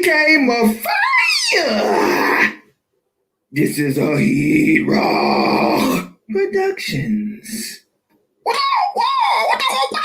Came of fire. This is a hero Productions. Wow, wow, what the whole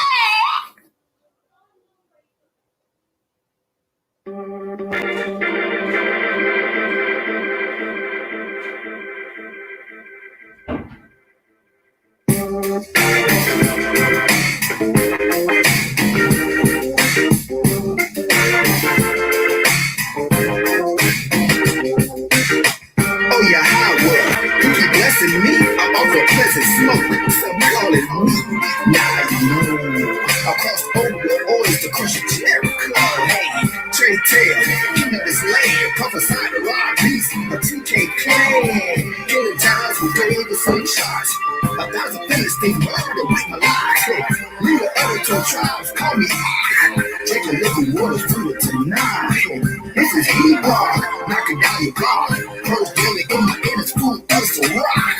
Oh, yeah, Howard, you keep blessing me. I'm off a pleasant smoke. Some call it me. Now you know. Across over always the crush of Jericho. Hey, Trey Tail, you know this land. Prophesied to rob beast, a TK clan. Killing times with waves and shots. 1,000 Philistines murder with my life. Leader of the Metal tribes call me take a little water through it tonight. This is heat rock, knocking down your block. Close belly in my inner spoon of some rock.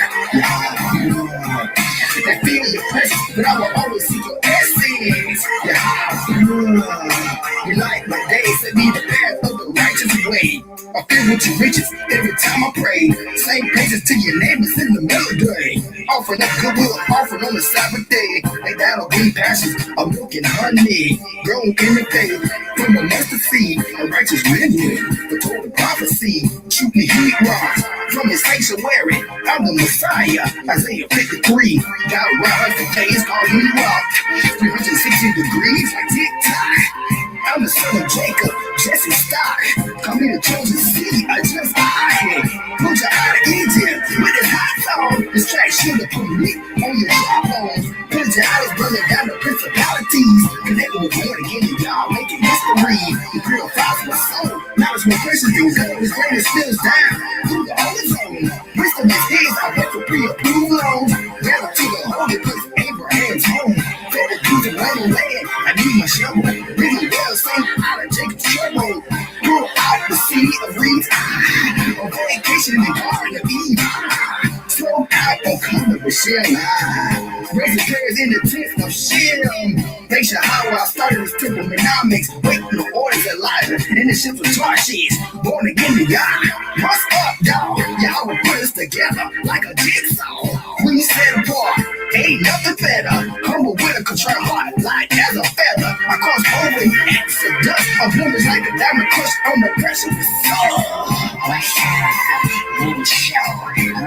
That feel your presence, but I will always see your essence. You like my days, set me the path of the righteous way. I feel with your riches every time I pray. Same pages to your name is in the melody. Offering up goodwill, offering on the Sabbath day. Lay down on green pastures of milk and honey. Grown in the faith from a mustard seed. A righteous lineage, the total prophecy. Shoot me heat rocks from his sanctuary. I'm the Messiah, Isaiah 53. Got rise for days called heat rock. 360 degrees like tick-tock. I'm the son of Jacob, Jesse stock. Call me the chosen seed, I just I put you out of Egypt with this hot song. Distraction to put me on your jawbone. Put your eyes burning down the principalities. Connected with born again and y'all making history. The purifies my soul. Now it's more precious than gold. His greatness spills down through the ozone. Wisdom is his, I went for pre-approved loans. Gather to the holy place, Abraham's home. Fed the and running land, I need my shovel. Really well sing out of Jacob's trouble. Pull out the seed of reeds. On vacation in the garden of Eve. Slow out on coming with Shem. Raising prayers in the tent of Shem. They should how I started this temple mnemonics. Waiting the orders of Elijah. In the ships of Tarshish. Born again to God. What's up, y'all? Y'all will put us together like a jigsaw. We set apart. Ain't nothing better. Humble with a contrite heart, light as a feather. I cross over in exodus of numbers like a diamond crushed on the pressure. What's up? Let it show.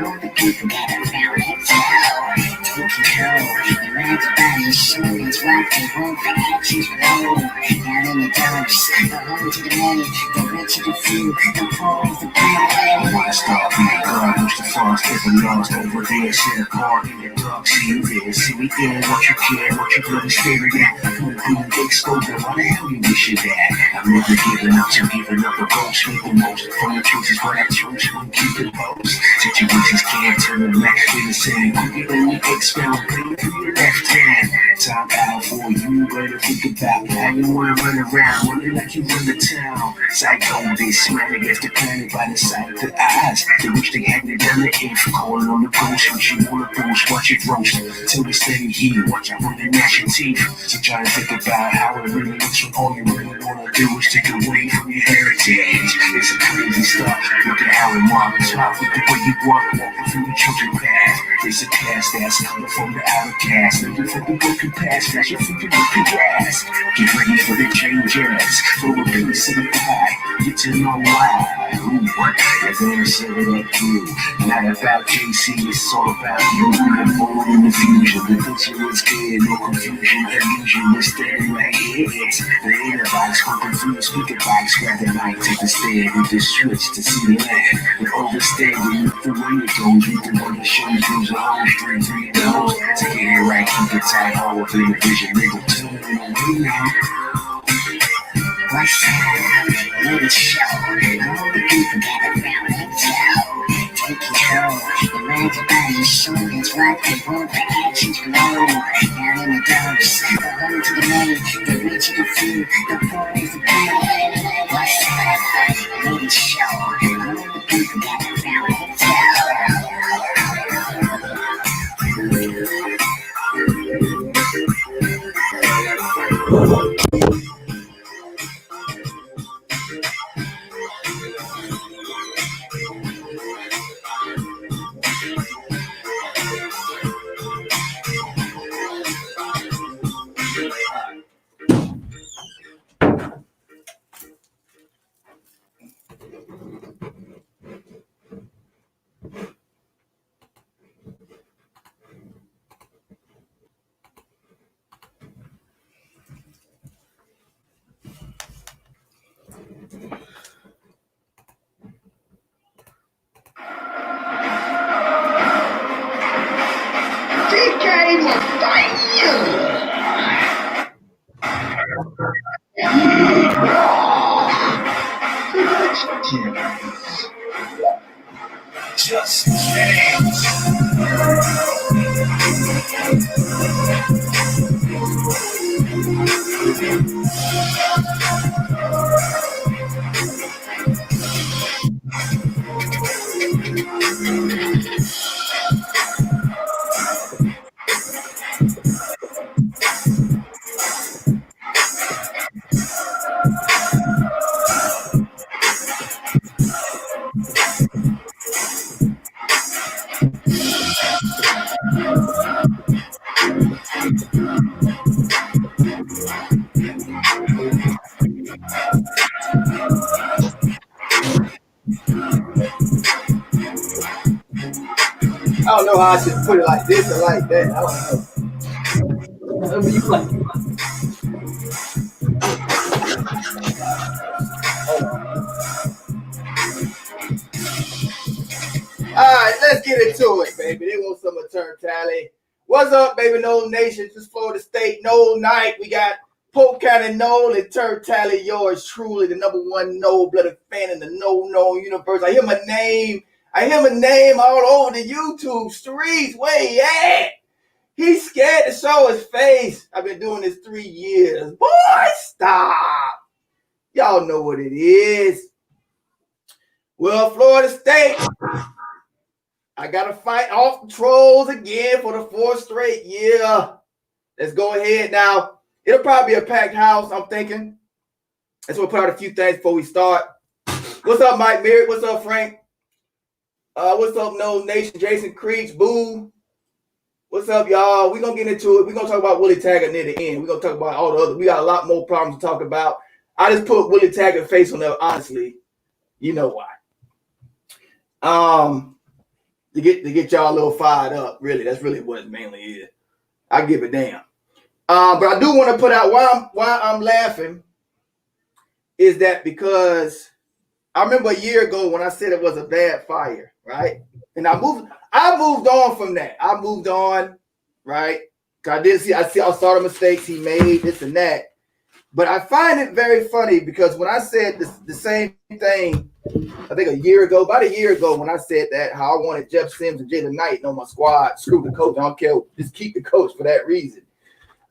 All the people that are around it tell. Take control. Your mind's body is soul. It's what they want for actions flow. Down in the dumps, the home to the many, the rich to the few, the poor is the power. Why stop me? God, who's the frost ever lost over there? Set apart in the dark. See you see me in what you care, what you really staring at. Who exposed it? Why the hell you wish it that? I've never given up to giving up a ghost. With the most from the choices, but I chose to keep it close. Situations can't turn them back to the same. You let me expel, pain through your left hand. Time out for you, better think about how you wanna run around, running like you run the town. Psycho, they smile against the planet by the side of the eyes. They wish they had it down the inch, calling on the ghost. What you wanna post, watch it roast. Till they steady heat, watch out when they gnash your teeth. So try to think about how it really looks when all you really wanna do is take away from your heritage. It's a crazy stuff, look at how it marks up. Look at where you walking through the children path. It's a class that's coming from the outer cast. Looking for the broken past, flashing through your ass. Get ready for the changes, for a piece of the pie. Get to know why, who, what, they're gonna set it up through. Not about JC, it's all about you. We're born in the fusion, the picture is clear, no confusion, illusion, we're standing right here. It's the inner box, pumping through the speaker box, grab the mic, take a stand with the switch to see the land. We're overstanding the way it goes, we can run the shows, lose our own straight three nose. To get it right, keep it tight, all up in the vision, nigga, tune in away now. What's up? Let it show. All the people that are around and tell. Take control. Your mind's your body, your soul. That's what they want for actions flow. Down in the dumps, the home to the many, the rich to the few, the poor is the power. What's up? Let it show. All the people that are around and tell. Just change. I don't know how I should put it like this or like that. I don't know. All right, let's get into it, baby. They want some of Turn Tally. What's up, baby? Nole Nation, just Florida State, Nole night. We got Polk County Nole and Turn Tally. Yours truly, the #1 Nole-blooded fan in the Nole universe. I hear my name all over the YouTube streets. Where he at? He's scared to show his face. I've been doing this 3 years. Boy, stop. Y'all know what it is. Well, Florida State, I got to fight off the trolls again for the 4th straight year. Let's go ahead now. It'll probably be a packed house, I'm thinking. Let's put out a few things before we start. What's up, Mike Merritt? What's up, Frank? What's up, Nole Nation? Jason Creech, Boo. What's up, y'all? We're going to get into it. We're going to talk about Willie Taggart near the end. We're going to talk about all the other. We got a lot more problems to talk about. I just put Willie Taggart face on there, honestly. You know why. To get y'all a little fired up, really. That's really what it mainly is. I give a damn. But I do want to put out why I'm laughing is that because I remember a year ago when I said it was a bad fire, right? And I moved on from that. I moved on, right? I saw the mistakes he made, this and that. But I find it very funny because when I said the same thing, I think about a year ago, when I said that, how I wanted Jeff Sims and Jalen Knight on my squad, screw the coach, I don't care, just keep the coach for that reason.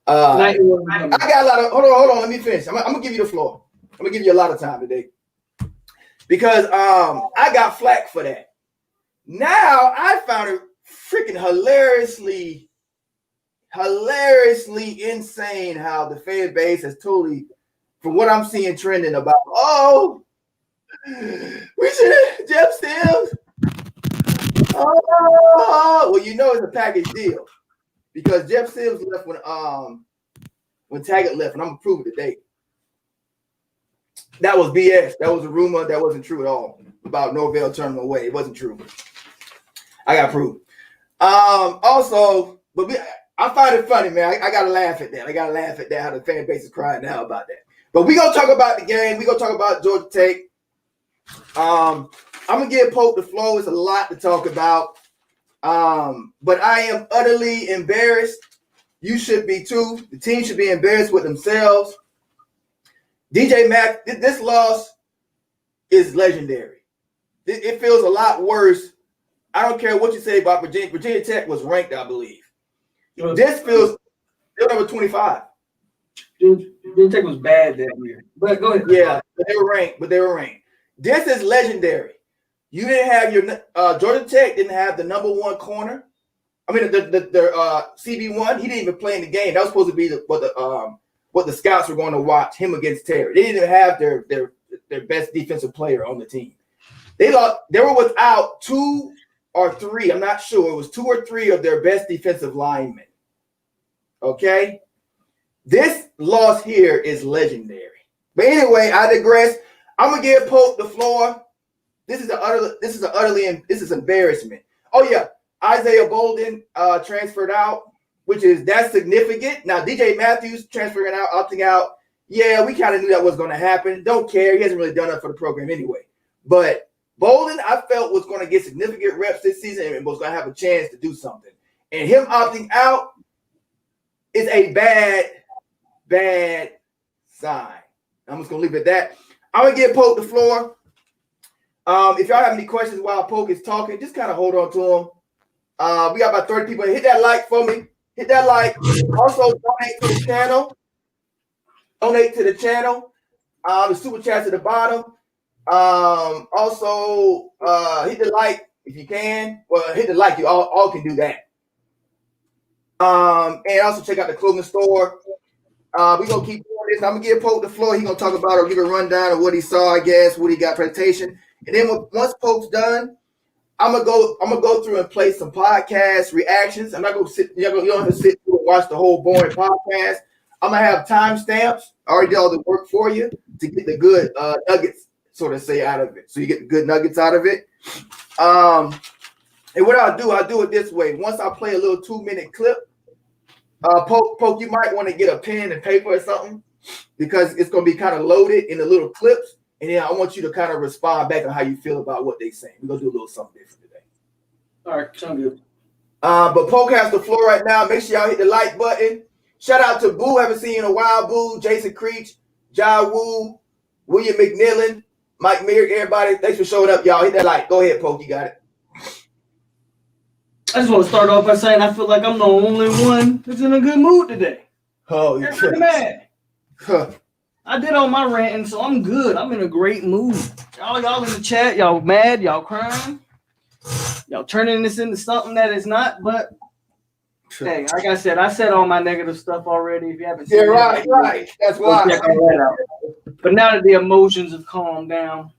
I got a lot of, hold on, let me finish. I'm going to give you the floor. I'm going to give you a lot of time today because I got flack for that. Now I found it freaking hilariously insane how the fan base has totally, from what I'm seeing trending about, we should have Jeff Sims. Oh, well, you know it's a package deal because Jeff Sims left when Taggart left, and I'm gonna prove it today. That was BS. That was a rumor. That wasn't true at all about Norvell turning him away. It wasn't true. I got proof. Also, but I find it funny, man. I gotta laugh at that. How the fan base is crying now about that. But we gonna talk about the game. We gonna talk about Georgia Tech. I'm gonna give Pope the flow. It's a lot to talk about. But I am utterly embarrassed. You should be too. The team should be embarrassed with themselves. DJ Mack, this loss is legendary. It feels a lot worse. I don't care what you say about Virginia. Virginia Tech was ranked, I believe. This feels they're number 25. Virginia Tech was bad that year. But go ahead. Yeah, but they were ranked. This is legendary. You didn't have your Georgia Tech didn't have the #1 corner. I mean, the CB1. He didn't even play in the game. That was supposed to be what the scouts were going to watch him against Terry. They didn't even have their best defensive player on the team. They were without 2 or 3. I'm not sure. It was 2 or 3 of their best defensive linemen. Okay, this loss here is legendary. But anyway, I digress. I'm gonna give Pope the floor. This is embarrassment. Oh yeah, Isaiah Bolden transferred out, that's significant. Now DJ Matthews transferring out, opting out. Yeah, we kind of knew that was going to happen. Don't care. He hasn't really done that for the program anyway. But Bolden, I felt, was going to get significant reps this season and was going to have a chance to do something. And him opting out is a bad sign. I'm just going to leave it at that. I'm going to give Pope the floor. If y'all have any questions while Pope is talking, just kind of hold on to him. We got about 30 people. Hit that like for me. Hit that like. Also, donate to the channel. The super chat's at the bottom. Also, hit the like if you can. Well, hit the like. You all can do that. And also check out the clothing store. We're going to keep doing this. I'm going to give Pope the floor. He's going to talk about or give a rundown of what he saw, I guess, what he got presentation. And then once Pope's done, I'm gonna go through and play some podcast reactions. I'm not gonna sit. You don't have to sit through and watch the whole boring podcast. I'm gonna have timestamps. I already did all the work for you to get the good nuggets, sort of say, out of it. So you get the good nuggets out of it. And what I'll do it this way. Once I play a little 2-minute clip, Poke, you might want to get a pen and paper or something because it's gonna be kind of loaded in the little clips. And then I want you to kind of respond back on how you feel about what they're saying. We're gonna do a little something different today. All right, sound good. But Poke has the floor right now. Make sure y'all hit the like button. Shout out to Boo. Haven't seen you in a while, Boo. Jason Creech, Ja Woo, William McNillan, Mike Merrick, everybody. Thanks for showing up, y'all. Hit that like. Go ahead, Poke. You got it. I just want to start off by saying I feel like I'm the only one that's in a good mood today. Oh, you're mad. I did all my ranting, so I'm good. I'm in a great mood. Y'all in the chat, y'all mad, y'all crying, y'all turning this into something that it's not. But hey, like I said all my negative stuff already. If you haven't seen right. That's why. But now that the emotions have calmed down,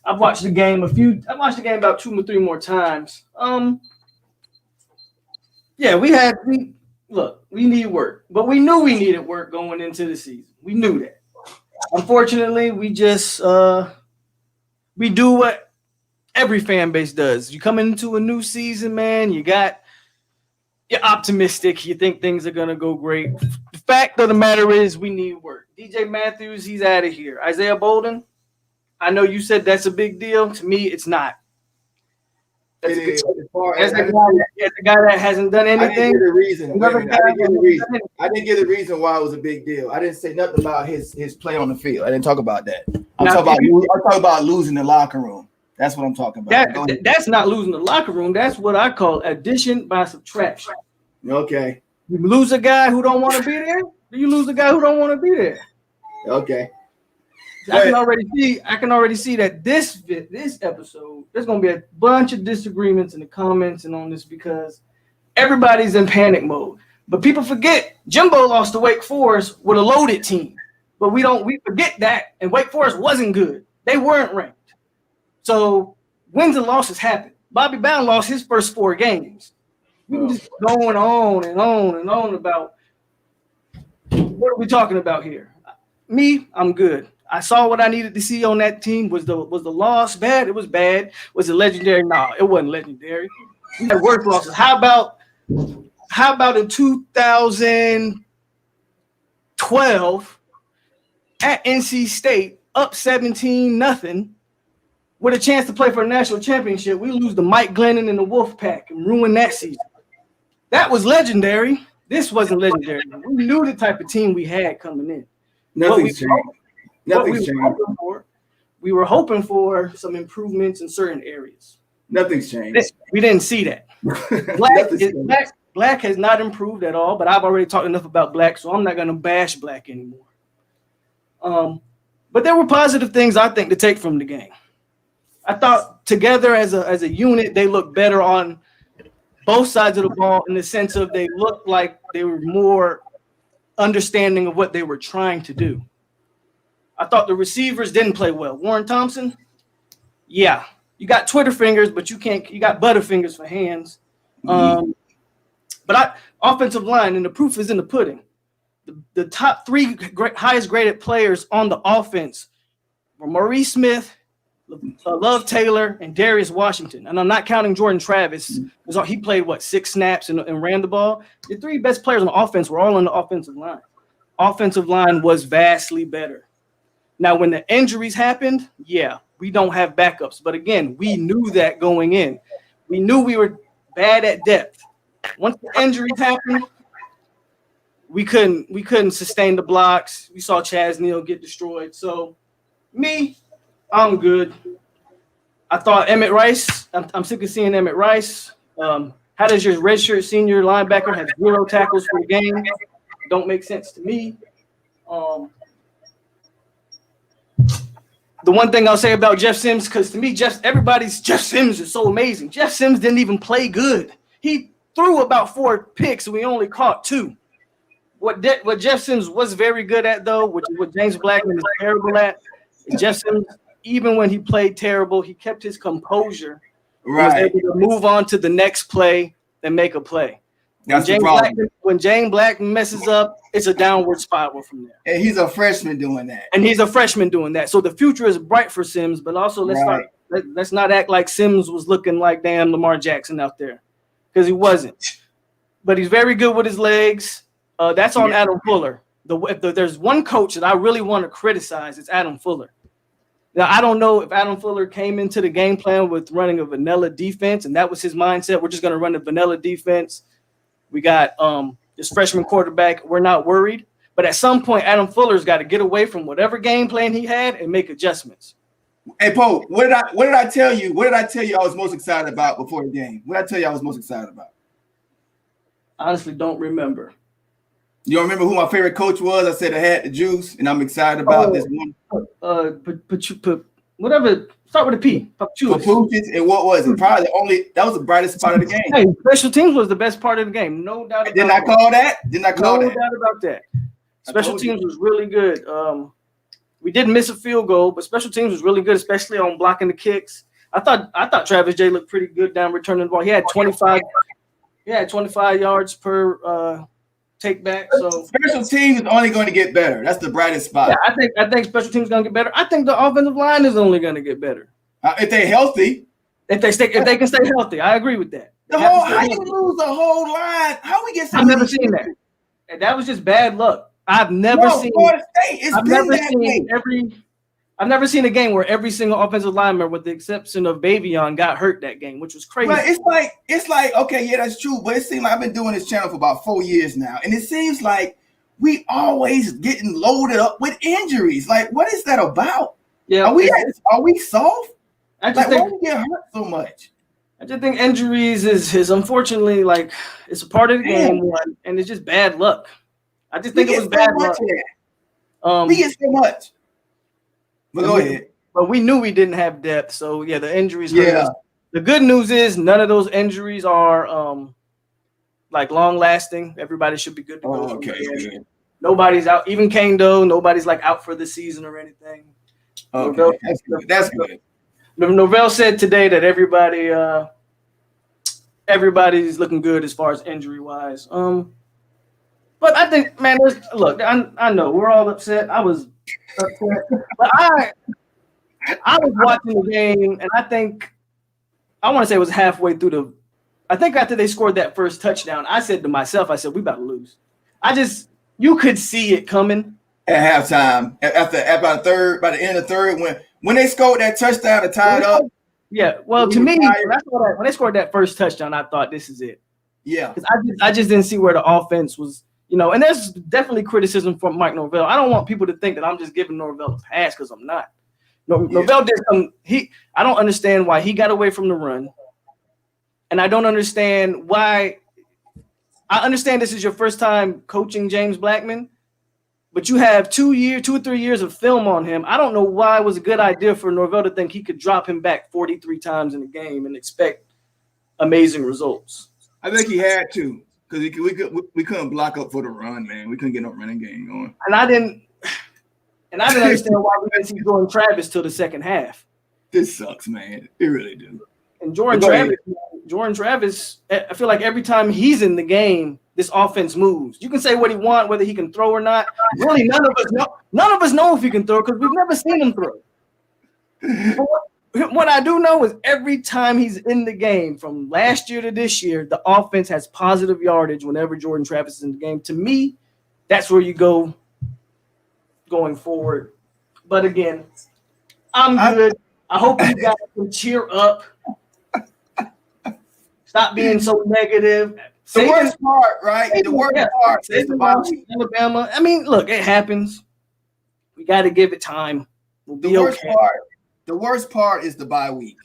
I've watched the game about 2 or 3 more times. Yeah, we need work, but we knew we needed work going into the season. We knew that. Unfortunately, we just we do what every fan base does. You come into a new season, man. You're optimistic. You think things are gonna go great. The fact of the matter is, we need work. DJ Matthews, he's out of here. Isaiah Bolden, I know you said that's a big deal. To me, it's not. As a guy that hasn't done anything. I didn't give the reason why it was a big deal. I didn't say nothing about his play on the field. I didn't talk about that. I'm talking about losing the locker room. That's what I'm talking about. That's not losing the locker room. That's what I call addition by subtraction. Okay. You lose a guy who don't want to be there. You lose a guy who don't want to be there. Okay. I can already see that this episode, there's going to be a bunch of disagreements in the comments and on this because everybody's in panic mode. But people forget Jimbo lost to Wake Forest with a loaded team. But we forget that, and Wake Forest wasn't good. They weren't ranked. So wins and losses happen. Bobby Bowden lost his first 4 games. We can just going on and on and on about what are we talking about here? Me, I'm good. I saw what I needed to see on that team. Was the loss bad? It was bad. Was it legendary? No, it wasn't legendary. We had worse losses. How about in 2012 at NC State, up 17-0, with a chance to play for a national championship? We lose to Mike Glennon and the Wolfpack and ruin that season. That was legendary. This wasn't legendary. We knew the type of team we had coming in. Nothing's changed. We were hoping for some improvements in certain areas. Nothing's changed. We didn't see that. Black has not improved at all, but I've already talked enough about Black, so I'm not going to bash Black anymore. But there were positive things, I think, to take from the game. I thought together as a unit, they looked better on both sides of the ball in the sense of they looked like they were more understanding of what they were trying to do. I thought the receivers didn't play well. Warren Thompson, yeah, you got Twitter fingers, but you got Butterfingers for hands. But offensive line, and the proof is in the pudding. The top 3 highest graded players on the offense were Maurice Smith, Love Taylor, and Darius Washington. And I'm not counting Jordan Travis. He played, 6 snaps and ran the ball. The 3 best players on the offense were all on the offensive line. Offensive line was vastly better. Now, when the injuries happened, yeah, we don't have backups. But again, we knew that going in. We knew we were bad at depth. Once the injuries happened, we couldn't sustain the blocks. We saw Chaz Neal get destroyed. So, I'm good. I thought Emmett Rice. I'm sick of seeing Emmett Rice. How does your redshirt senior linebacker have 0 tackles for the game? Don't make sense to me. The one thing I'll say about Jeff Sims, because to me, Jeff Sims is so amazing. Jeff Sims didn't even play good. He threw about 4 picks, and we only caught 2. What Jeff Sims was very good at, though, which is what James Blackman is terrible at, Jeff Sims, even when he played terrible, he kept his composure and was able to move on to the next play and make a play. That's the problem. When James Blackman messes up, it's a downward spiral from there. And he's a freshman doing that. So the future is bright for Sims, but also let's not act like Sims was looking like damn Lamar Jackson out there, because he wasn't. But he's very good with his legs. That's on Adam Fuller. If there's one coach that I really want to criticize, it's Adam Fuller. Now, I don't know if Adam Fuller came into the game plan with running a vanilla defense, and that was his mindset. We're just going to run a vanilla defense. We got this freshman quarterback. We're not worried. But at some point, Adam Fuller's got to get away from whatever game plan he had and make adjustments. Hey, Poe, what did I tell you? What did I tell you I was most excited about before the game? What did I tell you I was most excited about? Honestly, don't remember. You don't remember who my favorite coach was? I said I had the juice, and I'm excited about this one. Whatever. Start with a P. Papuchis, and what was it? Probably that was the brightest part of the game. Hey, special teams was the best part of the game. No doubt about that. Didn't I call that? No doubt about that. Special teams was really good. We didn't miss a field goal, but special teams was really good, especially on blocking the kicks. I thought Travis J looked pretty good down returning the ball. He had 25 yards per take back. So special teams is only going to get better. That's the brightest spot. Yeah, I think special teams is going to get better. I think the offensive line is only going to get better if they're healthy. If they can stay healthy, I agree with that. How you lose the whole line? How we get? I've never seen that. And that was just bad luck. I've never seen a game where every single offensive lineman, with the exception of Bavion, got hurt that game, which was crazy. But it's like okay, yeah, that's true. But it seems like I've been doing this channel for about 4 years now, and it seems like we always getting loaded up with injuries. Like, what is that about? Yeah, are we soft? Why do we get hurt so much? I just think injuries is unfortunately like it's a part of the game, and it's just bad luck. I just think it was bad luck. We get so much. But go ahead. But we knew we didn't have depth, so yeah, the injuries. Yeah. The good news is none of those injuries are like long lasting. Everybody should be good to go. Okay. Nobody's out. Even Kane Doe, nobody's like out for the season or anything. Okay, Norvell, that's good. Norvell said today that everybody's looking good as far as injury wise. But I think, man, look, I know we're all upset. I was upset, but I was watching the game, and I want to say it was halfway through I think after they scored that first touchdown, I said to myself, we about to lose. You could see it coming at halftime. By the end of the third, when they scored that touchdown to tie it up. Yeah, well, to me, when they scored that first touchdown, I thought this is it. Yeah, because I just didn't see where the offense was. And there's definitely criticism from Mike Norvell. I don't want people to think that I'm just giving Norvell a pass because I'm not. Norvell did some. I don't understand why he got away from the run, and I don't understand why. I understand this is your first time coaching James Blackman, but you have 2 or 3 years of film on him. I don't know why it was a good idea for Norvell to think he could drop him back 43 times in the game and expect amazing results. I think he had to. Because we couldn't block up for the run, man. We couldn't get no running game going. And I didn't understand why we didn't see Jordan Travis till the second half. This sucks, man. It really do. And Jordan Travis, I feel like every time he's in the game, this offense moves. You can say what he wants, whether he can throw or not. Really, none of us know if he can throw because we've never seen him throw. What I do know is every time he's in the game from last year to this year, the offense has positive yardage whenever Jordan Travis is in the game. To me, that's where you go going forward. But again, I'm good. I hope you guys can cheer up. Stop being so negative. The worst part, right? The worst part is Alabama. I mean, look, it happens. We got to give it time. We'll be okay. The worst part is the bye week.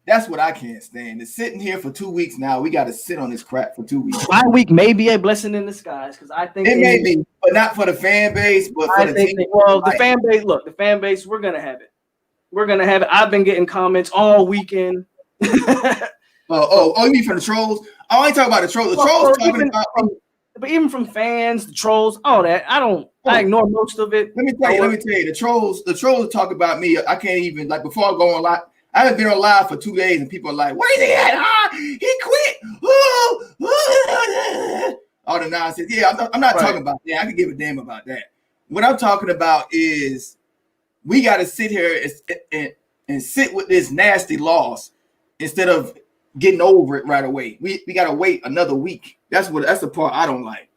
That's what I can't stand. It's sitting here for 2 weeks now. We got to sit on this crap for 2 weeks. Bye week may be a blessing in disguise because I think it may be, but not for the fan base. But for the team. The fan base. Look, the fan base. We're gonna have it. We're gonna have it. I've been getting comments all weekend. You mean from the trolls? I only talk about the trolls. The trolls talking about. But even from fans, the trolls, all that, I ignore most of it. Let me tell you, the trolls talk about me. I can't even, like, before I go on live, I haven't been on live for 2 days, and people are like, "Where is he at? He quit." All the nonsense. Yeah, I'm not talking about that. I can give a damn about that. What I'm talking about is we got to sit here and sit with this nasty loss instead of getting over it right away. We got to wait another week. That's the part I don't like.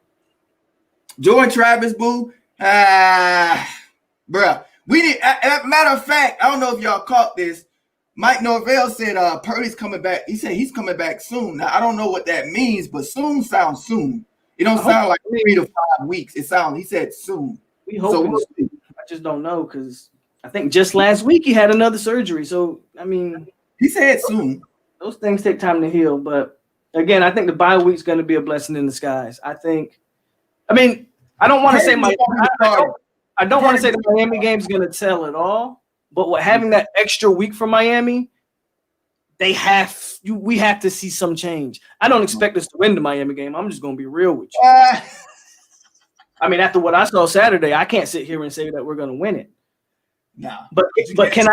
Jordan Travis, boo. Bruh. We need, matter of fact, I don't know if y'all caught this. Mike Norvell said Purdy's coming back. He said he's coming back soon. Now, I don't know what that means, but soon sounds soon. It don't sound like 3 to 5 weeks. He said soon. We hope I just don't know because I think just last week he had another surgery. So, I mean. He said soon. Those things take time to heal. But, again, I think the bye week's going to be a blessing in disguise. I don't want to say I don't want to say the Miami game's going to tell it all, but with having that extra week for Miami, we have to see some change. I don't expect us to win the Miami game. I'm just going to be real with you. After what I saw Saturday, I can't sit here and say that we're going to win it. Nah. But can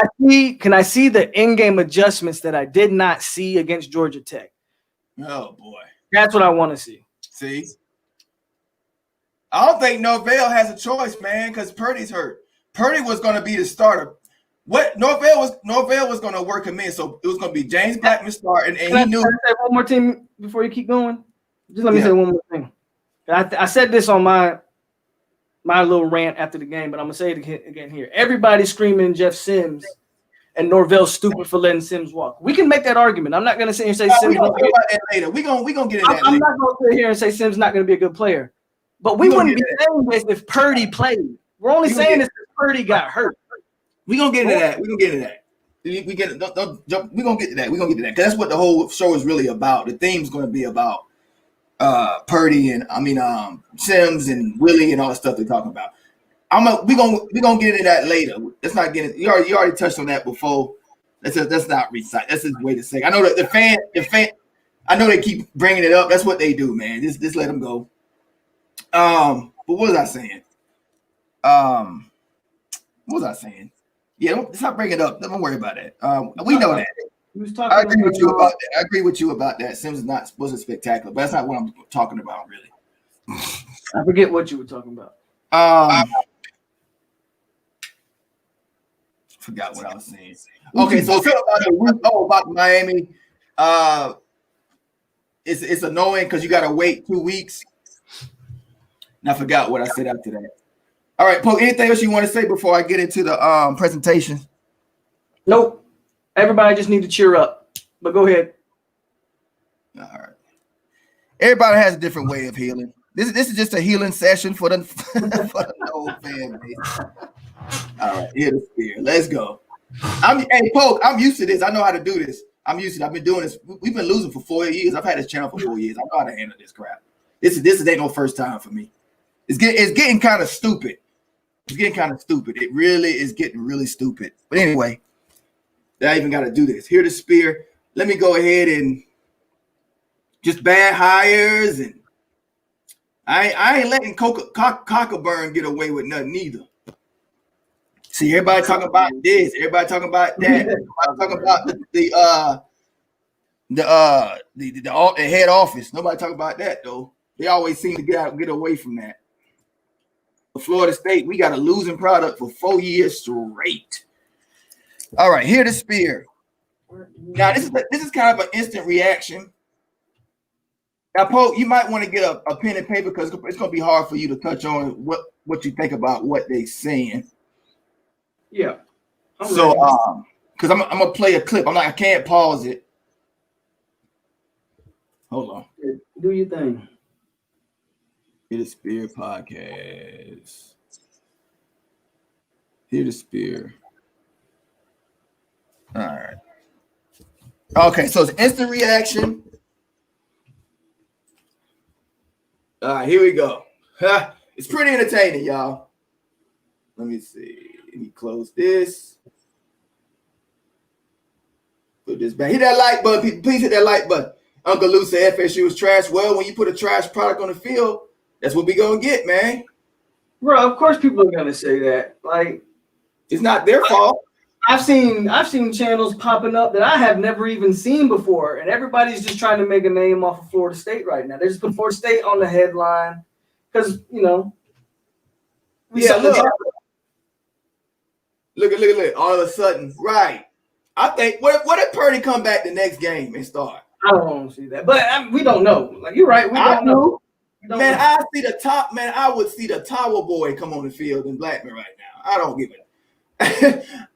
I see the in-game adjustments that I did not see against Georgia Tech? Oh boy. That's what I want to see. See? I don't think Norvell has a choice, man, because Purdy's hurt. Purdy was going to be the starter. What Norvell was going to work him in, so it was going to be James Blackman starting, and he knew. Can I say one more thing before you keep going? Just let me say one more thing. I said this on my little rant after the game, but I'm gonna say it again here. Everybody's screaming Jeff Sims and Norvell's stupid for letting Sims walk. We can make that argument. I'm not gonna sit here and say Sims. We're gonna talk about that later. We're gonna get into that. I'm not gonna sit here and say Sims not gonna be a good player. But we wouldn't be saying this if Purdy played. We're only saying this if Purdy got hurt. We're gonna get into that. We're gonna get into that. We're gonna get to that. We're gonna get to that. Because that's what the whole show is really about. The theme's gonna be about Purdy and Sims and Willie and all the stuff they're talking about. We're gonna get into that later. Let's not get it. You already touched on that before. Let's not recite. That's his way to say. I know that the fan. I know they keep bringing it up. That's what they do, man. Just let them go. But what was I saying? What was I saying? Yeah, let's not bring it up. Don't worry about it. We know that. I agree with you about that. I agree with you about that. Sims is not supposed to be spectacular, but that's not what I'm talking about, really. I forget what you were talking about. Forgot what I was saying. Okay, so about Miami. It's annoying because you got to wait 2 weeks. And I forgot what I said after that. All right, Poke, anything else you want to say before I get into the presentation? Nope. Everybody just need to cheer up. But go ahead. All right. Everybody has a different way of healing. This is just a healing session for the Nole fan base. All right, here the spirit. Let's go. Hey, Poke, I'm used to this. I know how to do this. I'm used to it. I've been doing this. We've been losing for 4 years. I've had this channel for 4 years. I know how to handle this crap. This ain't no first time for me. It's getting kind of stupid. It's getting kind of stupid. It really is getting really stupid. But anyway, I even got to do this. Here the spear. Let me go ahead and just bad hires, and I ain't letting Cockburn get away with nothing either. See, everybody talking about this. Everybody talking about that. Everybody talking about the head office. Nobody talking about that though. They always seem to get away from that. Florida State, we got a losing product for 4 years straight. All right, here the spear. Now this is kind of an instant reaction. Now, Pope, you might want to get a pen and paper because it's going to be hard for you to touch on what you think about what they're saying. Yeah. So, because I'm gonna play a clip. I can't pause it. Hold on. Do your thing. Hear the Spear podcast. Hear the Spear. All right. Okay, so it's instant reaction. All right, here we go. It's pretty entertaining, y'all. Let me see. Let me close this. Put this back. Hit that like button. Please hit that like button. Uncle Lou said FSU is trash. Well, when you put a trash product on the field, that's what we gonna get, man. Bro, of course people are gonna say that. Like, it's not their fault. I've seen channels popping up that I have never even seen before, and everybody's just trying to make a name off of Florida State right now. They just put Florida State on the headline because look. Look. All of a sudden, right. I think what if Purdy come back the next game and start? I don't want to see that, but we don't know. Like you're right, we don't know. Man, I see the top. Man, I would see the Tower Boy come on the field in Blackman right now. I don't give it.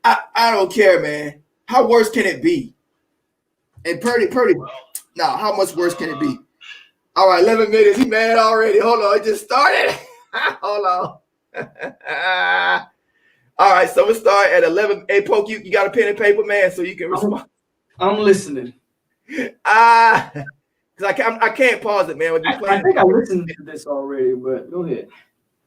I don't care, man. How worse can it be? And Purdy. Now, how much worse can it be? All right, 11 minutes. He mad already. Hold on, it just started. Hold on. All right, so we start at 11. Hey, Poke, you got a pen and paper, man, so you can respond. I'm listening. Because I can't pause it, man. I think I listened to this already, but go ahead.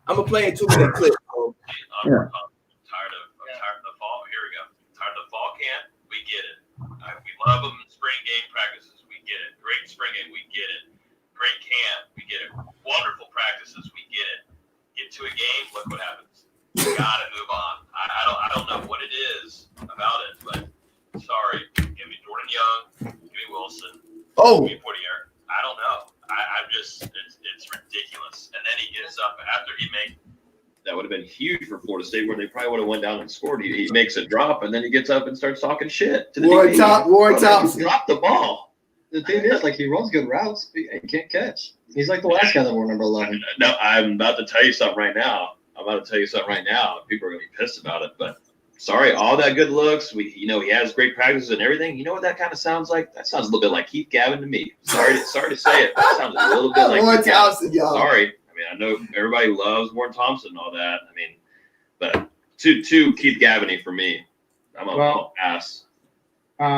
I'm gonna play a 2-minute clip. I'm tired of the fall. Here we go. Tired of the fall camp. We get it. We love them in spring game practices. We get it. Great spring game. We get it. Great camp. We get it. Wonderful practices. We get it. Get to a game. Look what happens. We gotta move on. I don't know what it is about it, but sorry. Give me Jordan Young. Give me Wilson. Oh. Give me Portier. I don't know. I'm just it's ridiculous. And then he gets up after he made that would have been huge for Florida State, where they probably would have went down and scored. He makes a drop, and then he gets up and starts talking shit to the Warren Thompson dropped the ball. The thing is, like, he runs good routes, but he can't catch. He's like the last guy that wore number 11. No, I'm about to tell you something right now. People are going to be pissed about it, but sorry, all that good looks. He has great practices and everything. You know what that kind of sounds like? That sounds a little bit like Keith Gavin to me. Sorry to say it. That sounds a little bit like Warren Thompson, y'all. Sorry. I mean, I know everybody loves Warren Thompson and all that. I mean, but too Keith Gavin for me. I'm a ass.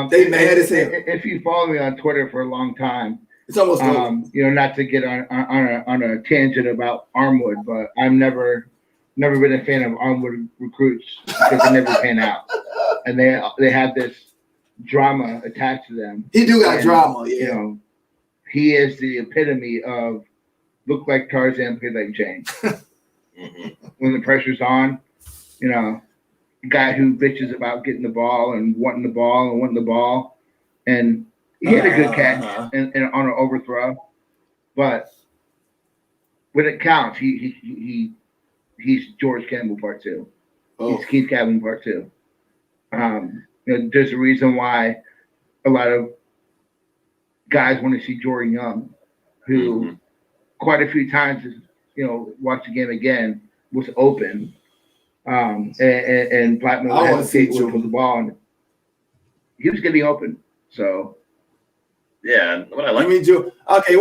They mad as hell. If you follow me on Twitter for a long time, it's almost not to get on a tangent about Armwood, but I've never been a fan of Armwood recruits because they never pan out, and they have this drama attached to them. He do got drama, yeah. You know, he is the epitome of look like Tarzan, play like Jane. When the pressure's on, guy who bitches about getting the ball and wanting the ball, and he had a good catch and on an overthrow, but when it counts, he's George Campbell Part 2. Oh. He's Keith Gavin Part 2. There's a reason why a lot of guys want to see Jordan Young, who quite a few times, watched the game again, was open. And Blackman would hesitate for the ball, and he was getting open. So, yeah, what I like. Okay,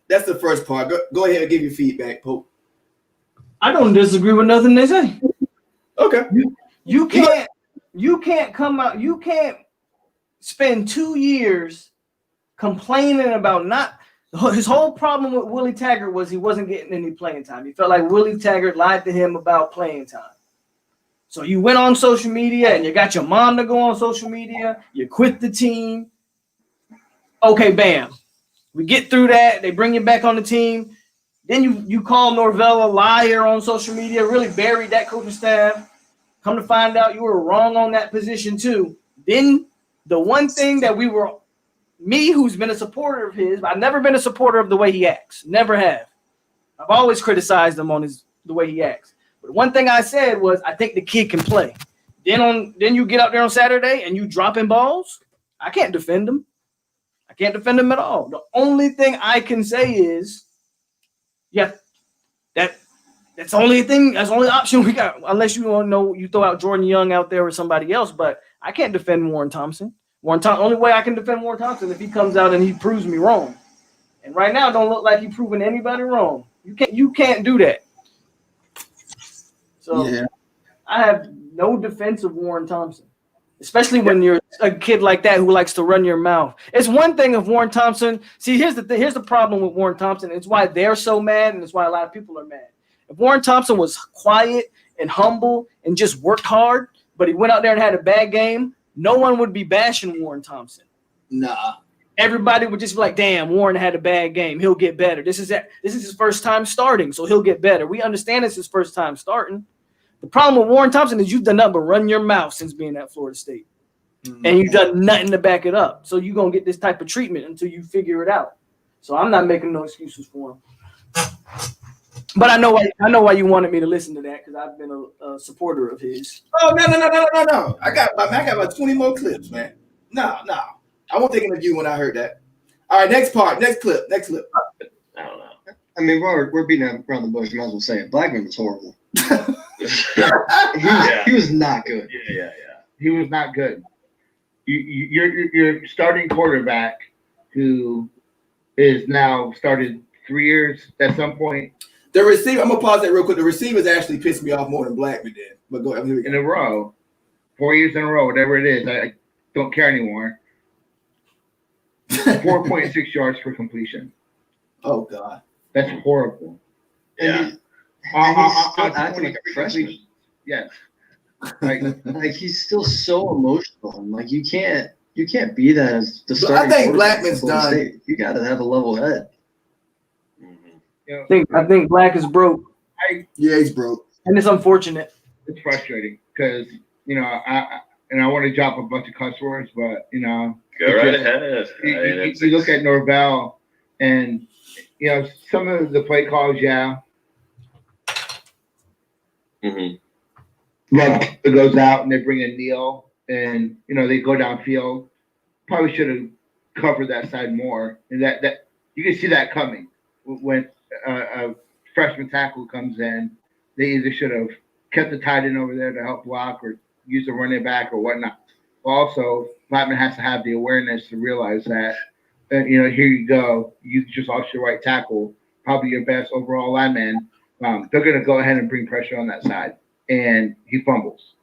that's the first part. Go ahead and give your feedback, Pope. I don't disagree with nothing they say. Okay, you can't come out. You can't spend 2 years complaining about not. His whole problem with Willie Taggart was he wasn't getting any playing time. He felt like Willie Taggart lied to him about playing time. So you went on social media and you got your mom to go on social media. You quit the team. Okay, bam. We get through that. They bring you back on the team. Then you call Norvell a liar on social media, really buried that coaching staff. Come to find out you were wrong on that position too. Then the one thing that me, who's been a supporter of his, I've never been a supporter of the way he acts. Never have. I've always criticized him on the way he acts. But one thing I said was, I think the kid can play. Then you get out there on Saturday and you dropping balls. I can't defend him. I can't defend him at all. The only thing I can say is, that's the only thing. That's the only option we got, unless you throw out Jordan Young out there or somebody else. But I can't defend Warren Thompson. Only way I can defend Warren Thompson if he comes out and he proves me wrong. And right now, it don't look like he's proving anybody wrong. You can't do that. So yeah. I have no defense of Warren Thompson, especially when you're a kid like that who likes to run your mouth. It's one thing if Warren Thompson. See, here's the problem with Warren Thompson. It's why they're so mad, and it's why a lot of people are mad. If Warren Thompson was quiet and humble and just worked hard, but he went out there and had a bad game, no one would be bashing Warren Thompson. Nah. Everybody would just be like, damn, Warren had a bad game. He'll get better. This is his first time starting, so he'll get better. We understand it's his first time starting. The problem with Warren Thompson is you've done nothing but run your mouth since being at Florida State. And you've done nothing to back it up. So you're going to get this type of treatment until you figure it out. So I'm not making no excuses for him. But I know why you wanted me to listen to that, because I've been a supporter of his. Oh, no. I got about 20 more clips, man. No. I won't take an view when I heard that. All right, next clip. I don't know. I mean, we're beating around the bush. Might as well say it. Blackman was horrible. He was not good. Yeah. He was not good. Your starting quarterback, who is now started 3 years at some point. The receiver, I'm gonna pause that real quick. The receivers actually pissed me off more than Blackman did. But go ahead. In a row, 4 years in a row, whatever it is. I don't care anymore. 4.6 yards per completion. Oh God, that's horrible. Yeah. And he's still acting like a freshman. Yes. Like he's still so emotional, and like you can't be that as the So starting. I think quarterback Blackman's for Florida done. State. You got to have a level head. you know, I think Black is broke, yeah, he's broke. and it's unfortunate. it's frustrating because I want to drop a bunch of cuss words, but Go right ahead. You look at Norvell, and some of the play calls, yeah. Mm-hmm. Like it goes out and they bring in Neal, and they go downfield. Probably should have covered that side more, and that you can see that coming when a freshman tackle comes in. They either should have kept the tight end over there to help block, or use the running back or whatnot. Also, Blackman has to have the awareness to realize that, here you go, you just lost your right tackle, probably your best overall lineman. They're going to go ahead and bring pressure on that side, and he fumbles.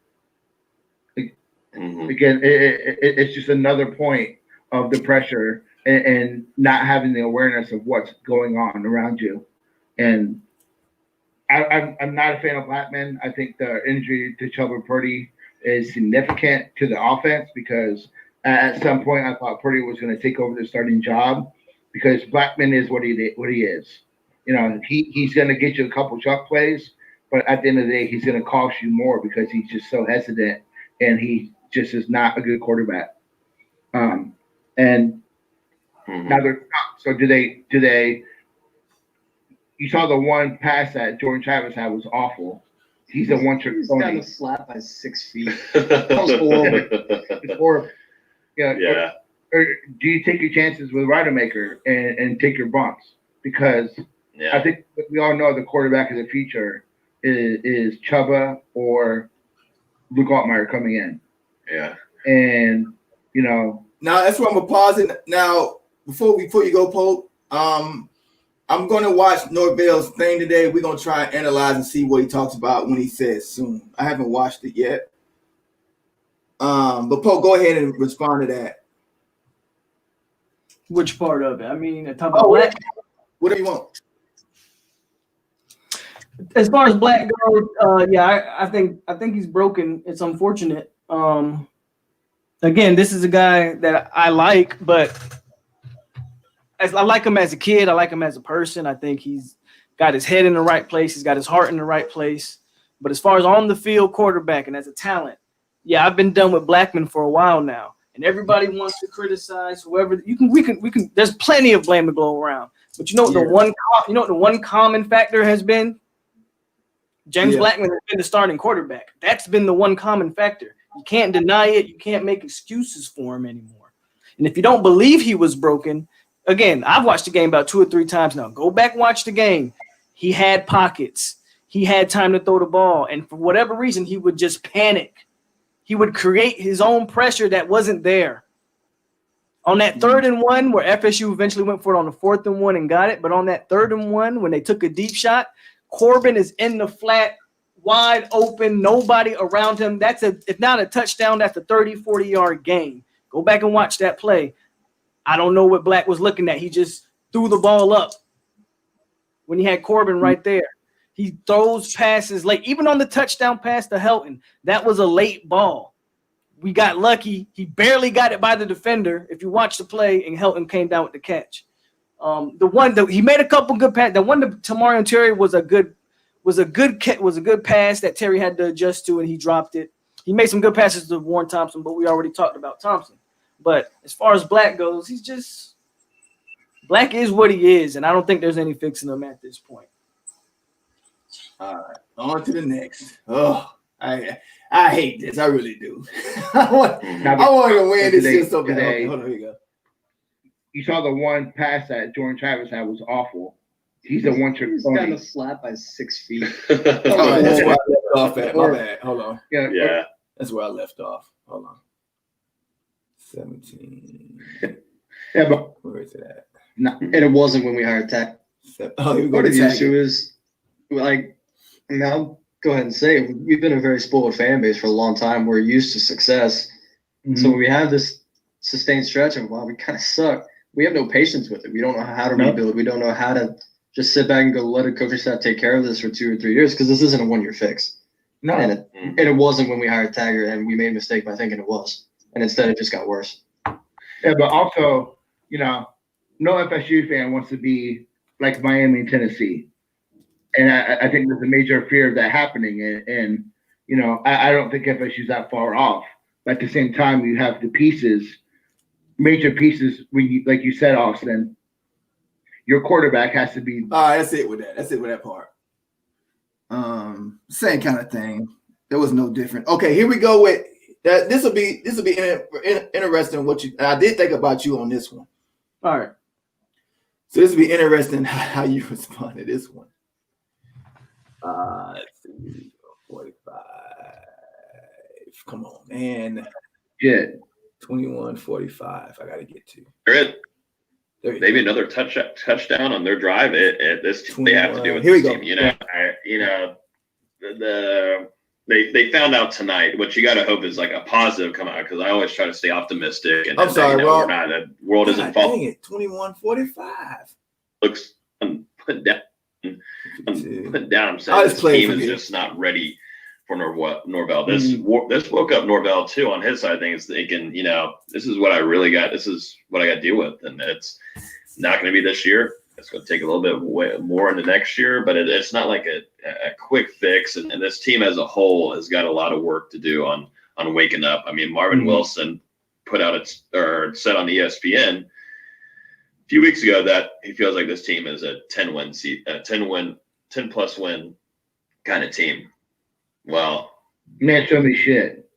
Again, it's just another point of the pressure and not having the awareness of what's going on around you. And I'm not a fan of Blackman. I think the injury to Chuba Purdy is significant to the offense, because at some point I thought Purdy was going to take over the starting job, because Blackman is what he is. He's going to get you a couple chuck plays, but at the end of the day, he's going to cost you more because he's just so hesitant, and he just is not a good quarterback. Now they're so do they? You saw the one pass that Jordan Travis had was awful. He's a one-trick He's pony. kind of flat by 6 feet. That was horrible. It's horrible. Yeah. Or do you take your chances with Rodemaker and take your bumps? Because I think we all know the quarterback of the future is Chuba or Luke Altmaier coming in. Yeah. And Now that's where I'm gonna pause it. Now before you go, Pope, I'm gonna watch Norvell's thing today. We're gonna try and analyze and see what he talks about when he says soon. I haven't watched it yet. But Pope, go ahead and respond to that. Which part of it? I mean, talk about Black. Whatever you want. As far as Black goes, I think he's broken. It's unfortunate. Again, this is a guy that I like, but I like him as a kid. I like him as a person. I think he's got his head in the right place. He's got his heart in the right place. But as far as on the field quarterback and as a talent, I've been done with Blackman for a while now. And everybody wants to criticize whoever we can. There's plenty of blame to go around. But the one common factor has been James Blackman has been the starting quarterback. That's been the one common factor. You can't deny it. You can't make excuses for him anymore. And if you don't believe he was broken, again, I've watched the game about 2 or 3 times now. Go back, watch the game. He had pockets. He had time to throw the ball. And for whatever reason, he would just panic. He would create his own pressure that wasn't there. On that 3rd and 1, where FSU eventually went for it on the 4th and 1 and got it, but on that 3rd and 1, when they took a deep shot, Corbin is in the flat, wide open, nobody around him. If not a touchdown, that's a 30, 40-yard gain. Go back and watch that play. I don't know what Black was looking at. He just threw the ball up when he had Corbin right there. He throws passes late. Even on the touchdown pass to Helton, that was a late ball. We got lucky. He barely got it by the defender. If you watch the play, and Helton came down with the catch. He made a couple good passes. The one to Tamarion Terry was was a good pass that Terry had to adjust to, and he dropped it. He made some good passes to Warren Thompson, but we already talked about Thompson. But as far as Black goes, Black is what he is, and I don't think there's any fixing him at this point. All right, on to the next. Oh, I hate this. I really do. I want to win this shit so bad. Okay, hold on, here you go. You saw the one pass that Jordan Travis had was awful. He's a one-trick pony. He's got a flat by 6 feet. All right, that's where I left off at. My bad. Hold on. Yeah. That's where I left off. Hold on. 17. Yeah, but Where is it at? And it wasn't when we hired Tech. Oh, here we go. What the issue is, like, now go ahead and say it. We've been a very spoiled fan base for a long time. We're used to success. Mhm. So when we have this sustained stretch of, wow, we kind of suck. We have no patience with it. We don't know how to rebuild. We don't know how to just sit back and go, let a coaching staff take care of this for 2 or 3 years, because this isn't a one-year fix. no. And it wasn't when we hired Taggart, and we made a mistake by thinking it was. And instead, it just got worse. Yeah, but also, no FSU fan wants to be like Miami and Tennessee. And I think there's a major fear of that happening. And I don't think FSU's that far off. But at the same time, you have the pieces, major pieces, when you, like you said, Austin, your quarterback has to be. All right, that's it with that. That's it with that part. Same kind of thing. There was no different. Okay, here we go with that. This will be interesting. I did think about you on this one. All right. So this will be interesting how you respond to this one. Let's see, 45. Come on, man. Yeah. 21-45. I got to get to. Maybe another touchdown on their drive. This they have to do with Here we this go. team. They found out tonight. What you got to hope is like a positive come out, because I always try to stay optimistic. And I'm sorry, we're not. The world isn't falling. Dang it, 21-45. Looks put down. Put down. I'm saying this team is just not ready for Norvell. This woke up Norvell too on his side of things, thinking, this is what I really got. This is what I got to deal with, and it's not going to be this year. It's going to take a little bit more into next year, but it's not like a quick fix. And this team as a whole has got a lot of work to do on waking up. I mean, Marvin Wilson said on ESPN a few weeks ago that he feels like this team is a 10+ win kind of team. Well, Man, show me shit.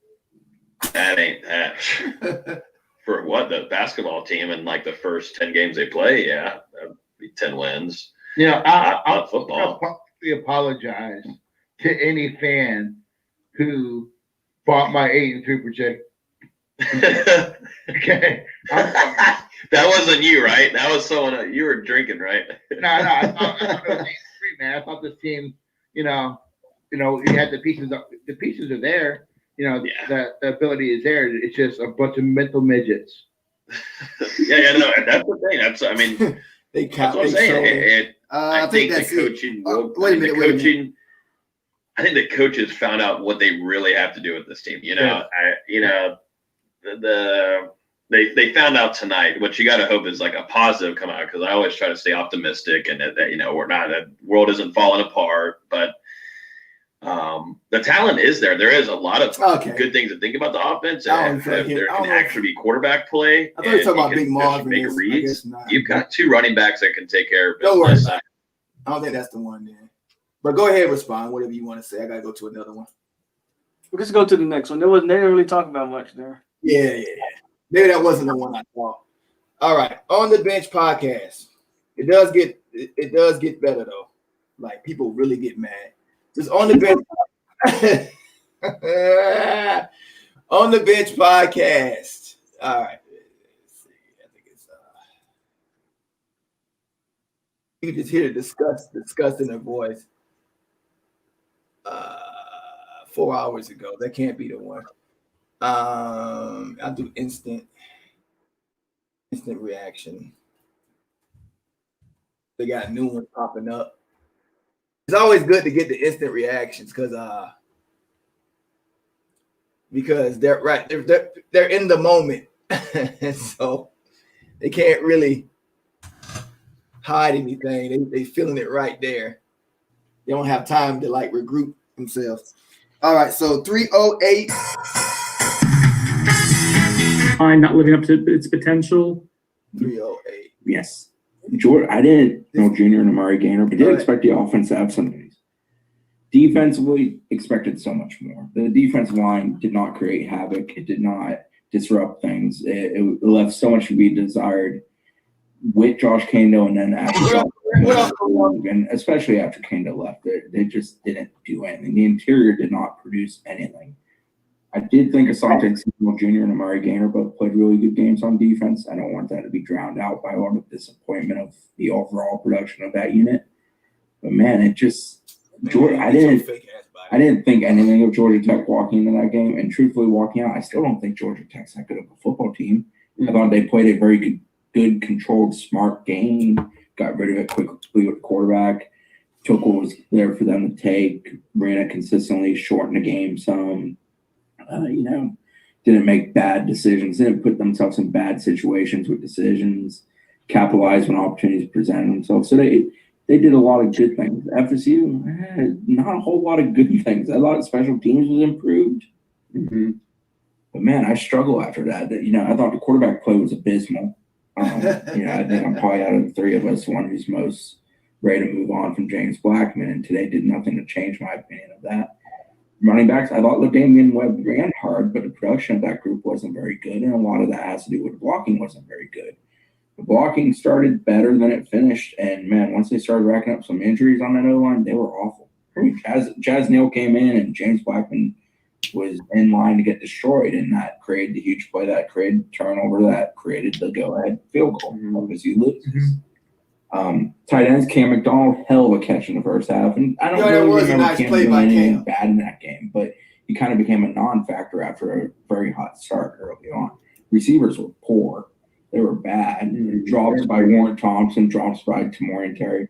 that ain't that. For what, the basketball team in like the first 10 games they play, yeah, that'd be 10 wins. I'll football. publicly apologize to any fan who bought my 8-3 project. Okay. That wasn't you, right? That was someone you were drinking, right? No, I thought it was 8-3, man. I thought this team, you had the pieces. The pieces are there. The ability is there. It's just a bunch of mental midgets. No, that's the thing. They that's what I'm saying. I think the coaching. Wait a minute. I think the coaches found out what they really have to do with this team. They found out tonight. What you got to hope is like a positive come out, because I always try to stay optimistic, and that we're not, the world isn't falling apart, but. The talent is there. There is a lot of good things to think about the offense. There can actually be quarterback play. I thought you were talking about Big Marvin. Make reads. You've got 2 running backs that can take care of business. Don't worry. I I don't think that's the one there. But go ahead, respond. Whatever you want to say. I gotta go to another one. Let's go to the next one. They didn't really talk about much there. Yeah. Maybe that wasn't the one I thought. All right, on the bench podcast. It does get better though. Like people really get mad. Just on the bench. On the bench podcast. All right. Let's see. I think it's you can just hear the disgust in her voice. 4 hours ago. That can't be the one. I'll do instant reaction. They got new ones popping up. It's always good to get the instant reactions because they're right. They're in the moment, and so they can't really hide anything. They feeling it right there. They don't have time to like regroup themselves. All right, so 308. Not living up to its potential. 308. Yes. Jordan, I didn't know Junior and Amari Gainer, but did expect the offense to have some days. Defensively, expected so much more. The defensive line did not create havoc. It did not disrupt things. It left so much to be desired with Josh Kando, and then after and especially after Kando left, they just didn't do anything. The interior did not produce anything. I did think Asante Samuel Jr. and Amari Gainer both played really good games on defense. I don't want that to be drowned out by a lot of disappointment of the overall production of that unit. But man, it just I didn't think anything of Georgia Tech walking into that game. And truthfully, walking out, I still don't think Georgia Tech's that good of a football team. I thought they played a very good, controlled, smart game. Got rid of it quickly with the quarterback. Took what was there for them to take. Ran it consistently, shortened the game some. Didn't make bad decisions, didn't put themselves in bad situations with decisions, capitalized when opportunities presented themselves. So they did a lot of good things. FSU, not a whole lot of good things. I thought special teams was improved. Mm-hmm. But man, I struggle after that. I thought the quarterback play was abysmal. I think I'm probably out of the three of us, one who's most ready to move on from James Blackman, and today did nothing to change my opinion of that. Running backs, I thought LaDamian Webb ran hard, but the production of that group wasn't very good, and a lot of that has to do with the blocking wasn't very good. The blocking started better than it finished, and man, once they started racking up some injuries on that O-line, they were awful. Jazz Neal came in, and James Blackman was in line to get destroyed, and that created the huge play, that created the turnover, that created the go-ahead field goal because he loses. Mm-hmm. Tight ends, Cam McDonald, hell of a catch in the first half. And I don't really remember Cam doing anything bad in that game, but he kind of became a non-factor after a very hot start early on. Receivers were poor. They were bad. Mm-hmm. Drops by Warren Thompson, drops by Tamorian Terry.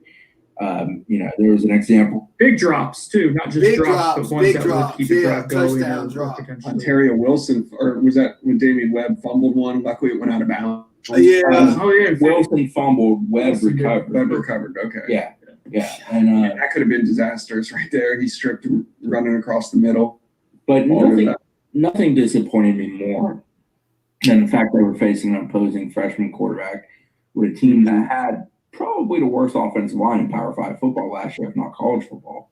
There was an example. Big drops, too, not just big drops, but ones that would keep the drive going. Touchdown drop. Ontario Wilson, or was that when Damian Webb fumbled one? Luckily, it went out of bounds. Wilson fumbled. Webb recovered. Okay. Yeah. And that could have been disastrous right there. He stripped him running across the middle. But nothing disappointed me more than the fact they were facing an opposing freshman quarterback with a team that had probably the worst offensive line in Power 5 football last year, if not college football,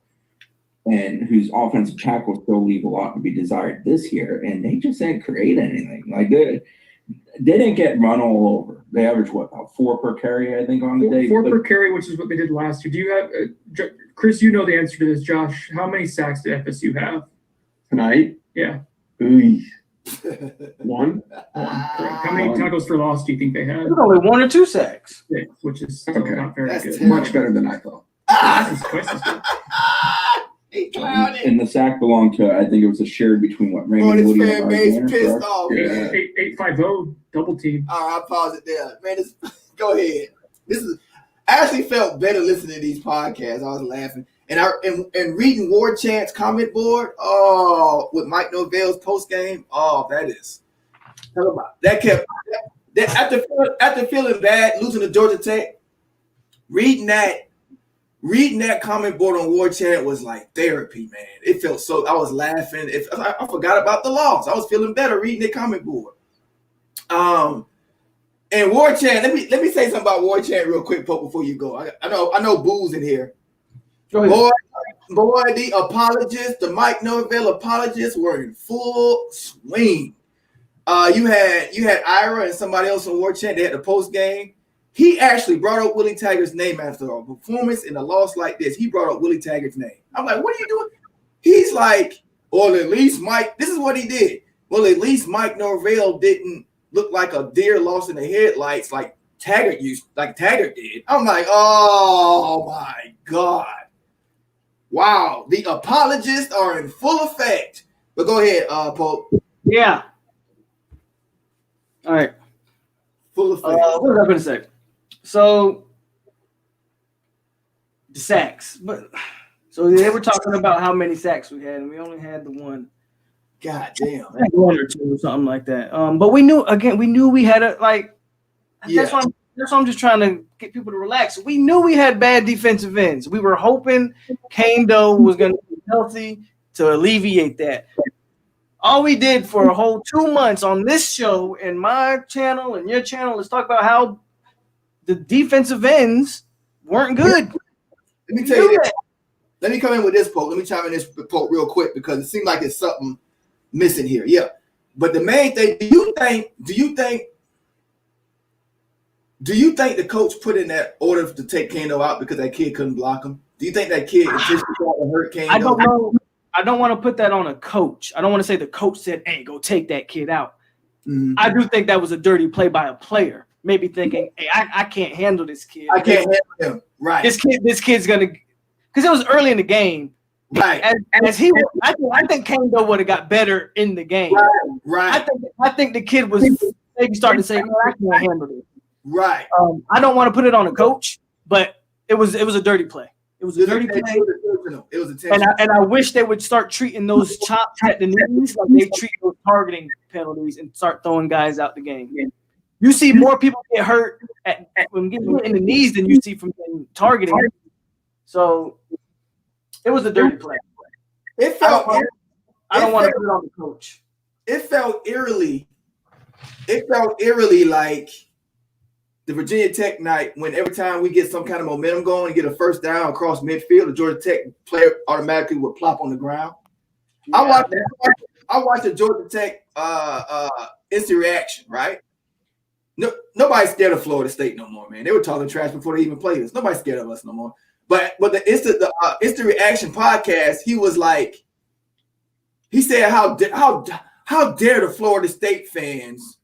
and whose offensive tackles still leave a lot to be desired this year. And they just didn't create anything. Like they didn't get run all over. They averaged about 4 per carry, I think, on the day. 4 per carry, which is what they did last year. Do you have Chris? You know the answer to this. Josh, how many sacks did FSU have tonight? Yeah. One. Correct. How many tackles for loss do you think they had? Only 1 or 2 sacks. 6, which is not very good. Much better than I thought. And the sack belonged to, I think it was a shared between Raymond Woody and Amari pissed off. 850 double team. All right, I'll pause it there. Man, go ahead. I actually felt better listening to these podcasts. I was laughing. And reading War Chant's comment board, with Mike Norvell's post game, after feeling bad, losing to Georgia Tech, reading that comment board on War Chant was like therapy, man. It felt so. I was laughing. I forgot about the loss. I was feeling better reading the comment board. And War Chant, let me say something about War Chant real quick, Pope, before you go. I know Boo's in here. Boy, the apologists, the Mike Norvell apologists were in full swing. You had Ira and somebody else on War Chant. They had the post game. He actually brought up Willie Taggart's name after a performance in a loss like this. He brought up Willie Taggart's name. I'm like, what are you doing? He's like, well, at least Mike. This is what he did. Well, at least Mike Norvell didn't look like a deer lost in the headlights like Taggart did. I'm like, oh my God. Wow, the apologists are in full effect. But go ahead, Pope. Yeah. All right. Full effect. What was I going to say? So the sacks, so they were talking about how many sacks we had, and we only had the one. God damn. 1 or 2, something like that. But we knew we had a like. Yeah. That's why I'm just trying to get people to relax. We knew we had bad defensive ends. We were hoping Kane Doe was going to be healthy to alleviate that. All we did for a whole 2 months on this show and my channel and your channel is talk about how the defensive ends weren't good. Let me tell you this. Let me come in with this poke. Let me chime in this poke real quick because it seems like it's something missing here. Yeah. But the main thing, do you think the coach put in that order to take Kano out because that kid couldn't block him? Do you think that kid intentionally tried to hurt Kano? I don't know. I don't want to put that on a coach. I don't want to say the coach said, hey, go take that kid out. Mm-hmm. I do think that was a dirty play by a player. Maybe thinking, hey, I can't handle this kid. I can't handle him. Right. This kid's going to – because it was early in the game. Right. I think Kane Doe would have got better in the game. Right. I think the kid was maybe starting to say, man, I can't handle this. Right. I don't want to put it on a coach, but it was a dirty play. It was a dirty play. It was intentional. And I wish they would start treating those chops at the knees like they treat those targeting penalties and start throwing guys out the game. You see more people get hurt when getting hit in the knees than you see from targeting. So it was a dirty play. It felt. I don't want to put it on the coach. It felt eerily like the Virginia Tech night when every time we get some kind of momentum going and get a first down across midfield, the Georgia Tech player automatically would plop on the ground. Yeah. I watched the Georgia Tech instant reaction, right? No, nobody's scared of Florida State no more, man. They were talking trash before they even played us. Nobody's scared of us no more. But the instant reaction podcast, he was like, he said how dare the Florida State fans?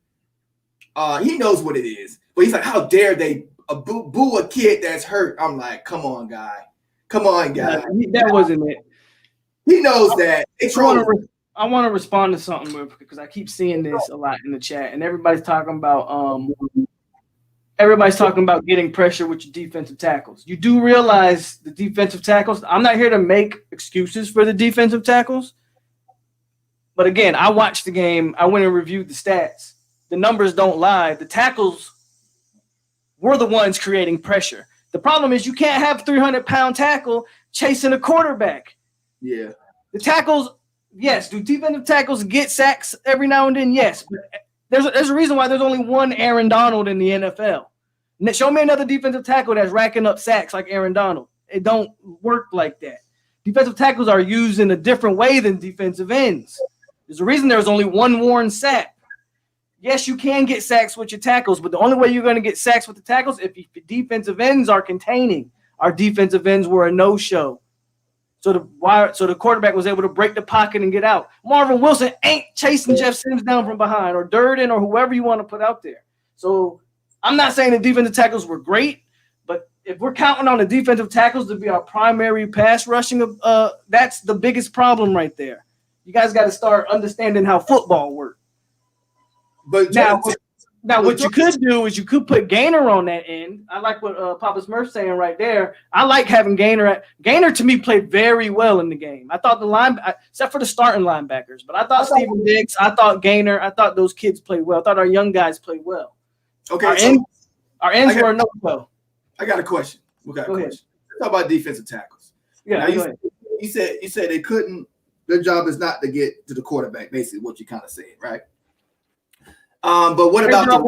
He knows what it is, but he's like, how dare they boo a kid that's hurt? I'm like, come on, guy. That wasn't it. He knows that. I want to respond to something real quick because I keep seeing this a lot in the chat, and everybody's talking about getting pressure with your defensive tackles. You do realize the defensive tackles. I'm not here to make excuses for the defensive tackles, but again, I watched the game. I went and reviewed the stats. The numbers don't lie. The tackles were the ones creating pressure. The problem is you can't have 300-pound tackle chasing a quarterback. Yeah. The tackles. Yes, do defensive tackles get sacks every now and then? Yes, but there's a reason why there's only one Aaron Donald in the NFL. Show me another defensive tackle that's racking up sacks like Aaron Donald. It don't work like that. Defensive tackles are used in a different way than defensive ends. There's a reason there's only one worn sack. Yes, you can get sacks with your tackles, but the only way you're going to get sacks with the tackles if your defensive ends are containing. Our defensive ends were a no-show. So the quarterback was able to break the pocket and get out. Marvin Wilson ain't chasing Jeff Sims down from behind or Durden or whoever you want to put out there. So I'm not saying the defensive tackles were great, but if we're counting on the defensive tackles to be our primary pass rushing, that's the biggest problem right there. You guys got to start understanding how football works. But now what you could do is you could put Gaynor on that end. I like what Papa Smurf's saying right there. I like having Gaynor. Gaynor to me played very well in the game. I thought except for the starting linebackers, but I thought Steven Diggs, I thought Gaynor, I thought those kids played well. I thought our young guys played well. Okay, our ends were a no-go. I got a question. Let's talk about defensive tackles. Yeah, now, you said they couldn't. Their job is not to get to the quarterback. Basically, what you kind of said, right? But what about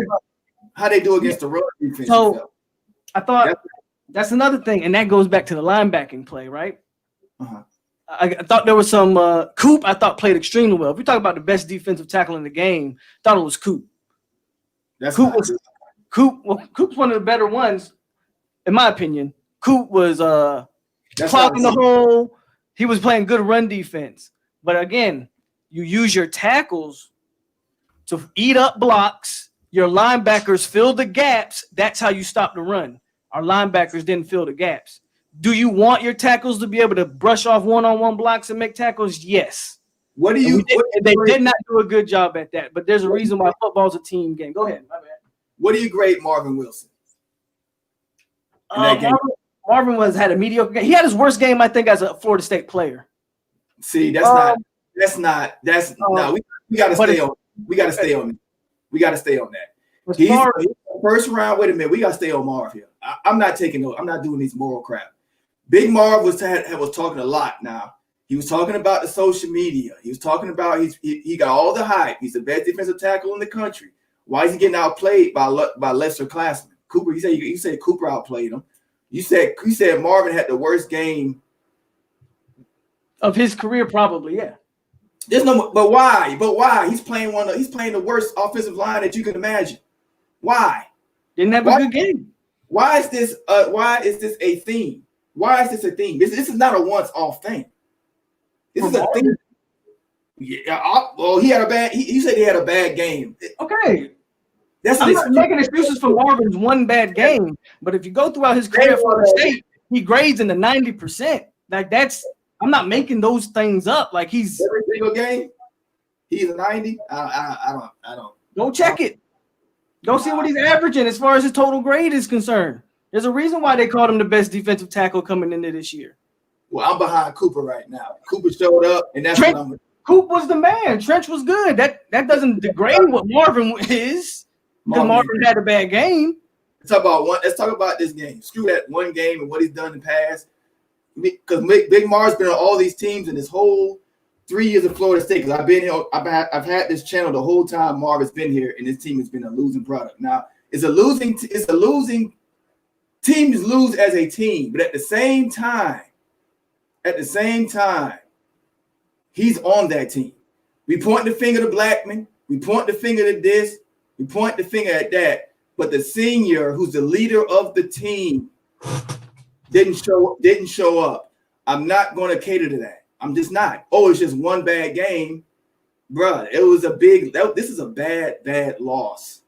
how they do against the run defense? So I thought that's another thing, and that goes back to the linebacking play, right? Uh-huh. I thought there was some Coop. I thought played extremely well. If we talk about the best defensive tackle in the game, I thought it was Coop. Coop's one of the better ones, in my opinion. Coop was clogging the hole. He was playing good run defense. But again, you use your tackles to eat up blocks. Your linebackers fill the gaps. That's how you stop the run. Our linebackers didn't fill the gaps. Do you want your tackles to be able to brush off one-on-one blocks and make tackles? Yes. They did not do a good job at that, but there's a reason why football's a team game. Go ahead. My bad. What do you grade Marvin Wilson? Marvin had a mediocre game. He had his worst game, I think, as a Florida State player. See, we got to stay on. We got to stay on that. First round. Wait a minute. We gotta stay on Marv here. I'm not taking no. I'm not doing these moral crap. Big Marv was talking a lot. Now he was talking about the social media. He was talking about he got all the hype. He's the best defensive tackle in the country. Why is he getting outplayed by lesser classmen? Cooper. You said Cooper outplayed him. You said Marvin had the worst game of his career, probably. Yeah. There's no. But why? He's playing the worst offensive line that you can imagine. Why? Didn't have a good game. Why is this a theme? Why is this a theme? This is not a once-off thing. This is a thing. Yeah. Well, he had a bad. He said he had a bad game. Okay. I'm not making excuses for Marvin's one bad game, but if you go throughout his career at Florida State, he grades in the 90%. Like I'm not making those things up. Like he's every single game. He's a 90. I don't. Go check it. Go see what he's averaging as far as his total grade is concerned. There's a reason why they called him the best defensive tackle coming into this year. Well, I'm behind Cooper right now. Cooper showed up, and that's Trent, what I'm. Coop was the man. Trench was good. That doesn't degrade what Marvin is. Because Marvin had a bad game. Let's talk about this game. Screw that one game and what he's done in the past. Because Big Mar's been on all these teams in this whole 3 years of Florida State. Because I've been here, I've had this channel the whole time Marv has been here, and this team has been a losing product. Now it's a losing teams lose as a team, but at the same time, he's on that team. We point the finger to Blackman. We point the finger to this. We point the finger at that. But the senior, who's the leader of the team, didn't show up. I'm not going to cater to that. I'm just not. Oh, it's just one bad game, bruh. It was this is a bad loss.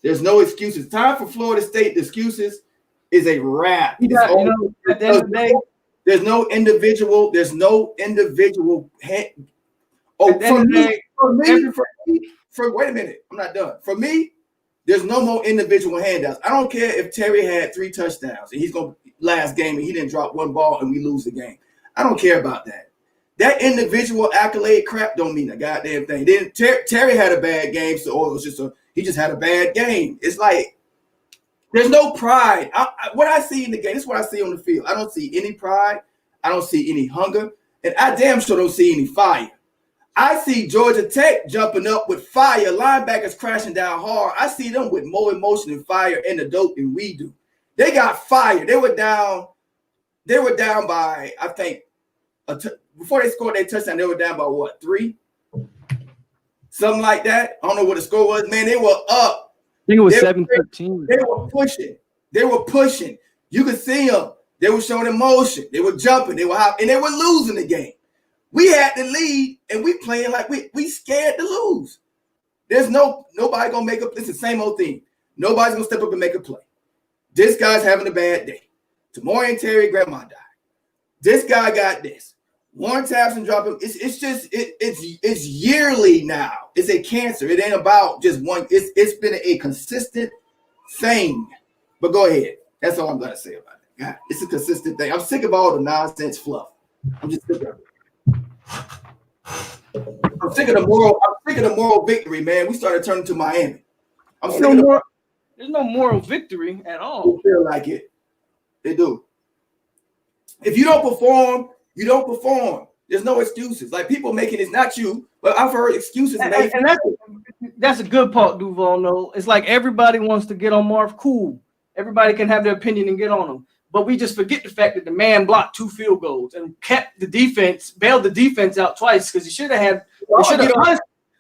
There's no excuses. Time for Florida State. The excuses is a wrap. At the end of the day, there's no individual. There's no individual. Oh, wait a minute. I'm not done. For me, there's no more individual handouts. I don't care if Terry had 3 touchdowns and he's going to last game and he didn't drop one ball and we lose the game. I don't care about that. That individual accolade crap don't mean a goddamn thing. Then Terry had a bad game, so it was he just had a bad game. It's like there's no pride. What I see in the game, this is what I see on the field. I don't see any pride. I don't see any hunger, and I damn sure don't see any fire. I see Georgia Tech jumping up with fire, linebackers crashing down hard. I see them with more emotion and fire in the dope than we do. They got fire. They were down by, I think, before they scored their touchdown, they were down by what, 3? Something like that. I don't know what the score was. Man, they were up. I think it was 7-13. They were pushing. You could see them. They were showing emotion. They were jumping. They were hopping, and they were losing the game. We had the lead, and we playing like we scared to lose. There's nobody gonna make up. It's the same old thing. Nobody's gonna step up and make a play. This guy's having a bad day. Tomorrow and Terry, grandma died. This guy got this. Warren Tapson drop him. It's yearly now. It's a cancer. It ain't about just one. It's been a consistent thing. But go ahead. That's all I'm gonna say about it. God, it's a consistent thing. I'm sick of all the nonsense fluff. I'm just sick of it. I'm sick of the moral victory, man. We started turning to Miami. There's no moral victory at all. They feel like it. They do. If you don't perform, you don't perform. There's no excuses. Like people making it's not you, but I've heard excuses made. And that's a good part, Duval. No, it's like everybody wants to get on Marv. Cool. Everybody can have their opinion and get on him. But we just forget the fact that the man blocked 2 field goals and kept the defense, bailed the defense out twice because he should have had.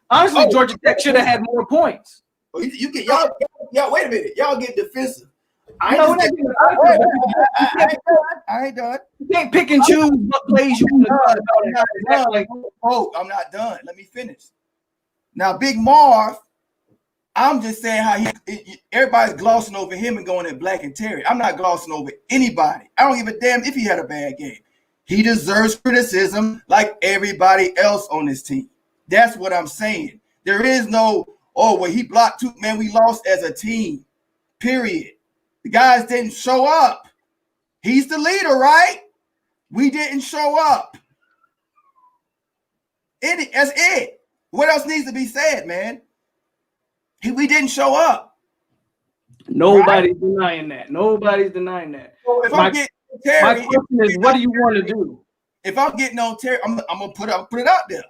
Honestly, Georgia Tech should have had more points. You get y'all. Wait a minute, y'all get defensive. I ain't done. You can't pick and choose what plays you want to do. I'm not done. Let me finish. Now, Big Marv. I'm just saying how everybody's glossing over him and going at Black and Terry. I'm not glossing over anybody. I don't give a damn if he had a bad game. He deserves criticism like everybody else on this team. That's what I'm saying. There is no, he blocked 2. Man, we lost as a team, period. The guys didn't show up. He's the leader, right? We didn't show up. That's it. What else needs to be said, man? We didn't show up. Nobody's denying that. Nobody's denying that. So if My- I'm getting My Terry, question is, what do you want to do? if I'm getting on Terry, I'm gonna put it out there.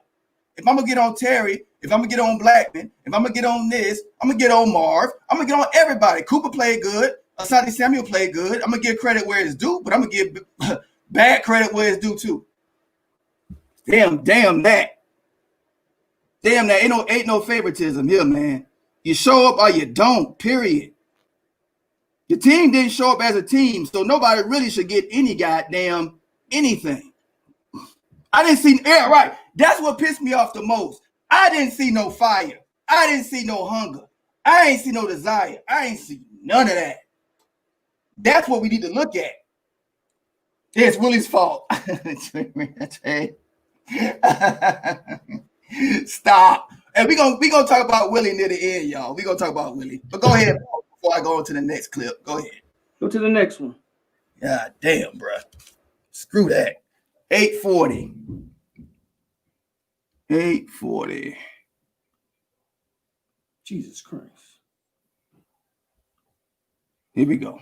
If I'm gonna get on Terry, if I'm gonna get on Blackman, if I'm gonna get on this, I'm gonna get on Marv. I'm gonna get on everybody. Cooper played good. Asante Samuel played good. I'm gonna give credit where it's due, but I'm gonna give bad credit where it's due too. Damn that. Ain't no favoritism here, man. You show up or you don't. Period. The team didn't show up as a team, so nobody really should get any goddamn anything. I didn't see, yeah, right. That's what pissed me off the most. I didn't see no fire. I didn't see no hunger. I ain't see no desire. I ain't see none of that. That's what we need to look at. It's Willie's fault. Stop. And we gonna talk about Willie near the end, y'all. We gonna talk about Willie. But go ahead before I go on to the next clip. Go ahead. Go to the next one. God damn, bro. Screw that. 840. 840. Jesus Christ. Here we go.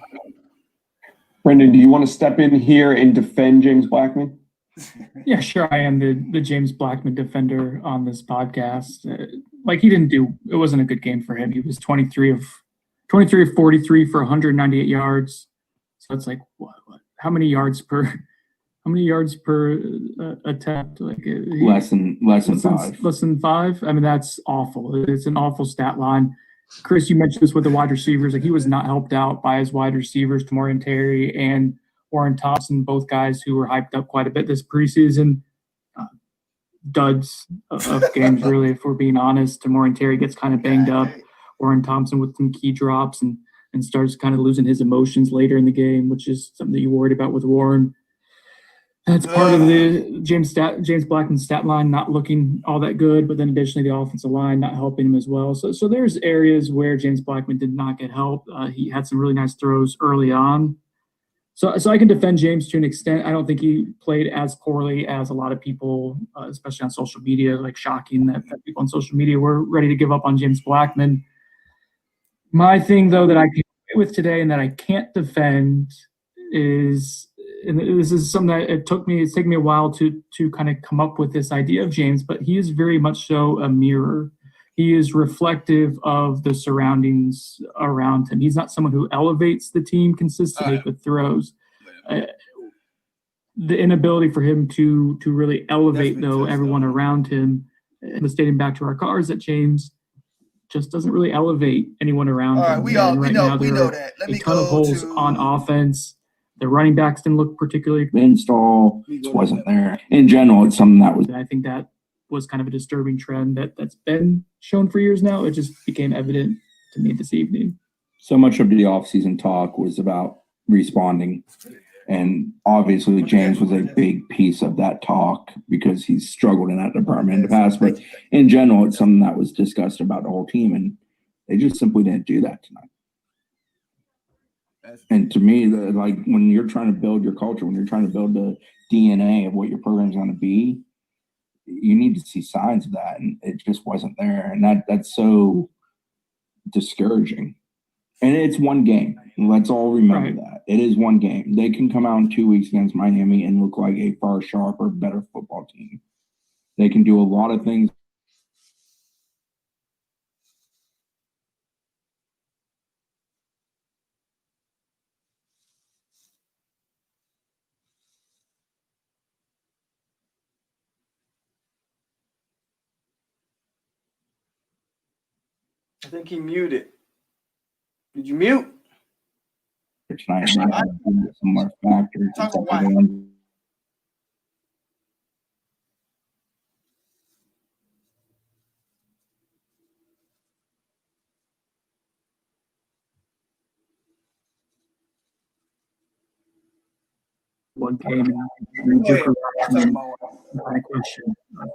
Brendan, do you want to step in here and defend James Blackman? Yeah, sure. I am the James Blackman defender on this podcast. It wasn't a good game for him. He was 23 of 43 for 198 yards. So it's like, what? How many yards per attempt? Less than 5. Less than 5. I mean, that's awful. It's an awful stat line. Chris, you mentioned this with the wide receivers. Like, he was not helped out by his wide receivers, Tamorrion Terry and Warren Thompson, both guys who were hyped up quite a bit this preseason. Duds of games, really, if we're being honest. Tamorrion Terry gets kind of banged up. Warren Thompson with some key drops and starts kind of losing his emotions later in the game, which is something that you worried about with Warren. That's part of the James Blackman stat line not looking all that good, but then additionally the offensive line not helping him as well. So there's areas where James Blackman did not get help. He had some really nice throws early on. So I can defend James to an extent. I don't think he played as poorly as a lot of people, especially on social media, like shocking that people on social media were ready to give up on James Blackman. My thing, though, that I came with today and that I can't defend is, and this is something that it's taken me a while to kind of come up with this idea of James, but he is very much so a mirror. He is reflective of the surroundings around him. He's not someone who elevates the team consistently, but throws. The inability for him to really elevate, everyone around him, stating back to our cars that James just doesn't really elevate anyone around him. We know that. Let me a ton of holes on offense. The running backs didn't look particularly install wasn't there. In general, it's something that was. I think that was kind of a disturbing trend that's been shown for years now. It just became evident to me this evening. So much of the offseason talk was about responding. And obviously James was a big piece of that talk because he's struggled in that department in the past. But in general, it's something that was discussed about the whole team, and they just simply didn't do that tonight. And to me, like when you're trying to build your culture, when you're trying to build the DNA of what your program's going to be, you need to see signs of that, and it just wasn't there. And that's so discouraging. And it's one game. Let's all remember that. It is one game. They can come out in 2 weeks against Miami and look like a far sharper, better football team. They can do a lot of things. I think he muted. Did you mute? Tonight, some more factors. One game.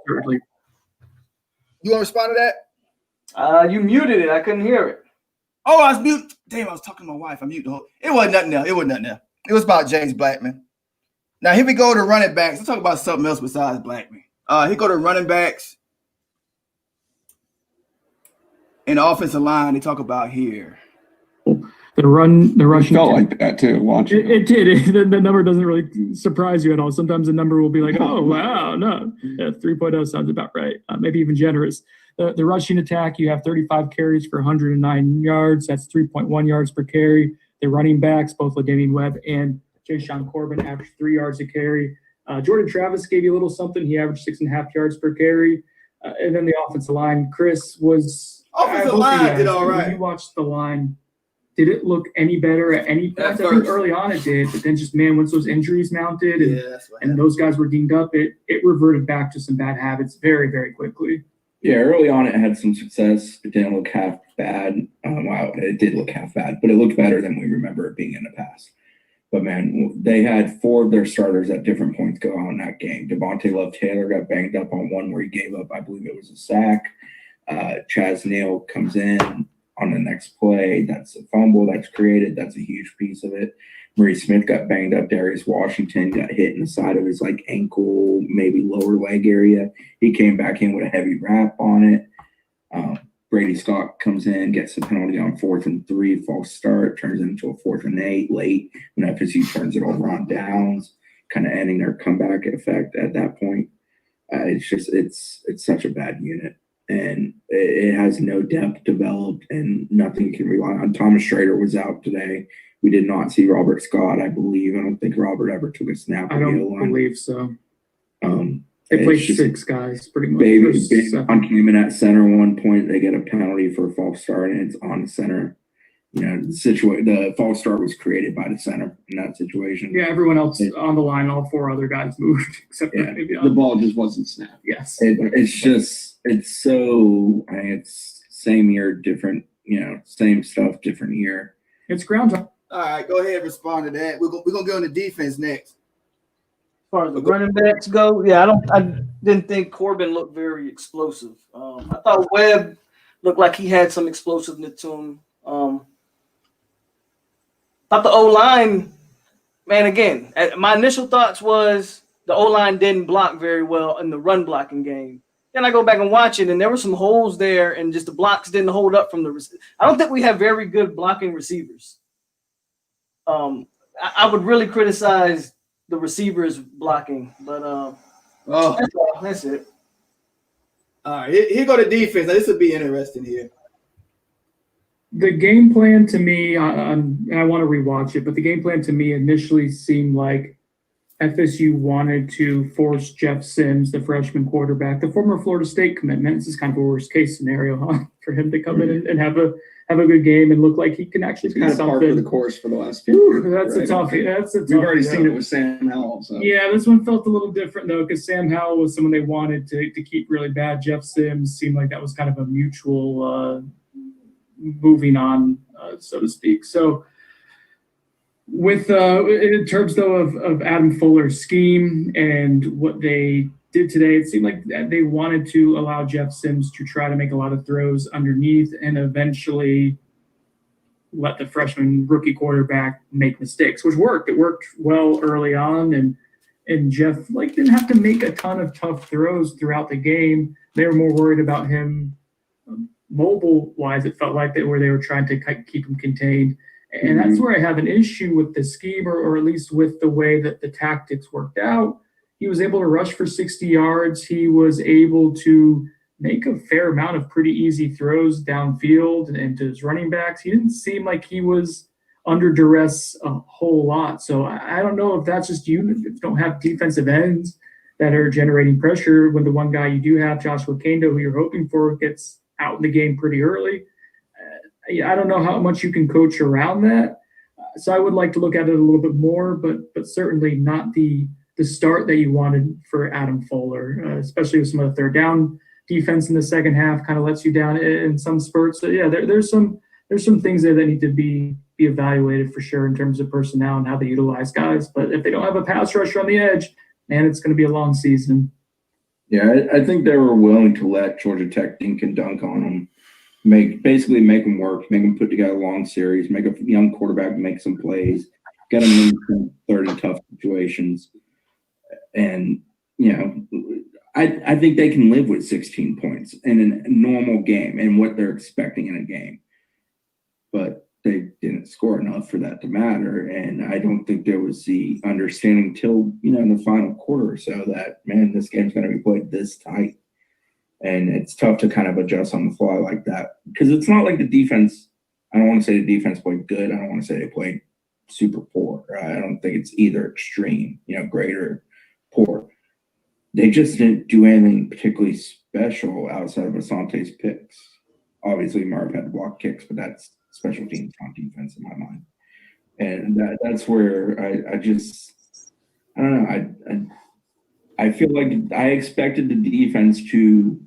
Thirdly, you want to respond to that? You muted it. I couldn't hear it. Oh, I was mute. Damn, I was talking to my wife. I muted the whole. It wasn't nothing there. It was about James Blackman. Now here we go to running backs. Let's talk about something else besides Blackman. Here go to running backs and the offensive line. They talk about here. The rushing felt like that too. Watching it did. The number doesn't really surprise you at all. Sometimes the number will be like, oh wow, no, 3.0 sounds about right. Maybe even generous. The rushing attack, you have 35 carries for 109 yards. That's 3.1 yards per carry. The running backs, both LaDamian Webb and Jayshon Corbin, averaged 3 yards a carry. Jordan Travis gave you a little something. He averaged 6.5 yards per carry. And then the offensive line, Chris was Offensive line did all when right. you watched the line, did it look any better at any point? I think early on it did, but then just, man, once those injuries mounted and those guys were dinged up, it reverted back to some bad habits very, very quickly. Yeah, early on it had some success. It didn't look half bad. Wow, it did look half bad, but it looked better than we remember it being in the past. But, man, they had 4 of their starters at different points go out in that game. Devontae Love-Taylor got banged up on one where he gave up, I believe it was a sack. Chaz Neal comes in on the next play. That's a fumble that's created. That's a huge piece of it. Maurice Smith got banged up. Darius Washington got hit in the side of his, ankle, maybe lower leg area. He came back in with a heavy wrap on it. Brady Scott comes in, gets a penalty on 4th and 3, false start, turns it into a 4th and 8 late when FSU turns it over on downs, kind of ending their comeback effect at that point. It's such a bad unit, and it has no depth developed, and nothing can rely on. Thomas Schrader was out today. We did not see Robert Scott, I believe. I don't think Robert ever took a snap. I don't believe so. They played 6 guys pretty much. Baby came in at center one point. They get a penalty for a false start, and it's on the center. The false start was created by the center in that situation. Yeah, everyone else on the line, all 4 other guys moved except for maybe the ball just wasn't snapped. Yes, it's same year, different. Same stuff, different year. It's ground time. All right, go ahead and respond to that. We're gonna go into defense next. As far as the running backs go, I didn't think Corbin looked very explosive. I thought Webb looked like he had some explosiveness to him. Thought the O-line, man, again, my initial thoughts was the O-line didn't block very well in the run blocking game. Then I go back and watch it, and there were some holes there, and just the blocks didn't hold up from the I don't think we have very good blocking receivers. I would really criticize the receivers blocking, but that's it. All right, here go to defense. Now, this will be interesting here. The game plan to me, and I want to rewatch it, but the game plan to me initially seemed like FSU wanted to force Jeff Sims, the freshman quarterback, the former Florida State commitment. This is kind of a worst case scenario, for him to come in and have a good game and look like he can actually be kind of something. par for the course for the last few years. That's a tough. We've already seen it with Sam Howell. So. Yeah, this one felt a little different though, because Sam Howell was someone they wanted to keep really bad. Jeff Sims seemed like that was kind of a mutual moving on, so to speak. So with in terms though of Adam Fuller's scheme and what they did today, it seemed like they wanted to allow Jeff Sims to try to make a lot of throws underneath and eventually let the freshman rookie quarterback make mistakes, which worked. It worked well early on, and Jeff didn't have to make a ton of tough throws throughout the game. They were more worried about him mobile-wise. It felt like they were trying to keep him contained. And that's where I have an issue with the scheme, or at least with the way that the tactics worked out. He was able to rush for 60 yards. He was able to make a fair amount of pretty easy throws downfield and to his running backs. He didn't seem like he was under duress a whole lot. So I don't know if that's just you don't have defensive ends that are generating pressure when the one guy you do have, Joshua Kando, who you're hoping for, gets out in the game pretty early. I don't know how much you can coach around that. So I would like to look at it a little bit more, but certainly not the start that you wanted for Adam Fuller, especially with some of the third down defense in the second half kind of lets you down in some spurts. So yeah, there's some things there that need to be evaluated for sure in terms of personnel and how they utilize guys. But if they don't have a pass rusher on the edge, man, it's going to be a long season. Yeah, I think they were willing to let Georgia Tech dink and dunk on them. Make them work, make them put together long series, make a young quarterback make some plays, get them in some third and tough situations. And, I think they can live with 16 points in a normal game and what they're expecting in a game. But they didn't. couldn't score enough for that to matter. And I don't think there was the understanding till, in the final quarter or so that, man, this game's going to be played this tight. And it's tough to kind of adjust on the fly like that because it's not like the defense. I don't want to say the defense played good. I don't want to say they played super poor. Right? I don't think it's either extreme, great or poor. They just didn't do anything particularly special outside of Asante's picks. Obviously, Marv had to block kicks, but that's special teams, not defense in my mind. And that's where I don't know. I feel like I expected the defense to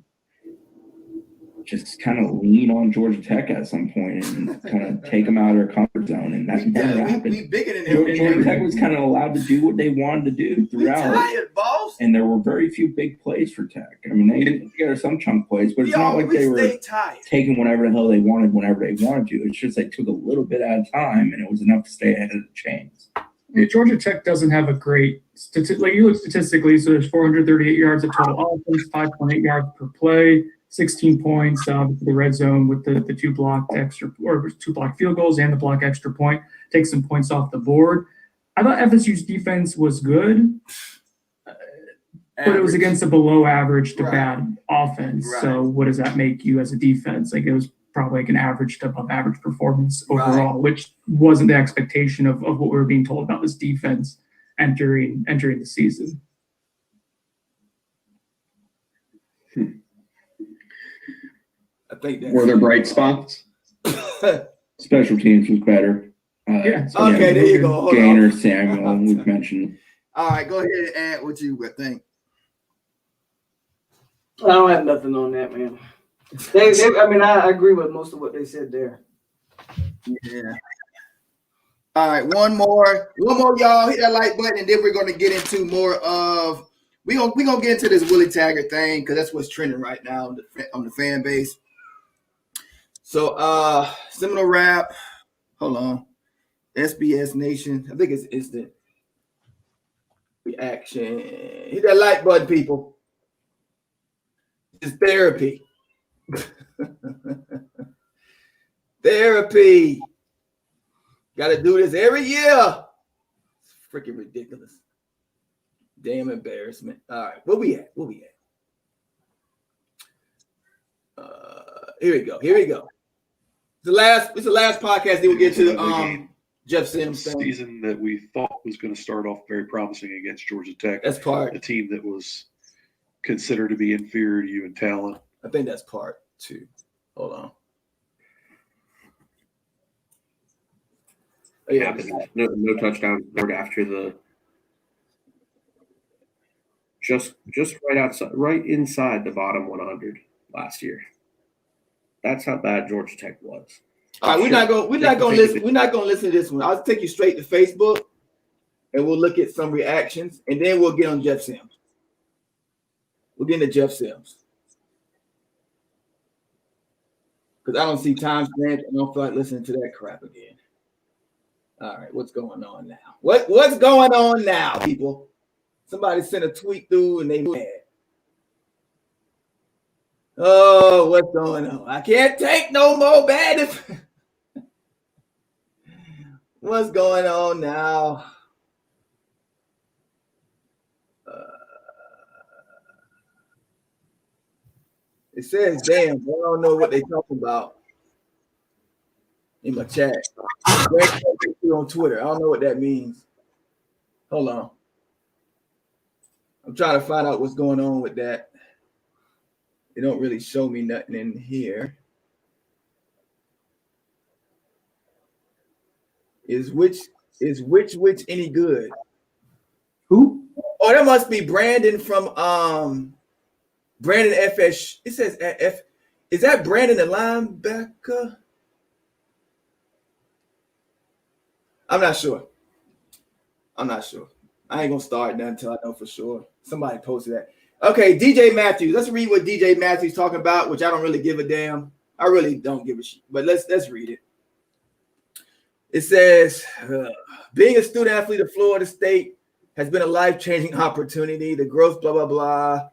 just kind of lean on Georgia Tech at some point and kind of take them out of their comfort zone, and that never happened. We bigger than Georgia Tech was kind of allowed to do what they wanted to do throughout. Tired, boss. And there were very few big plays for Tech. I mean, they did together some chunk plays, but it's not like they were taking whatever the hell they wanted whenever they wanted to. It's just they took a little bit at a time, and it was enough to stay ahead of the chains. Yeah, Georgia Tech doesn't have a great you look statistically. So there's 438 yards of total offense, 5.8 yards per play, 16 points for the red zone with the two blocked field goals and the block extra point. Take some points off the board. I thought FSU's defense was good, but it was against a below average to bad offense. Right. So what does that make you as a defense? Like it was probably like an average to above average performance overall, which wasn't the expectation of what we were being told about this defense entering the season. I think were there bright spots? Special teams was better. Okay, there you go. Gainer, Samuel, we've mentioned. All right, go ahead and add what you would think. I don't have nothing on that, man. I agree with most of what they said there. Yeah. All right, one more, y'all. Hit that like button, and then we're going to get into more of. We're gonna get into this Willie Taggart thing because that's what's trending right now on the fan base. So, Seminole Rap. Hold on. SBS Nation. I think it's instant reaction. Hit that like button, people. It's therapy. Therapy. Got to do this every year. It's freaking ridiculous. Damn embarrassment. All right, where we at? Here we go. It's the last podcast that we'll get to Jeff Sims thing. Season that we thought was going to start off very promising against Georgia Tech. That's part. A team that was considered to be inferior to you in talent. I think that's part 2. Hold on. Oh, yeah, no touchdown scored after the just right inside the bottom 100 last year. That's how bad Georgia Tech was. All right, we're not gonna listen to this one. I'll take you straight to Facebook, and we'll look at some reactions, and then we'll get on Jeff Sims. We'll get into Jeff Sims because I don't see time stamps. I don't feel like listening to that crap again. All right, what's going on now? What's going on now, people? Somebody sent a tweet through and they mad. Oh, what's going on? I can't take no more bad. What's going on now? It says, damn, I don't know what they're talking about in my chat. On Twitter. I don't know what that means. Hold on. I'm trying to find out what's going on with that. They don't really show me nothing in here. Is which any good? Who? Oh, that must be Brandon from Brandon FS. It says F. Is that Brandon the linebacker? I'm not sure. I ain't gonna start that until I know for sure. Somebody posted that. Okay, DJ Matthews. Let's read what DJ Matthews talking about, which I don't really give a damn. I really don't give a shit. But let's read it. It says, being a student athlete of Florida State has been a life-changing opportunity. The growth, blah, blah, blah.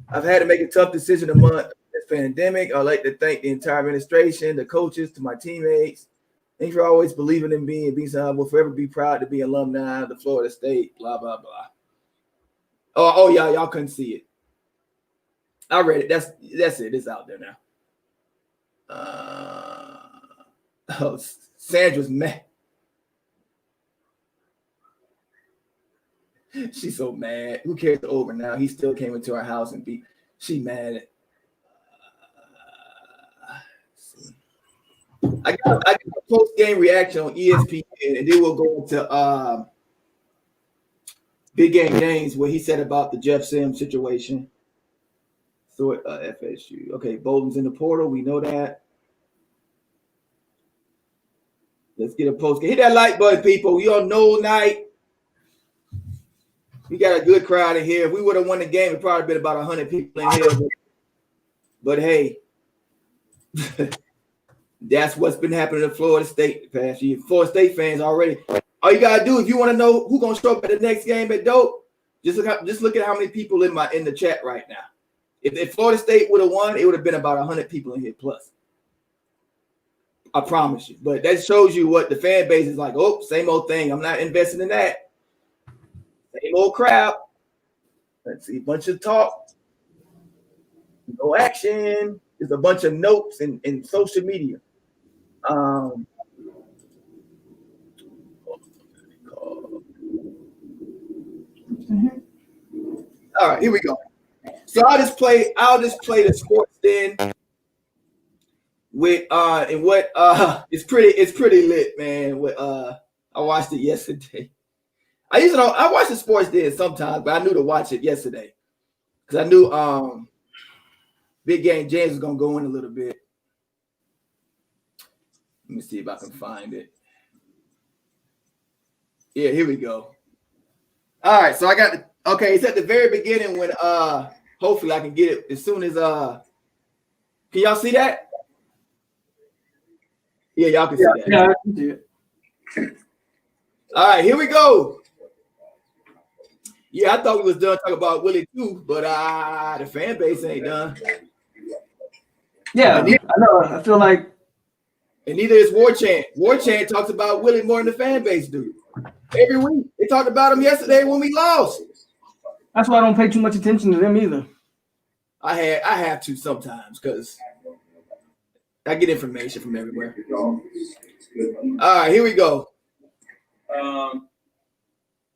I've had to make a tough decision among this pandemic. I'd like to thank the entire administration, the coaches, to my teammates, Thanks for always believing in me and being someone. Will forever be proud to be alumni of the Florida State. Blah blah blah. Oh yeah, y'all couldn't see it. I read it. That's it. It's out there now. Sandra's mad. She's so mad. Who cares? It's over now. He still came into our house and beat. She mad. I got a post-game reaction on ESPN, and then we'll go into Big Game James, where he said about the Jeff Sims situation. So FSU. Okay, Bolden's in the portal. We know that. Let's get a post-game. Hit that like button, people. We on Nole night. We got a good crowd in here. If we would have won the game, it probably been about 100 people in here. But hey, that's what's been happening in Florida State the past year. Florida State fans already. All you gotta do if you want to know who's gonna show up at the next game at Dope, just look at how many people in the chat right now. If Florida State would have won, it would have been about 100 people in here plus. I promise you. But that shows you what the fan base is like. Oh, same old thing. I'm not investing in that. Same old crowd. Let's see, a bunch of talk. No action. There's a bunch of notes in social media. Mm-hmm. All right, here we go. So I'll just play the sports then with and what it's pretty lit, man. With I watched it yesterday. I watch the sports then sometimes, but I knew to watch it yesterday because I knew Big Game James was gonna go in a little bit. Let me see if I can find it. Yeah, here we go. All right, so I got okay. It's at the very beginning when hopefully I can get it as soon as Can y'all see that? Yeah, y'all can see that. Yeah, I can see it. All right, here we go. Yeah, I thought we was done talking about Willie too, but the fan base ain't done. Yeah, I know. I feel like, and neither is War Chant. War Chant talks about Willie more than the fan base do. Every week they talked about him yesterday when we lost. That's why I don't pay too much attention to them either. I have to sometimes because I get information from everywhere. All right, here we go.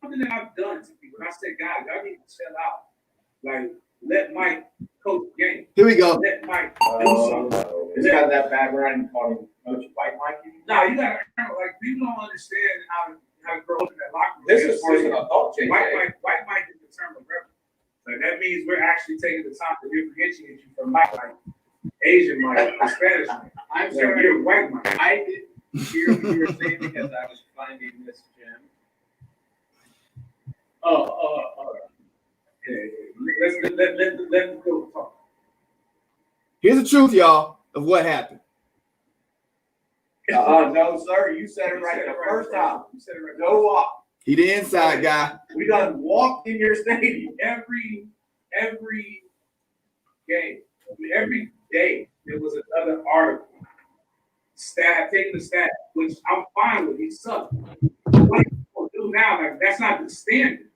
Something that I've done to people. When I say, guys, y'all need to chill out. Like, let Mike coach the game. Here we go. Let Mike do something. Is that bad word calling Coach White Mike? No, you gotta remember, like, people don't understand how to grow up in that locker room. This is for an adult change. White Mike is the term of reference. Like, that means we're actually taking the time to differentiate you from Mike, like Asian Mike or Spanish Mike. I'm like, sorry, you're White Mike. I didn't hear what you were saying because I was finding this gym. Let me go talk. Here's the truth, y'all, of what happened. No, sir. You said it right the first time. You said it right. No walk. He the inside guy. We done walked in your stadium. Every game, every day, there was another article. Taking the stat, which I'm fine with. He sucked. What people do now, like, that's not the standard.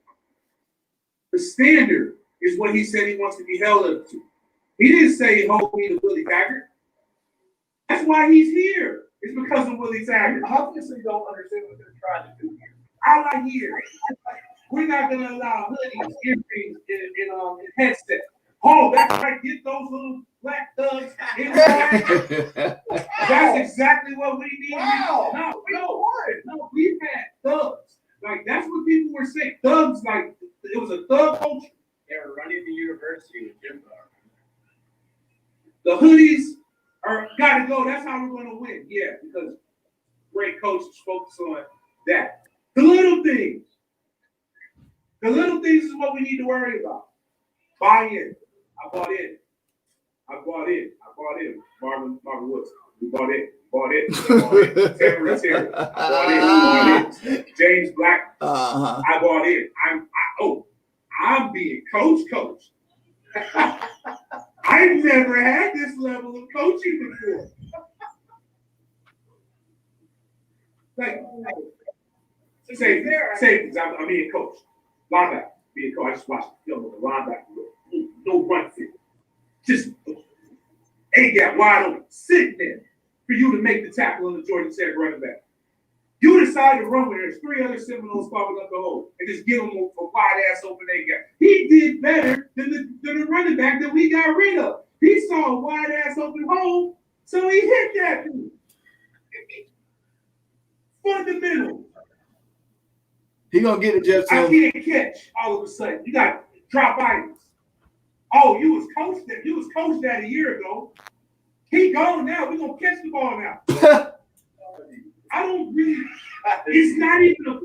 The standard is what he said he wants to be held up to. He didn't say hold me to Willie Taggart. That's why he's here. It's because of Willie Taggart. Obviously, don't understand what they're trying to do here. All I hear, we're not going to allow hoodies, earrings, and headset. Oh, that's right. Get those little black thugs in there. That's exactly what we need. Wow. No, we've had thugs. Like, that's what people were saying. Thugs, like, it was a thug culture. They were running the university with Jim Bar. The hoodies are got to go. That's how we're going to win. Yeah, because great coaches focus on that. The little things. The little things is what we need to worry about. Buy in. I bought in. Marvin Woods. We bought in. Terry. I bought in. James Black. I bought in. I'm being coach. I've never had this level of coaching before. Like, safeties. I'm being coach. Linebacker. Being coach. I just watched the film of the linebacker. No run fit. Just ain't got wide open. Sitting there for you to make the tackle on the Georgia Tech running back. You decide to run when there's 3 other Seminoles following up the hole and just give them a wide ass open they got. He did better than the running back that we got rid of. He saw a wide ass open hole, so he hit that dude. Fundamental. He gonna get it, Jeff. I can't catch all of a sudden. You got drop items. Oh, you was coached that a year ago. He gone now. We're gonna catch the ball now. I don't really. It's not even a.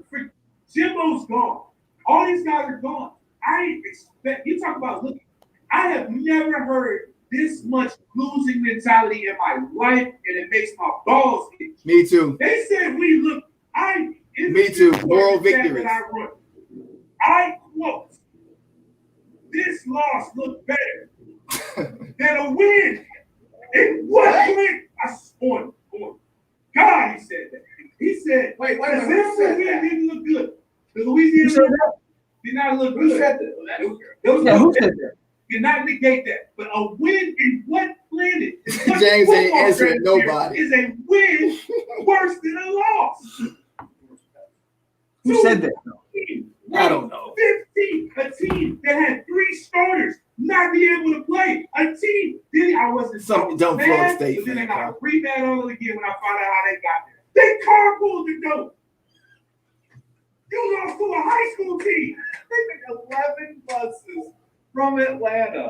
Jimbo's gone. All these guys are gone. I expect you talk about looking. I have never heard this much losing mentality in my life, and it makes my balls itch. Me too. They said we look. Me too. Moral victory. I quote. This loss looked better than a win. It was win. I sworn. God, he said that. He said, wait, who said that? Didn't look good. The Louisiana did not look good. Who said that? Who said that? Did not negate that. But a win in what planet? James ain't answering nobody. Is a win worse than a loss? Who said that? I don't know. 15, a team that had 3 starters not be able to play. A team, then I wasn't something dumb Florida State. But then I got to read that all again when I found out how they got there. They carpooled the dope. You lost to a high school team. They took 11 buses from Atlanta.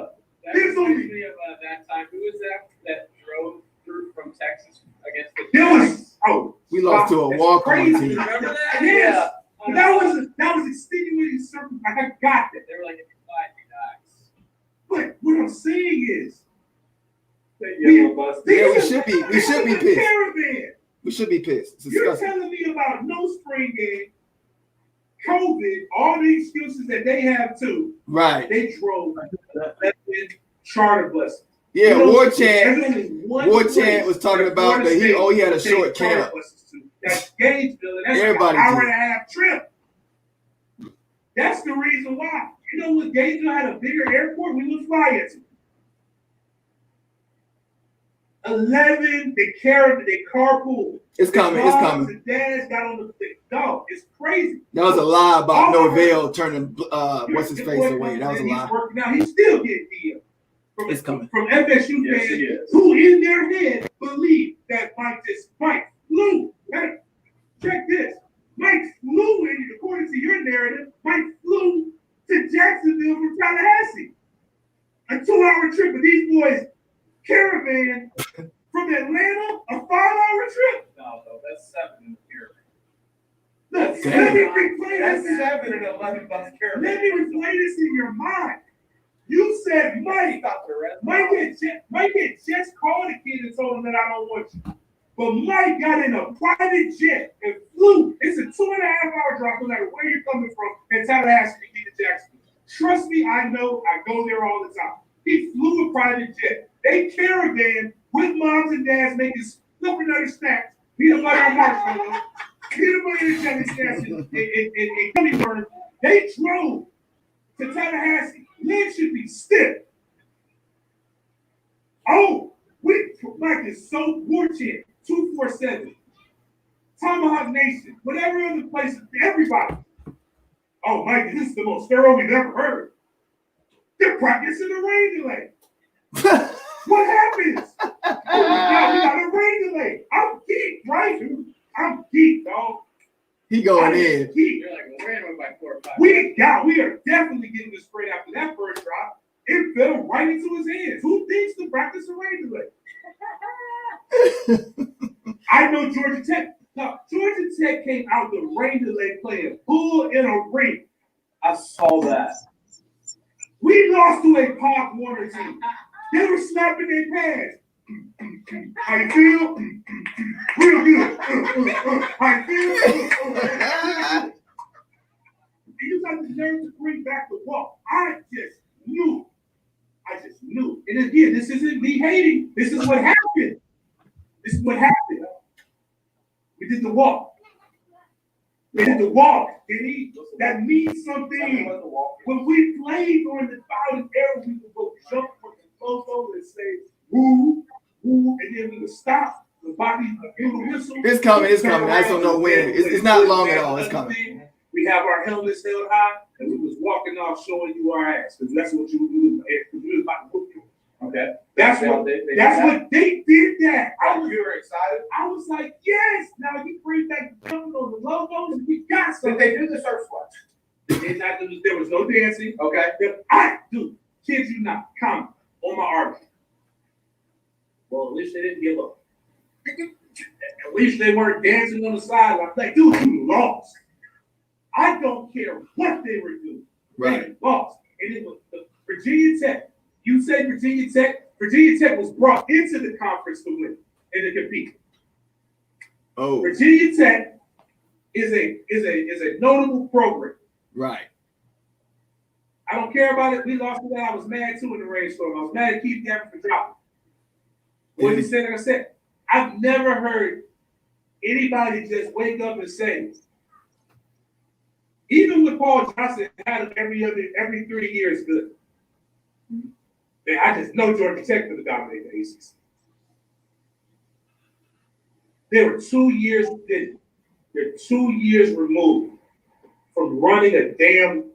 That reminds me of that time. Who was that drove through from Texas against the we lost to a walk-on team. Remember that? Yes. That was extenuating circumstance. I got that. They were like, if you fly, you die. But what I'm saying is, we should be pissed. Caravan. We should be pissed. You're telling me about no spring game, COVID, all the excuses that they have too. Right. They drove charter buses. Yeah, War Chant was talking about that he had a short camp. That's Gainesville, and that's Everybody an hour and a half trip. That's the reason why. You know what? Gainesville had a bigger airport we would fly into. 11, they carpool. It's coming. It's coming. The dads got on the dog. It's crazy. That was a lie about Norvell turning what's his face away. That was a lie. Now he's still getting DM. It's coming From FSU fans who in their head believe that Mike flew. Check this. Mike flew in, according to your narrative, Mike flew to Jacksonville from Tallahassee. A 2-hour trip, but these boys caravan from Atlanta, a 5-hour trip. No, that's 7 in the caravan. Look, let me replay That's this. 7 and 11 bus caravan. Let me replay this in your mind. You said Mike had just called a kid and told him that I don't want you. But Mike got in a private jet and flew. It's a 2.5-hour drive, no matter where you're coming from, in Tallahassee to get to Jacksonville. Trust me, I know. I go there all the time. He flew a private jet. They caravan with moms and dads making flipping other snacks, peanut butter and marshmallows, peanut butter and jelly snacks, and gummy worms. They drove to Tallahassee. Legs should be stiff. Oh, Mike is so fortunate. 247, Tomahawk Nation, whatever other places, everybody. Oh, Mike, this is the most thorough we've ever heard. They're practicing a rain delay. What happens? Now we got a rain delay. I'm geeked, right? I'm geeked, dog. He going in. You're like, well, ran away by 4 or 5. We are definitely getting the spread after that first drop. It fell right into his hands. Who thinks to practice a rain delay? I know Georgia Tech. No, Georgia Tech came out the rain delay playing pool in a ring. I saw that. We lost to a Pop Warner team. They were snapping their pads. How you feel? Real good. How you feel? You got the nerve to bring back the ball. I just knew. And again, this isn't me hating. This is what happened. We did the walk. They had to walk. That means something. When we played during the violent era, we would go jump from the logo and say, woo, woo, and then we would stop. The body would do the whistle. It's coming. It's coming. I just don't know when. It's not long at all. It's coming. We have our helmets held high, and we was walking off showing you our ass, because that's what you do. Because we was about to whoop you. Okay. That's what they did that. You were excited? I was like, yes. Now you bring back jumping on the logos, and we got something. Did they do the surf squats? They did not do this. There was no dancing. Okay. I do. Kids, you not. Comment on my article. Well, at least they didn't give up. At least they weren't dancing on the sideline. Like, dude, you lost. I don't care what they were doing. Right. They lost. And it was Virginia Tech. You said Virginia Tech. Virginia Tech was brought into the conference to win and to compete. Oh. Virginia Tech is a notable program. Right. I don't care about it. We lost to that. I was mad too in the rainstorm. I was mad at Keith Gafford for dropping. What he said, like I said, I've never heard anybody just wake up and say, even with Paul Johnson, had him every 3 years good. Man, I just know Georgia Tech could have dominated the ACC. They were 2 years in. They're 2 years removed from running a damn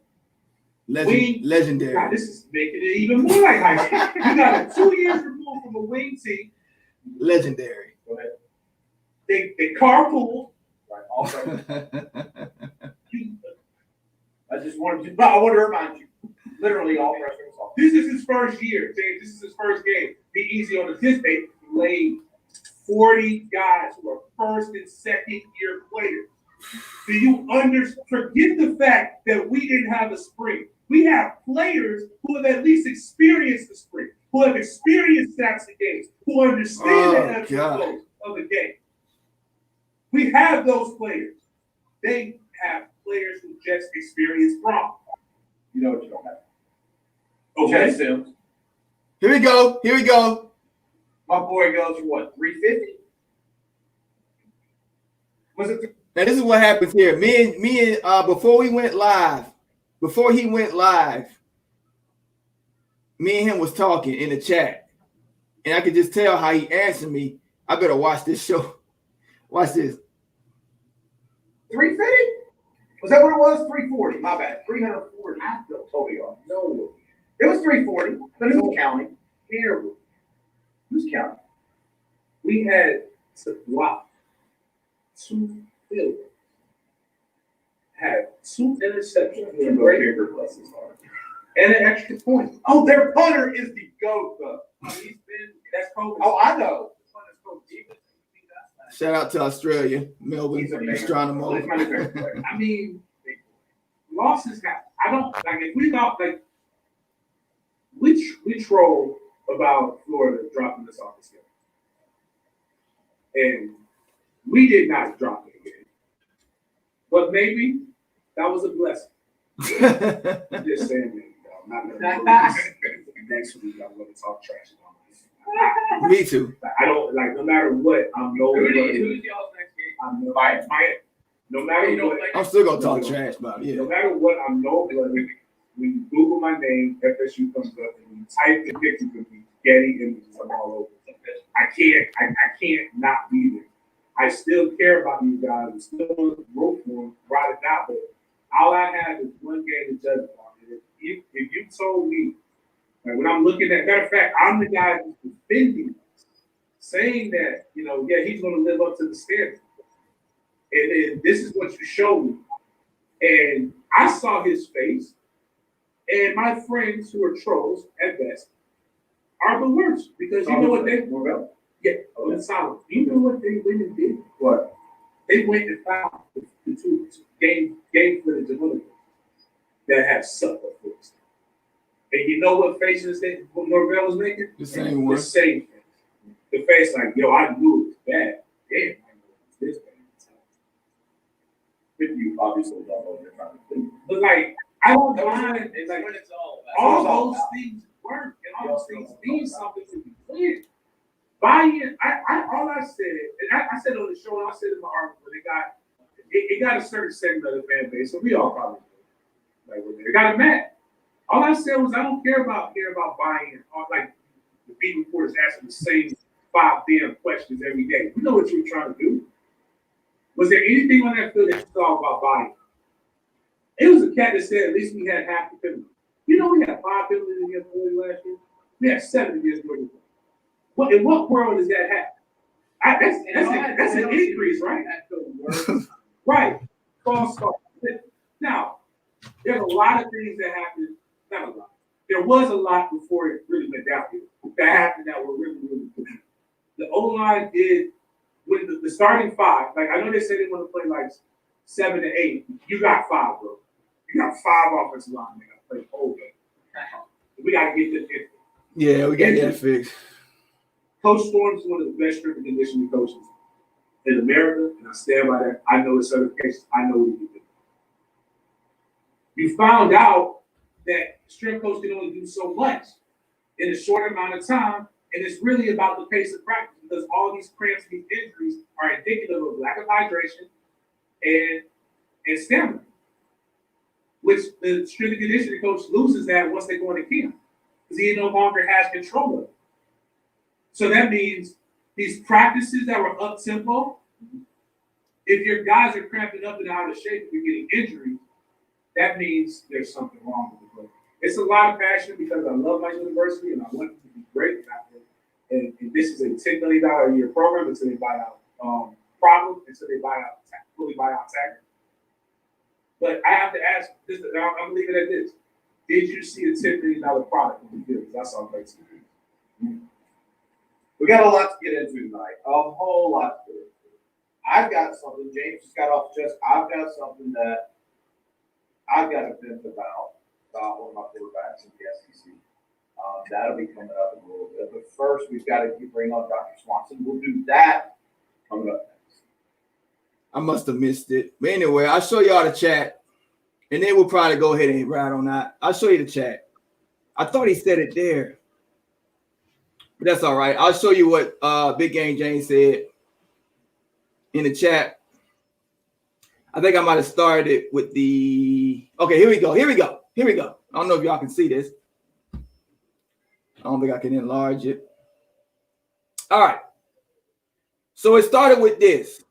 wing. Legendary. God, this is making it even more like high school. You got a 2 years removed from a wing team. Legendary. Go ahead. They carpool. Right. Also, I just wanted to. I want to remind you. Literally all freshmen. This is his first year, James. This is his first game. Be easy on the fifth day. Played 40 guys who are first and second year players. Do you forget the fact that we didn't have a spring? We have players who have at least experienced the spring, who have experienced snaps and games, who understand the ebbs and flows of the game. We have those players. They have players who just experience prom. You know what you don't have. Okay, Sims. Here we go. Here we go. My boy goes for what, 350? Was it? Now this is what happens here. Me and before he went live, me and him was talking in the chat, and I could just tell how he answered me. I better watch this show. Watch this. 350? Was that what it was? 340. My bad. 340. I feel totally off. No. It was 340, but it was counting. Terrible. Who's counting? We had to block 2 field goals, had 2 interceptions, and an extra point. Oh, their punter is the GOAT, though. That's Kobe. Oh, I know. Shout out to Australia, Melbourne, Astronomo. I mean, losses happen. I don't like if we not like we troll about Florida dropping us off the schedule, and we did not drop it again. But maybe that was a blessing. I'm just saying, maybe, not next week. I'm going to talk trash about this. Me too. I don't like. No matter what, I'm no. Who's y'all's next game? I'm no. Miami. No matter what, I'm still gonna talk trash about it. No matter what, I'm no. When you Google my name, FSU comes up, and you type the picture of me, Getty images, I'm all over. I can't not be there. I still care about you guys. I'm still on the road for them, ride it out. But all I have is one game to judge on. If you told me, like when I'm looking at, matter of fact, I'm the guy who's defending us, saying that, yeah, he's going to live up to the standard. And then this is what you showed me. And I saw his face, and my friends who are trolls at best are the worst because you know what they Norvell? Yeah, that's solid. You know what they went and did? What? They went and found the 2 game footage of other that have sucked up for us. And you know what faces that Norvell was making? The same one. The same face. The face like, yo, I knew it was bad. Damn, I know it was this bad. But you obviously don't know what you're trying to do. But like, I don't mind. It's like when it's all those things work and all those things mean something to be clear. Buy-in. All I said, and I said on the show, and I said in my article, they got it got a certain segment of the fan base, so we all probably do. Like, it got him mad. All I said was, I don't care about buying it. Like, the beat reporters asking the same 5 damn questions every day. We know what you were trying to do. Was there anything on that field that you saw about buying? It was a cat that said at least we had half the penalties. You know, we had 5 penalties against Willie last year. We had 7 against Willie. What in what world does that happen? That's an increase, right? Right. False start. Now, there's a lot of things that happened. Not a lot. There was a lot before it really went down here. That happened that were really, really good. The O-line did, with the starting 5, like I know they said they want to play like 7 to 8. You got 5, bro. You got 5 offensive linemen that play whole game. We got to get this fixed. Yeah, we got that fixed. Coach Storm's one of the best strength and conditioning coaches in America, and I stand by that. I know his certifications. I know what he can do. You found out that strength coach can only do so much in a short amount of time, and it's really about the pace of practice because all these cramps and these injuries are indicative of lack of hydration and stamina, which the strength and conditioning coach loses that once they go into camp because he no longer has control of it. So that means these practices that were up tempo, if your guys are cramping up and out of shape, you're getting injuries, that means there's something wrong with the program. It's a lot of passion because I love my university and I want it to be great. And this is a $10 million a year program until they buy out Problem, until they fully buy out Taggart. But I have to ask this, I'm gonna leave it at this. Did you see a $10 million product on the field? That's all great. We got a lot to get into tonight. A whole lot to get into. I've got something, James just got off the chest. I've got something that I've got to vent about one of my quarterbacks in the SEC. That'll be coming up in a little bit. But first, we've got to bring on Dr. Swanson. We'll do that coming up next. I must have missed it. But anyway, I'll show y'all the chat. And then we'll probably go ahead and ride on that. I'll show you the chat. I thought he said it there. But that's all right. I'll show you what Big Game James said in the chat. I think I might have started it with the. Okay, here we go. I don't know if y'all can see this. I don't think I can enlarge it. All right. So it started with this.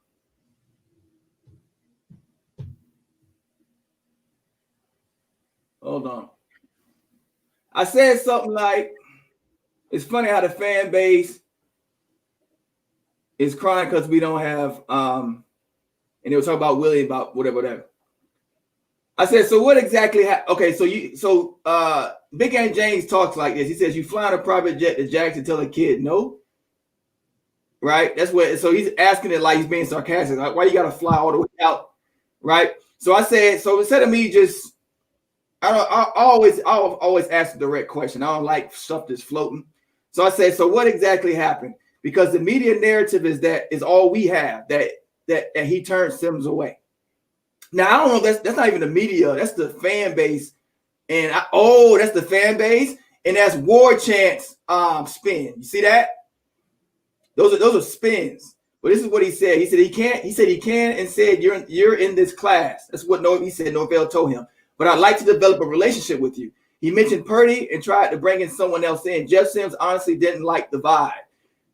Hold on. I said something like, it's funny how the fan base is crying because we don't have, and they were talking about Willie, about whatever. I said, so what exactly okay, so Big Game James talks like this. He says, you fly on a private jet to Jackson, tell a kid no? Right? That's what, so he's asking it like he's being sarcastic. Like, why you got to fly all the way out? Right? So I said, so instead of me just, I always ask a direct question. I don't like stuff that's floating. So I said, so what exactly happened? Because the media narrative is all we have, that he turned Sims away. Now, I don't know, that's not even the media, that's the fan base. And that's the fan base, and that's war chants spin. You see that? Those are spins. But this is what he said. He said he can and said you're in this class. That's what he said Norvell told him. But I'd like to develop a relationship with you. He mentioned Purdy and tried to bring in someone else in. Jeff Sims honestly didn't like the vibe.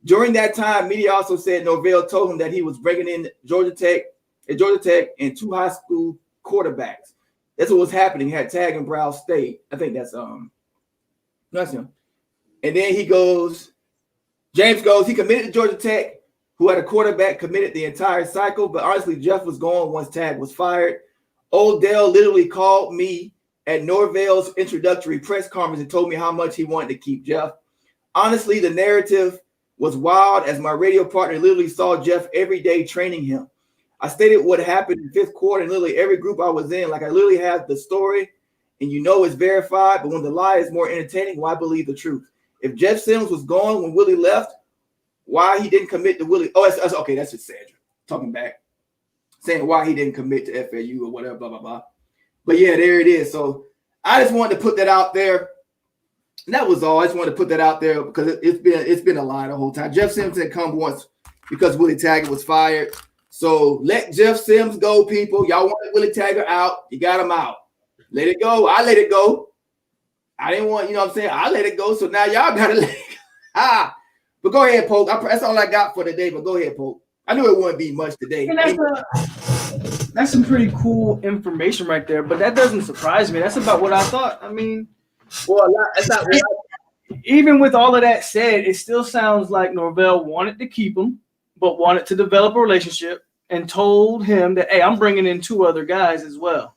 During that time, media also said Norvell told him that he was bringing in Georgia Tech and 2 high school quarterbacks. That's what was happening. He had Tag and Brown State. I think that's him. And then James goes, he committed to Georgia Tech, who had a quarterback committed the entire cycle. But honestly, Jeff was gone once Tag was fired. Odell literally called me at Norvell's introductory press conference and told me how much he wanted to keep Jeff. Honestly, the narrative was wild as my radio partner literally saw Jeff every day training him. I stated what happened in 5th quarter and literally every group I was in. Like I literally have the story and it's verified. But when the lie is more entertaining, why believe the truth? If Jeff Sims was gone when Willie left, why he didn't commit to Willie? Oh, that's okay. That's just Sandra talking back, saying why he didn't commit to FAU or whatever, blah, blah, blah. But yeah, there it is. So I just wanted to put that out there. And that was all. I just wanted to put that out there because it's been a lie the whole time. Jeff Sims had come once because Willie Taggart was fired. So let Jeff Sims go, people. Y'all wanted Willie Taggart out. You got him out. Let it go. I let it go. I didn't want, you know what I'm saying? I let it go. So now y'all got to let it go. But go ahead, Poke. That's all I got for today. But go ahead, Poke. I knew it wouldn't be much today. That's some pretty cool information right there. But that doesn't surprise me. That's about what I thought. I mean, well, that's not even with all of that said, it still sounds like Norvell wanted to keep him, but wanted to develop a relationship and told him that, hey, I'm bringing in 2 other guys as well.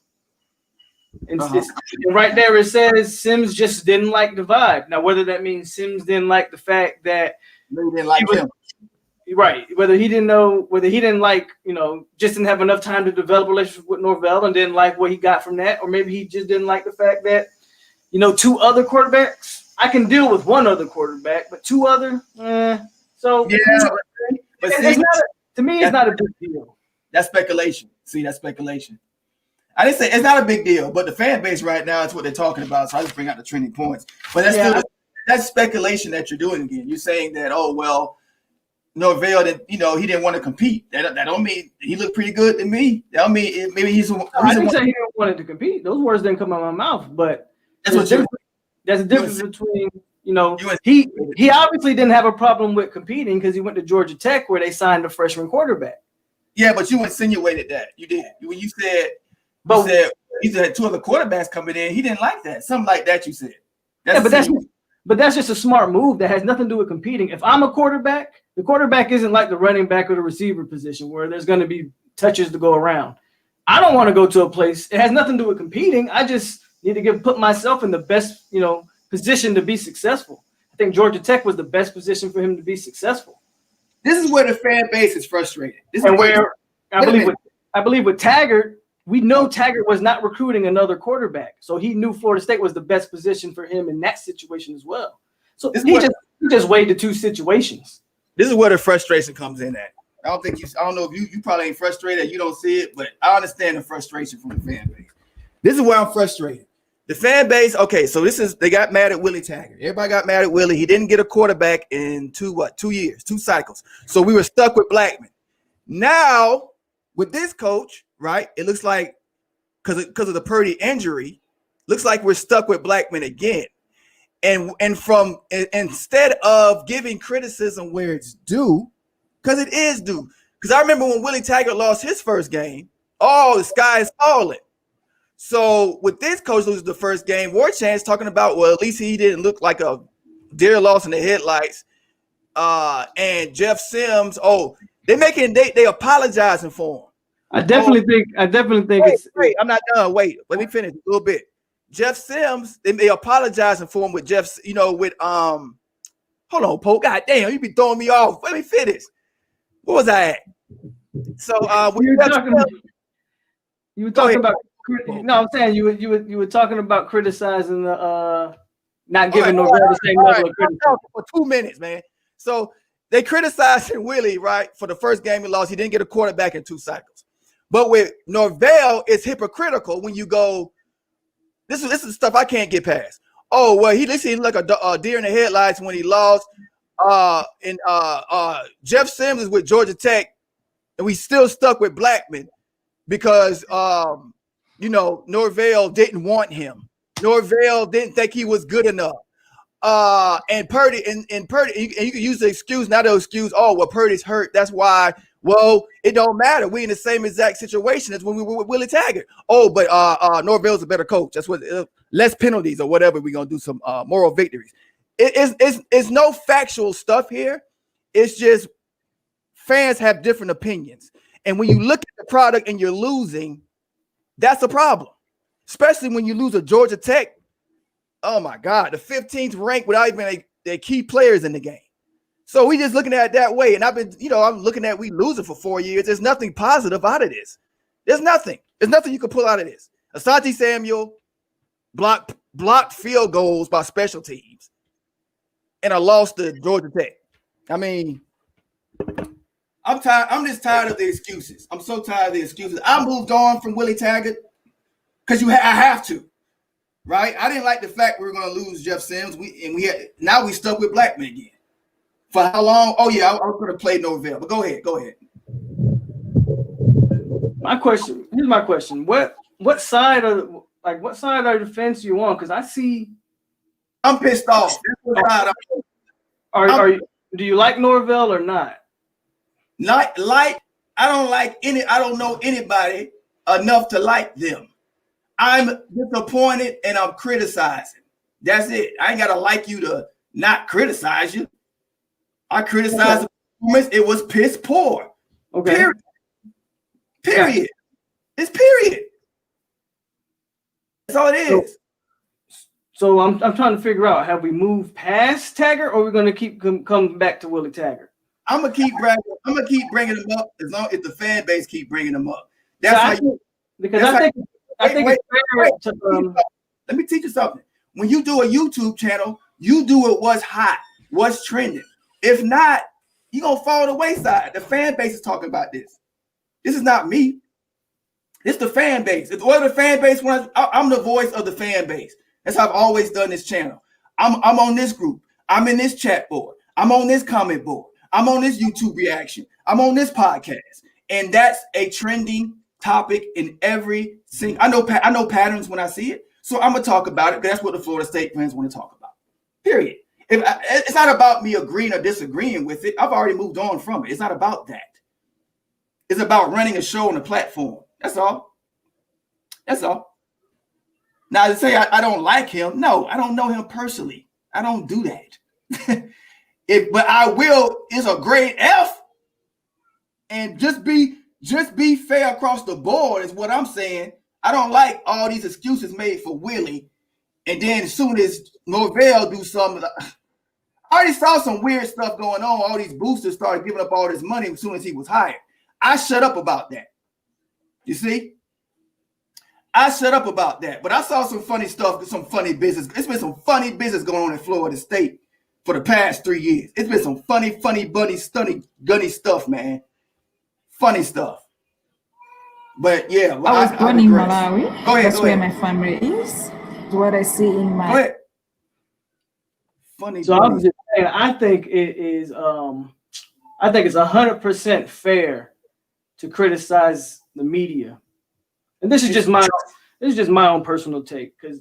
And right there it says Sims just didn't like the vibe. Now, whether that means Sims didn't like the fact that he didn't like him. Right. Whether he didn't like, just didn't have enough time to develop a relationship with Norvell and didn't like what he got from that. Or maybe he just didn't like the fact that, 2 other quarterbacks, I can deal with 1 other quarterback, but 2 other, so yeah. But to me, it's not a big deal. That's speculation. See, that's speculation. I didn't say it's not a big deal, but the fan base right now is what they're talking about. So I just bring out the trending points. But that's speculation that you're doing again. You're saying that, oh, well, Norvell, he didn't want to compete. That don't mean he looked pretty good to me. That don't mean maybe he's. I didn't say he didn't want to compete. Those words didn't come out of my mouth, but there's a difference between. He obviously didn't have a problem with competing because he went to Georgia Tech where they signed a freshman quarterback. Yeah, but you insinuated that. You did. When you said he had 2 other quarterbacks coming in, he didn't like that. Something like that you said. But that's just a smart move that has nothing to do with competing. If I'm a quarterback, the quarterback isn't like the running back or the receiver position where there's going to be touches to go around. I don't want to go to a place. It has nothing to do with competing. I just need to put myself in the best, position to be successful. I think Georgia Tech was the best position for him to be successful. This is where the fan base is frustrated. I believe with Taggart, we know Taggart was not recruiting another quarterback, so he knew Florida State was the best position for him in that situation as well. So he just weighed the 2 situations. This is where the frustration comes in at. I don't know if you probably ain't frustrated. You don't see it, but I understand the frustration from the fan base. This is where I'm frustrated. The fan base, okay, so they got mad at Willie Taggart. Everybody got mad at Willie. He didn't get a quarterback in 2 years, 2 cycles. So we were stuck with Blackman. Now, with this coach, right, it looks like because of the Purdy injury, looks like we're stuck with Blackman again. And instead of giving criticism where it's due, because it is due. Because I remember when Willie Taggart lost his first game, the sky is falling. So with this coach losing the first game, War Chant's talking about, well, at least he didn't look like a deer lost in the headlights. And Jeff Sims, they apologizing for him. I definitely think wait, I'm not done. Wait, let me finish a little bit. Jeff Sims, they apologizing for him with Jeff, hold on, Pope. God damn, you be throwing me off. Let me finish. What was I at? So you were talking about no, I'm saying you were talking about criticizing the not giving Norvell the same level of criticism. For 2 minutes, man. So they criticizing Willie, right? For the first game he lost, he didn't get a quarterback in 2 cycles. But with Norvell, it's hypocritical when you go, this is stuff I can't get past. Oh, well, he seemed like a deer in the headlights when he lost. Jeff Sims is with Georgia Tech, and we still stuck with Blackman because Norvell didn't want him. Norvell didn't think he was good enough. And Purdy, and you can use the excuse, not the excuse, Purdy's hurt. That's why. Well, it don't matter. We in the same exact situation as when we were with Willie Taggart. But Norvell's a better coach. That's what less penalties or whatever. We're gonna do some moral victories. It's no factual stuff here. It's just fans have different opinions. And when you look at the product and you're losing, that's a problem. Especially when you lose a Georgia Tech. Oh my God, the 15th ranked without even their key players in the game. So we just looking at it that way. And I'm looking at we losing for 4 years. There's nothing positive out of this. There's nothing you can pull out of this. Asante Samuel blocked field goals by special teams and a loss to Georgia Tech. I mean, I'm tired. I'm just tired of the excuses. I'm so tired of the excuses. I moved on from Willie Taggart because I have to. Right? I didn't like the fact we were going to lose Jeff Sims. Now we stuck with Blackman again. For how long? Oh yeah, I was going to play Norvell. But go ahead. Here's my question. What side of the fence you on? Because I see. I'm pissed off. Do you like Norvell or not? I don't know anybody enough to like them. I'm disappointed and I'm criticizing. That's it. I ain't gotta like you to not criticize you. I criticize the performance. It was piss poor. Okay. Period. It's period. That's all it is. So I'm trying to figure out, have we moved past Taggart, or are we going to keep coming back to Willie Taggart? I'm gonna keep bringing him up as long as the fan base keep bringing him up. Let me teach you something. When you do a YouTube channel, you do it what's hot, what's trending. If not, you're gonna fall to the wayside. The fan base is talking about this. This is not me. It's the fan base. If what the fan base wants, I'm the voice of the fan base. That's how I've always done this channel. I'm on this group. I'm in this chat board. I'm on this comment board. I'm on this YouTube reaction. I'm on this podcast. And that's a trending topic in every single. I know patterns when I see it. So I'm gonna talk about it because that's what the Florida State fans want to talk about. Period. It's not about me agreeing or disagreeing with it. I've already moved on from it. It's not about that. It's about running a show on a platform. That's all. That's all. Now to say I don't like him, no, I don't know him personally. I don't do that. But I will. It's a grade F, and just be fair across the board is what I'm saying. I don't like all these excuses made for Willie, and then as soon as Norvell do something, I already saw some weird stuff going on. All these boosters started giving up all this money as soon as he was hired. I shut up about that. You see? I shut up about that. But I saw some funny stuff, some funny business. It's been some funny business going on in Florida State for the past 3 years. It's been some funny, bunny, stunny, gunny stuff, man. Funny stuff. But yeah, well, I was born in Malawi. Go ahead. That's where my family is. What I see in my. Go ahead. Funny. So I was just saying, I think it is. I think it's 100% fair to criticize the media, and this is just my own personal take, because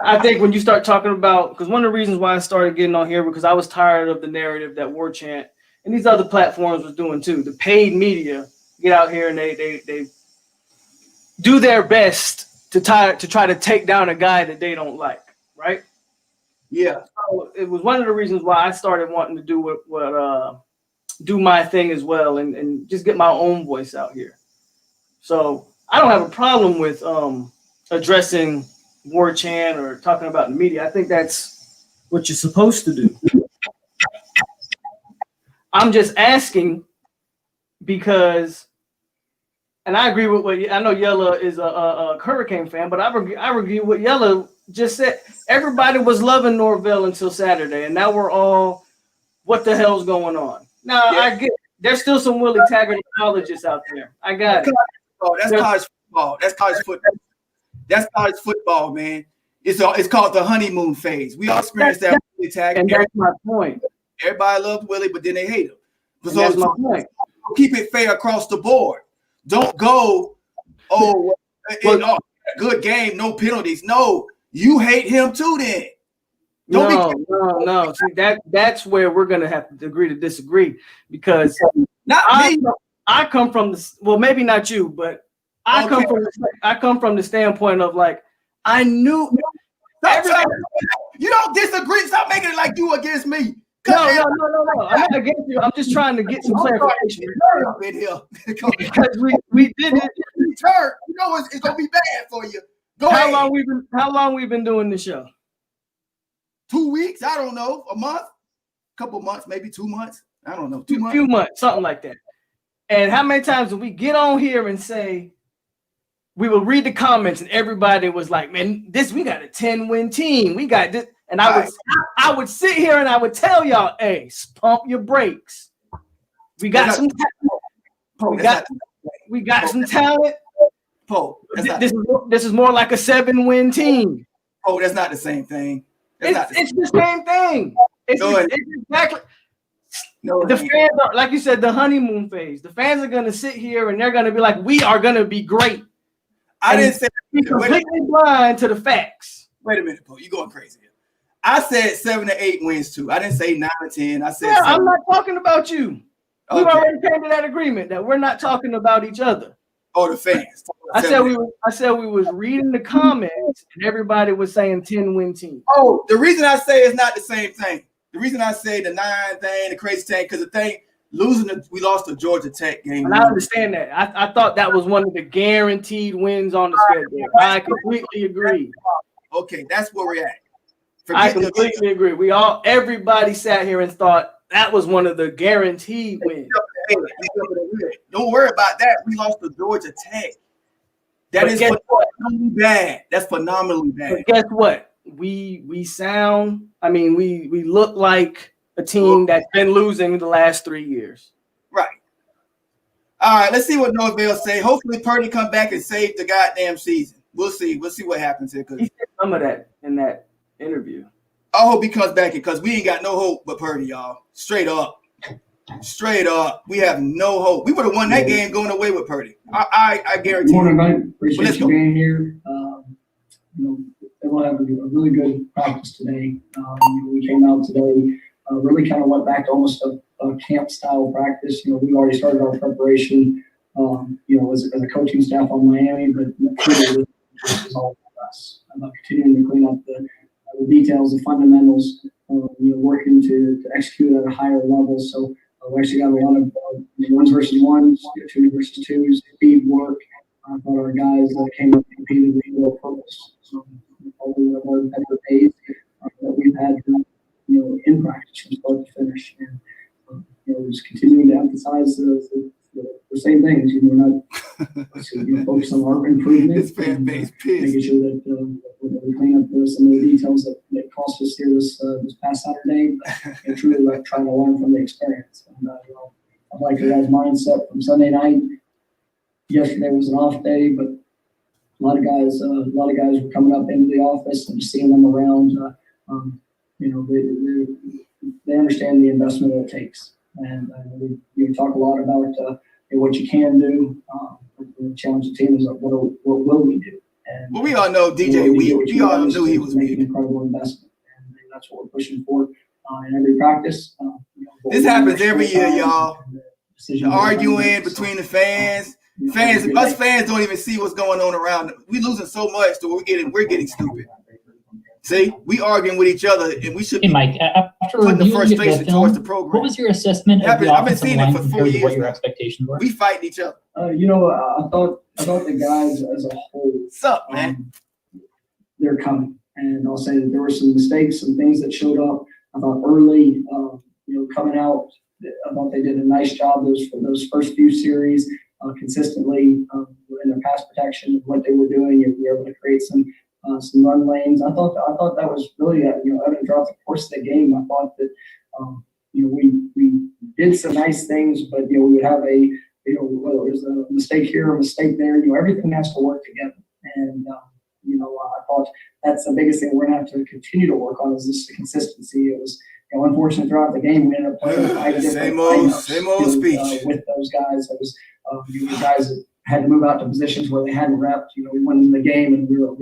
I think when you start talking about, because one of the reasons why I started getting on here because I was tired of the narrative that War Chant and these other platforms was doing too. The paid media get out here and they do their best to try to take down a guy that they don't like, right? Yeah. So it was one of the reasons why I started wanting to do do my thing as well and just get my own voice out here. So I don't have a problem with addressing War Chant or talking about the media. I think that's what you're supposed to do. I'm just asking because, and I agree with what I know. Yella is a Hurricane fan, but I agree with what Yella just said. Everybody was loving Norvell until Saturday, and now we're all, what the hell's going on? Now, yeah. I get there's still some Willie Taggart apologists out there. I got it. That's college football. That's college football. That's college football, man. It's called the honeymoon phase. We all experienced that. Willie Taggart. And that's my point. Everybody loves Willie, but then they hate him. So that's my point. Keep it fair across the board. Don't go, good game, no penalties. No, you hate him too then. No. See, that's where we're gonna have to agree to disagree, because I come from the, well, maybe not you, but I come from the standpoint of, like, I knew you don't disagree. Stop making it like you against me. No. I'm not against you. I'm just trying to get some clarification. Because we did it. You know it's gonna be bad for you. How long we been doing this show? 2 weeks? I don't know. A month? Couple months, maybe 2 months. I don't know. A few months, something like that. And how many times did we get on here and say, we will read the comments and everybody was like, man, we got a 10-win team. We got this. And I would sit here and I would tell y'all, hey, pump your brakes. We got some talent. We got some talent. This is more like a 7-win team. Oh, that's not the same thing. It's the same thing. It's exactly. No, the fans are, like you said, the honeymoon phase. The fans are gonna sit here and they're gonna be like, "We are gonna be great." I didn't say be completely blind to the facts. Wait a minute, Paul. You going crazy here. I said 7 to 8 wins too. I didn't say 9 or 10. I said Yeah, 7. I'm not talking about you. We've Okay. already came to that agreement that we're not talking about each other. Oh, the fans. I said we was reading the comments and everybody was saying 10-win team. Oh, the reason I say it's not the same thing. The reason I say the 9 thing, the crazy thing, because the thing we lost the Georgia Tech game. And I understand that. I thought that was one of the guaranteed wins on the schedule. I completely agree. Okay, that's where we're at. I completely agree. Everybody sat here and thought that was one of the guaranteed wins. Don't worry about that. We lost to Georgia Tech. That is phenomenally bad. That's phenomenally bad. But guess what? We look like a team that's been losing the last 3 years. Right. All right, let's see what Norvell say. Hopefully Purdy come back and save the goddamn season. We'll see. We'll see what happens here. He said some of that in that interview. I hope he comes back because we ain't got no hope but Purdy, y'all. Straight up. Straight up. We have no hope. We would have won that game going away with Purdy. I guarantee. Good morning, mate. Appreciate you being here. Everyone have a really good practice today. We came out today, really kind of went back to almost a camp style practice. We already started our preparation, as a coaching staff on Miami, but this is all about us. About continuing to clean up the details, the fundamentals, working to execute at a higher level. So we actually got a lot of ones versus ones, 2 versus 2s, speed work. I thought our guys came up and competed with real purpose. So probably one of our better days that we've had, in practice from start to finish. And just continuing to emphasize the same things. We're not focused on our improvement. Making sure that we clean up some of the details that cost us here this past Saturday, and truly trying to learn from the experience. And I like the guys' mindset from Sunday night. Yesterday was an off day, but a lot of guys were coming up into the office and just seeing them around. They understand the investment that it takes, and we talk a lot about what you can do. The challenge the team is what will we do? And we all know DJ. We all knew he was making an incredible investment, and that's what we're pushing for in every practice. This happens every year, y'all. Arguing between the fans. Us fans don't even see what's going on around. We losing so much that we're getting stupid. See, we arguing with each other, and we should be Mike, after putting the reviewing frustration film, towards the program. what was your assessment of the I've been offensive seeing it line for 4 compared to what years. your expectations were? We fight each other. I thought the guys as a whole. What's up, man? They're coming, and I'll say that there were some mistakes, some things that showed up. I thought early, coming out, I thought they did a nice job those first few series consistently in their pass protection of what they were doing. We were able to create some run lanes. I thought that was really evident throughout the course of the game. I thought that we did some nice things, but we would have whether it was a mistake here, a mistake there. Everything has to work together, and I thought that's the biggest thing we're gonna have to continue to work on is this consistency. It was unfortunate throughout the game we ended up playing 5 different same old speech with those guys. It was guys that had to move out to positions where they hadn't repped. We went in the game and we were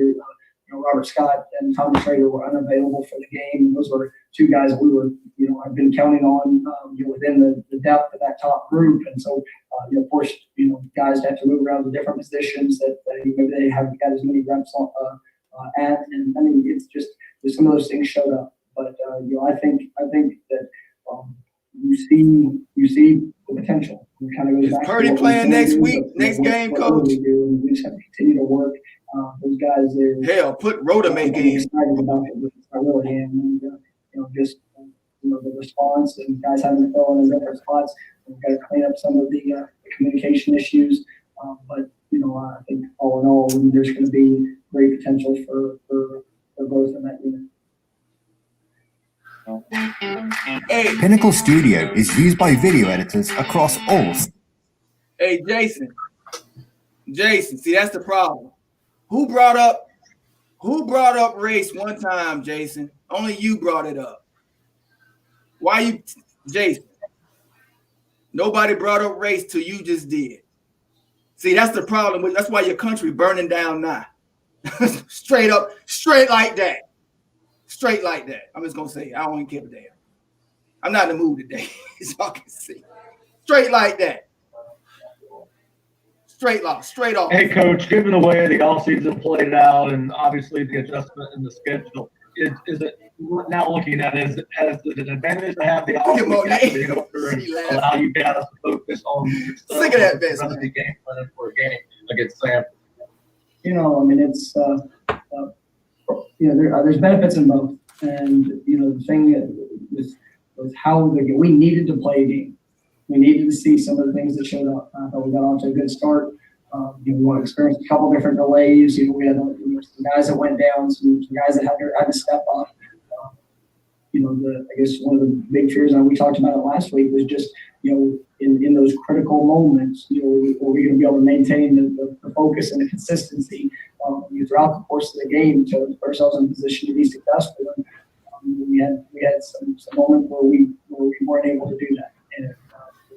Robert Scott and Tommy Schrader were unavailable for the game. And those were 2 guys that we were, I've been counting on, within the depth of that top group. And so, of course, guys have to move around to different positions that maybe they haven't got as many reps on, at. And I mean, it's just some of those things showed up. But I think that you see the potential. It kind of goes back Purdy to playing next week, next game, coach. We do, and we just have to continue to work. Those guys, hell, put Rodame games. Excited about it with Willingham, and the response and guys having to fill in different spots. We've got to clean up some of the communication issues, but I think all in all, there's going to be great potential for both in that unit. Pinnacle Studio is used by video editors across all. Hey, Jason, see, that's the problem. Who brought up race one time, Jason? Only you brought it up. Why you, Jason? Nobody brought up race till you just did. See, that's the problem. That's why your country burning down now. Straight up, straight like that. Straight like that. I'm just gonna say it. I don't even give a damn. I'm not in the mood today, as y'all can see. Straight like that. Straight off. Hey, Coach, given the way the offseason played out and obviously the adjustment in the schedule, is it now looking at it as an advantage to have the offseason and allow you guys to focus on sick of that business. The game plan for a game against Sam? You know, I mean, it's there's benefits in both, and the thing with how we needed to play a game. We needed to see some of the things that showed up. I thought we got off to a good start. We want to experience a couple different delays. We had some guys that went down, some guys that had to step up. I guess one of the big fears, and we talked about it last week, was just in those critical moments, are we going to be able to maintain the focus and the consistency throughout the course of the game to put ourselves in a position to be successful. And, we had some moments where we weren't able to do that. And,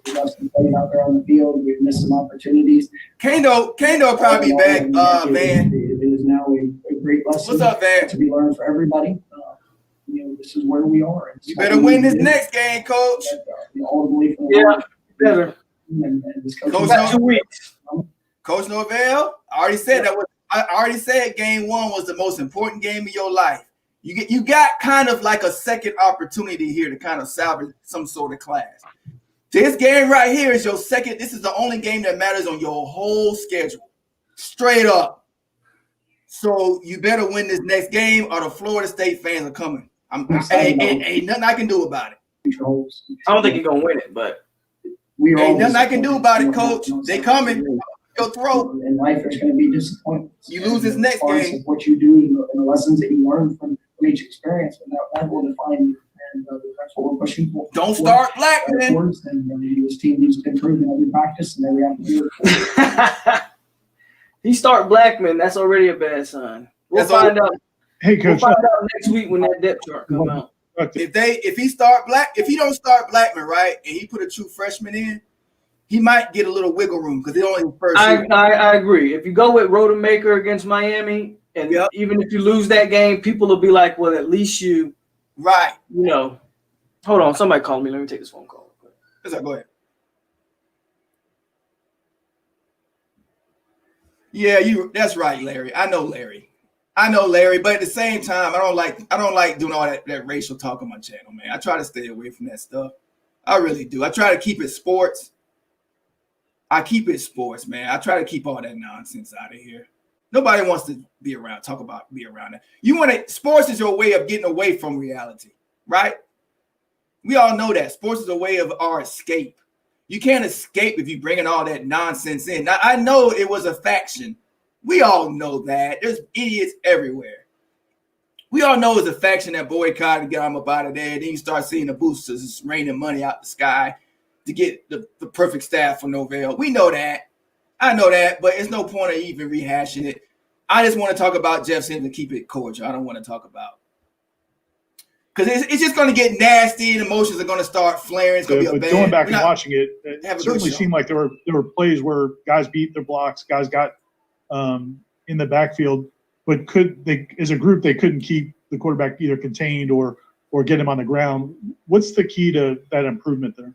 we got some plays out there on the field. We've missed some opportunities. Kano probably be back, Van. It is now a great lesson. What's up, Van? To be learned for everybody. This is where we are. You better win this next game, Coach. All the belief in the better. Coach Norvell, I already said I already said game one was the most important game of your life. You got kind of like a second opportunity here to kind of salvage some sort of class. This game right here is your second. This is the only game that matters on your whole schedule. Straight up. So you better win this next game or the Florida State fans are coming. Ain't nothing I can do about it. I don't think you're going to win it, but. Ain't nothing I can do about it, Coach. They coming. Your throat. In life, there's going to be disappointments. You lose this next game. What you do and the lessons that you learn from each experience, and that will define you. And that's what we're pushing for. Don't start Blackman. And this team needs to improve in every practice, and then we have to do it. He start Blackman. That's already a bad sign. We'll find out. Hey, Coach. We'll find out next week when that depth chart comes out. If he don't start Blackman right, and he put a true freshman in, he might get a little wiggle room because they only first. I agree. If you go with Rodemaker against Miami, and even if you lose that game, people will be like, well, at least you. Right. Hold on. Somebody called me. Let me take this phone call. Go ahead. Yeah, that's right, Larry. I know Larry. But at the same time, I don't like doing all that racial talk on my channel, man. I try to stay away from that stuff. I really do. I try to keep it sports. Man. I try to keep all that nonsense out of here. Nobody wants to be around that. Sports is your way of getting away from reality, right? We all know that. Sports is a way of our escape. You can't escape if you're bringing all that nonsense in. Now, I know it was a faction. We all know that. There's idiots everywhere. We all know it's a faction that boycotted and got them up out of there. Then you start seeing the boosters just raining money out the sky to get the perfect staff for Norvell. We know that. I know that, but it's no point of even rehashing it. I just want to talk about Jeff Sims and keep it cordial. I don't want to talk about because it's just going to get nasty and emotions are going to start flaring. It's going to be a bad. Going back and watching it, it certainly seemed like there were plays where guys beat their blocks, guys got in the backfield, but could they, as a group, they couldn't keep the quarterback either contained or get him on the ground. What's the key to that improvement there?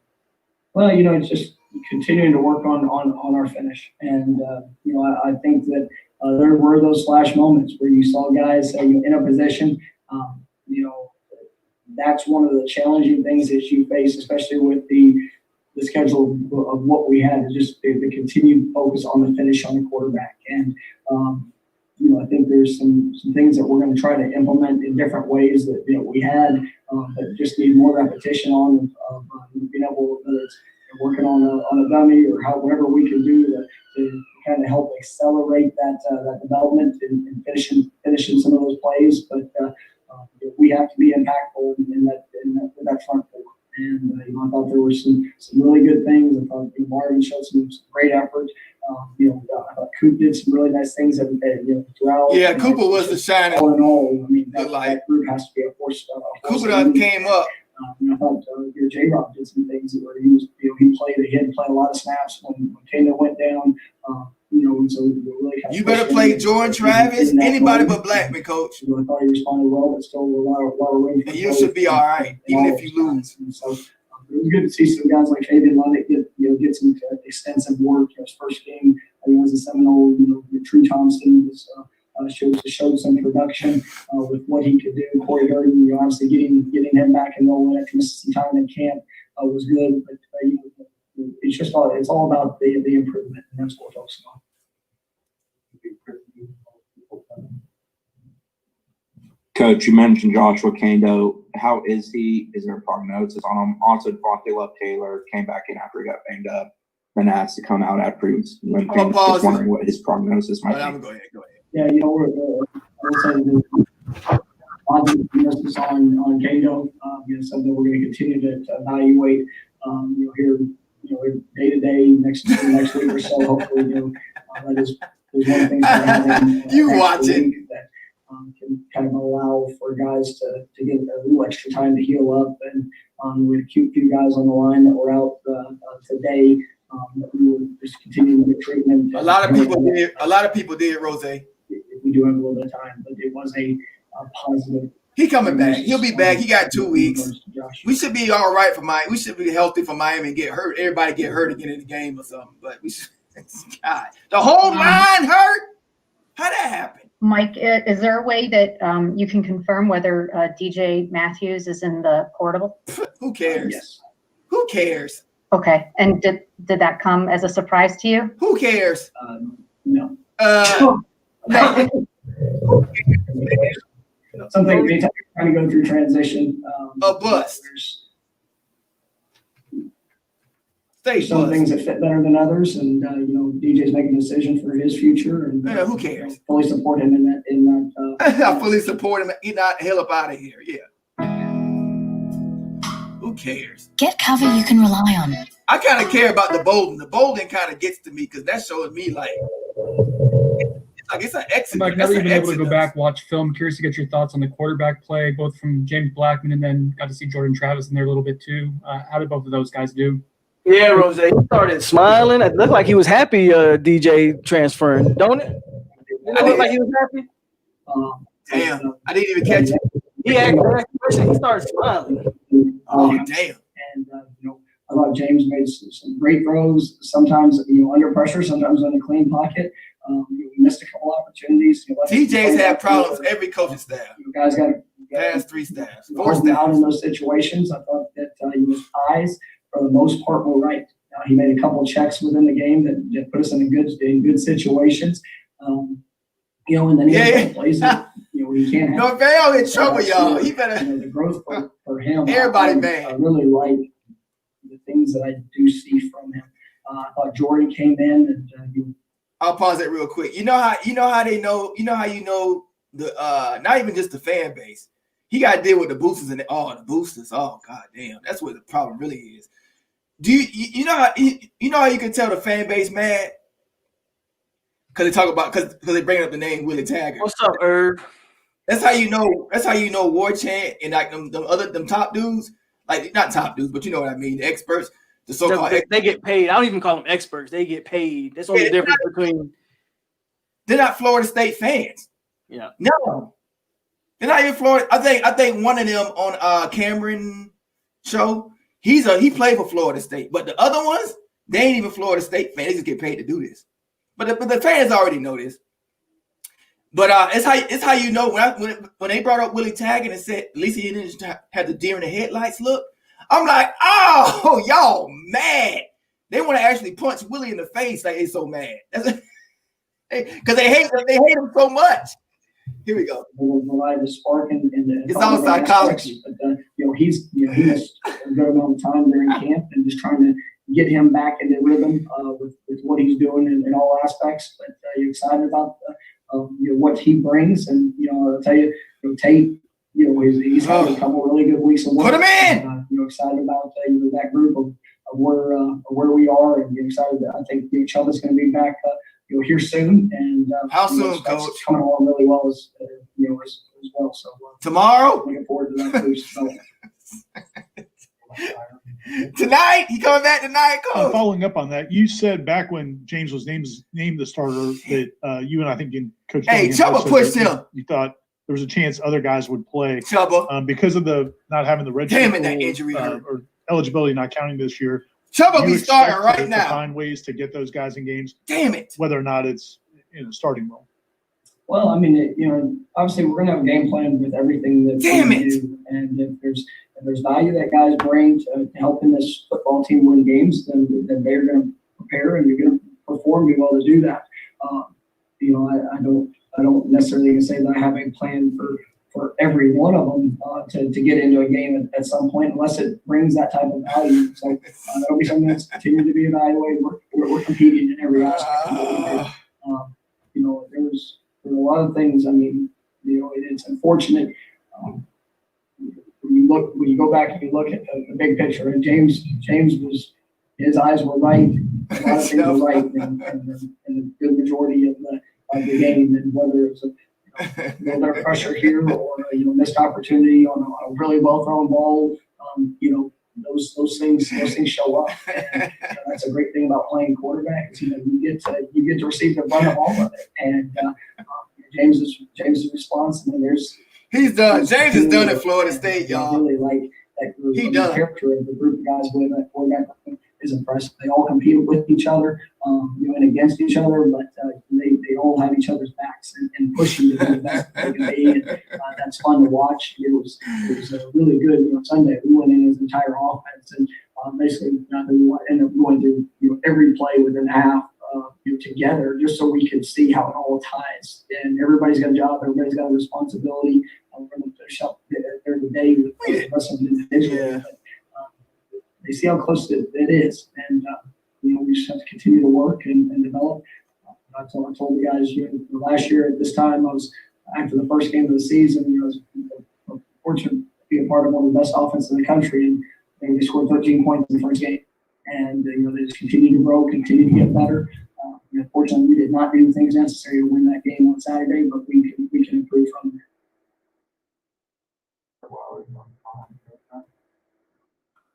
Well, it's just continuing to work on our finish, and I think that there were those flash moments where you saw guys in a position. That's one of the challenging things that you face, especially with the schedule of what we had, is just the continued focus on the finish on the quarterback. And I think there's some things that we're going to try to implement in different ways that we had that just need more repetition on being able, whether it's working on a dummy or whatever we can do to kind of help accelerate that development and finishing some of those plays. But we have to be impactful in that front four. And I thought there were some really good things. I thought Marvin showed some great effort. I thought Coop did some really nice things throughout. Yeah, Cooper was the shining. All in all, that group has to be a force. Cooper came up. I thought J-Rob did some things where he was, he had to play a lot of snaps when Kano went down. And so really you better play Jordan Travis, anybody but Blackman, coach. I thought he responded well, but still a lot of room. And you should be all right, even if you lose. And so it was good to see some guys like Fabian Luddick get some extensive work. His first game, I think, as a Seminole. Tree Thompson was showed some production with what he could do. Corey Durden, obviously getting him back in Nole after missing some time in camp was good. But it's all about the improvement, and that's what we're focusing on. Coach, you mentioned Joshua Kando. How is he? Is there a prognosis on him? Also, Devontae Love Taylor came back in after he got banged up, then asked to come out after he was limping. Just wondering what his prognosis might be. I'm go ahead. Yeah, we're prognosis on Kando. Something we're going to continue to evaluate. Here, day to day, next week or so. Hopefully, that is one thing that you watching that can kind of allow for guys to get a little extra time to heal up. And with a few guys on the line that were out today, we will just continue with treatment. A lot of people did, Rose. We do have a little bit of time, but it was a positive. He coming back. He'll be back. He got 2 weeks. We should be all right for Miami. We should be healthy for Miami and get hurt. Everybody get hurt again in the game or something. But we should. God, the whole line hurt. How'd that happen? Mike, is there a way that you can confirm whether DJ Matthews is in the portable? Who cares? Yes. Who cares? Okay. And did that come as a surprise to you? Who cares? No. Something they trying to go through transition. A bust. Some things that fit better than others, and DJ's making a decision for his future, and who cares? Fully support him in that. I fully support him. Get the hell up out of here. Yeah. Who cares? Get cover you can rely on. I kind of care about the Bolden. The Bolden kind of gets to me because that shows me like it's an exit. Mike, now that you've been able to go back, watch film, curious to get your thoughts on the quarterback play, both from James Blackman and then got to see Jordan Travis in there a little bit too. How did both of those guys do? Yeah, Rose, he started smiling. It looked like he was happy DJ transferring, don't it? It looked like he was happy. Damn, I didn't even catch it. He he started smiling. Damn. And I thought James made some great throws. Sometimes under pressure, sometimes on a clean pocket. We missed a couple opportunities. DJ's had problems. Every coaching staff. Guys got past 3 staffs, 4 out staffs. in those situations. I thought that his eyes, for the most part, were right. He made a couple of checks within the game that put us in good situations. And then he plays that he can't. Norvell in trouble, y'all. He better. The growth for him. Everybody bad. I really like the things that I do see from him. I thought Jordan came in and I'll pause it real quick. You know how they know. You know how the not even just the fan base. He got to deal with the boosters and the boosters. Oh god damn, that's what the problem really is. Do you know how you can tell the fan base mad? Because they talk about because they bring up the name Willie Taggart. What's up, Herb? That's how you know. That's how you know War Chant and like them top dudes, like not top dudes, but you know what I mean. The experts, the so-called they get paid. I don't even call them experts. They get paid. That's the only difference between. They're not Florida State fans. Yeah. No. They're not even Florida. I think one of them on Cameron show. He played for Florida State, but the other ones they ain't even Florida State fans. They just get paid to do this. But the fans already know this. But it's how you know when they brought up Willie Taggart and said at least he didn't have the deer in the headlights look. I'm like, oh, y'all mad. They want to actually punch Willie in the face like they're so mad. Because they hate him so much. Here we go. Provide the spark and it's all psychology. But he missed a good amount of time there in camp and just trying to get him back into rhythm with what he's doing in all aspects. But you're excited about what he brings, and I'll tell you, Tate. He's had a couple of really good weeks of work. Put him in. Excited about that group of where we are, and excited that I think Chuba's going to be back. Here soon, and how soon, Coach? It's coming along really well as well. So tomorrow. Looking forward to that too. So. Tonight, he coming back tonight, Coach. Following up on that, you said back when James was named the starter that you and I think Coach. Hey, Cunningham Chubba said pushed that him. You thought there was a chance other guys would play. Chubba. Because of the not having the red Damn it, that injury hurt. or eligibility not counting this year. Chubba be starting to right now. Find ways to get those guys in games. Damn it. Whether or not it's in a starting role. Well, I mean, obviously we're going to have a game plan with everything that we do. And if there's value that guys bring to helping this football team win games, then they're going to prepare and you're going to perform well to do that. I don't necessarily say that I have a plan for every one of them to get into a game at some point, unless it brings that type of value. So that'll be something that's continuing to be evaluated. We're competing in every aspect of what we do. There's a lot of things. I mean, it's unfortunate when you go back and you look at the big picture. And James was, his eyes were right. A lot of things were right in the good majority of the game, and whether it was a little bit of pressure here or missed opportunity on a really well thrown ball, those things show up. And, that's a great thing about playing quarterback. Is, you get to receive the brunt of all of it. And James's response. I mean, he's done. James is done at Florida State, y'all. I really like that group. The character of the group of guys with that quarterback is impressive. They all compete with each other, and against each other, but they all have each other's backs and pushing to be the best they can be. And that's fun to watch. It was really good. Sunday we went in as an entire offense, and basically we ended up going through every play within half together, just so we could see how it all ties. And everybody's got a job. Everybody's got a responsibility. We're going to finish up there today with the rest of the individuals. They see how close it is, and we just have to continue to work and develop. I told the guys, last year at this time, I was after the first game of the season. I was fortunate to be a part of one of the best offenses in the country, and they scored 13 points in the first game. And they just continue to grow, continue to get better. Fortunately, we did not do the things necessary to win that game on Saturday, but we can improve from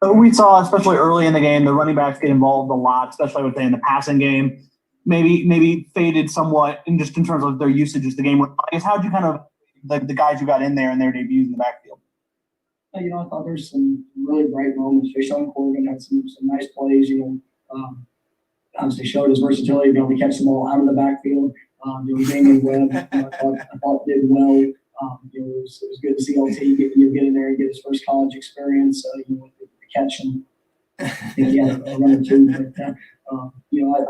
there. We saw, especially early in the game, the running backs get involved a lot, especially in the passing game. Maybe faded somewhat in terms of their usage as the game went on. I guess how did you kind of the guys who got in there and their debuts in the backfield? I thought there's some really bright moments. Sean Corrigan had some nice plays. Obviously showed his versatility, being able to catch the ball out of the backfield. Damian Webb, I thought did well. It was good to see LT get in there and get his first college experience. Catch him. I think he had a run or two, but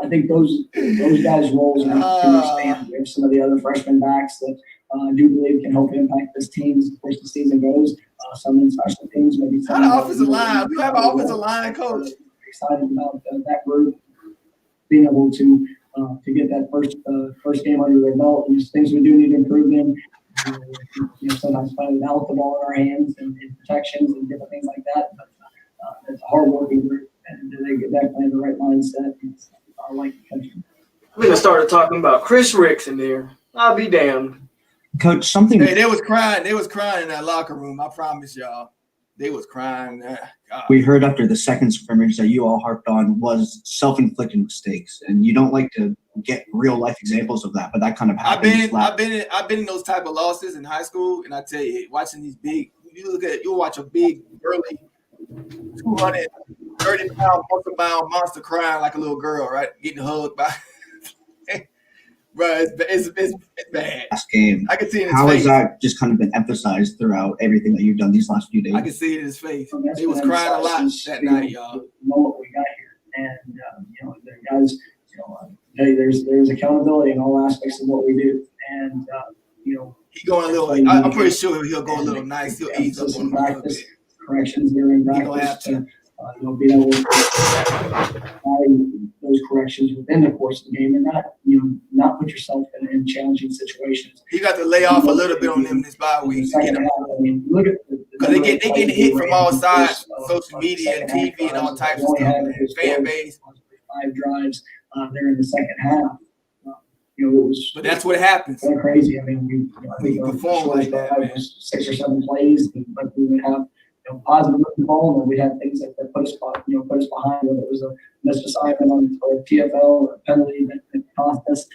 I think those guys' roles are going to expand. We have some of the other freshman backs that I do believe can help impact this team as the season goes. Some in special teams, maybe some. Not an offensive line. We have an offensive line coach. Excited about that group being able to get that first game under their belt. There's things we do need to improve in. Sometimes playing without the ball in our hands and protections and different things like that. But it's a hard-working group, and they get definitely the right mindset. I like the country. We're gonna start talking about Chris Ricks in there. I'll be damned. Coach, something. Hey, they was crying. They was crying in that locker room. I promise y'all, they was crying. God. We heard after the second scrimmage that you all harped on was self-inflicted mistakes, and you don't like to get real-life examples of that, but that kind of happens. I've been in those type of losses in high school, and I tell you, watching these big, you'll watch a big, burly, 230-pound, muscle-bound monster crying like a little girl, right? Getting hugged by. Bro, it's bad. Last game. I can see it in his How face. has that just kind of been emphasized throughout everything that you've done these last few days? I can see it in his face. He was crying a lot that night, y'all. The moment we got here, and the guys, there's accountability in all aspects of what we do, and he going a little. I'm pretty sure he'll go a little nice. He'll ease up on practice. Corrections during practice. Being able to apply those corrections within the course of the game, and not put yourself in challenging situations. You got to lay off a little bit on them this bye week. Look at because they get hit from all sides, social media and TV and all types of stuff. Fan base. 5 drives there in the second half. It was. But that's what happens. Kind of crazy. I mean, I think perform like that. It was 6 or 7 plays, but we would have positive with the ball, and we had things that put us behind, whether it was a missed assignment on or a TFL or a penalty that cost us.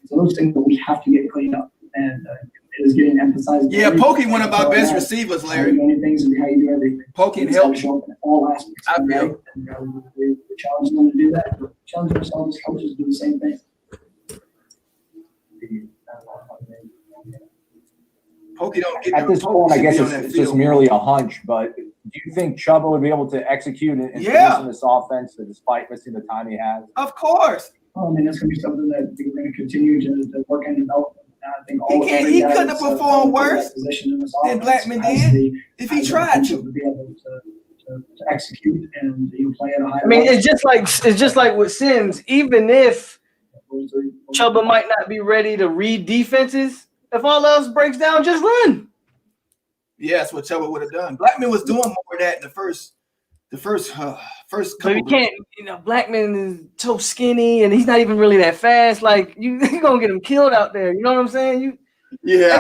So those things that we have to get cleaned up, and it is getting emphasized. Yeah, Pokey one of our best receivers, Larry. How you do many things and how you do everything. Pokey helps show up in all aspects. I feel. And, we're challenging them to do that. We're challenging ourselves as coaches to do the same thing. Pokey don't get At this point, I guess it's just merely a hunch, but do you think Chuba would be able to execute and position this offense despite missing the time he has? Of course. Well, I mean, that's going to be something that we're going to continue to work and develop. I think he couldn't have performed worse than Blackman did if he tried to. Be able to execute and play at a high I mean, level. it's just like with Sims. Even if Chuba might not be ready to read defenses, if all else breaks down, just run. Yeah, that's what Chuba would have done. Blackman was doing more of that in the first couple. But you can't, Blackman is so skinny and he's not even really that fast. Like you're gonna get him killed out there. You know what I'm saying? Yeah.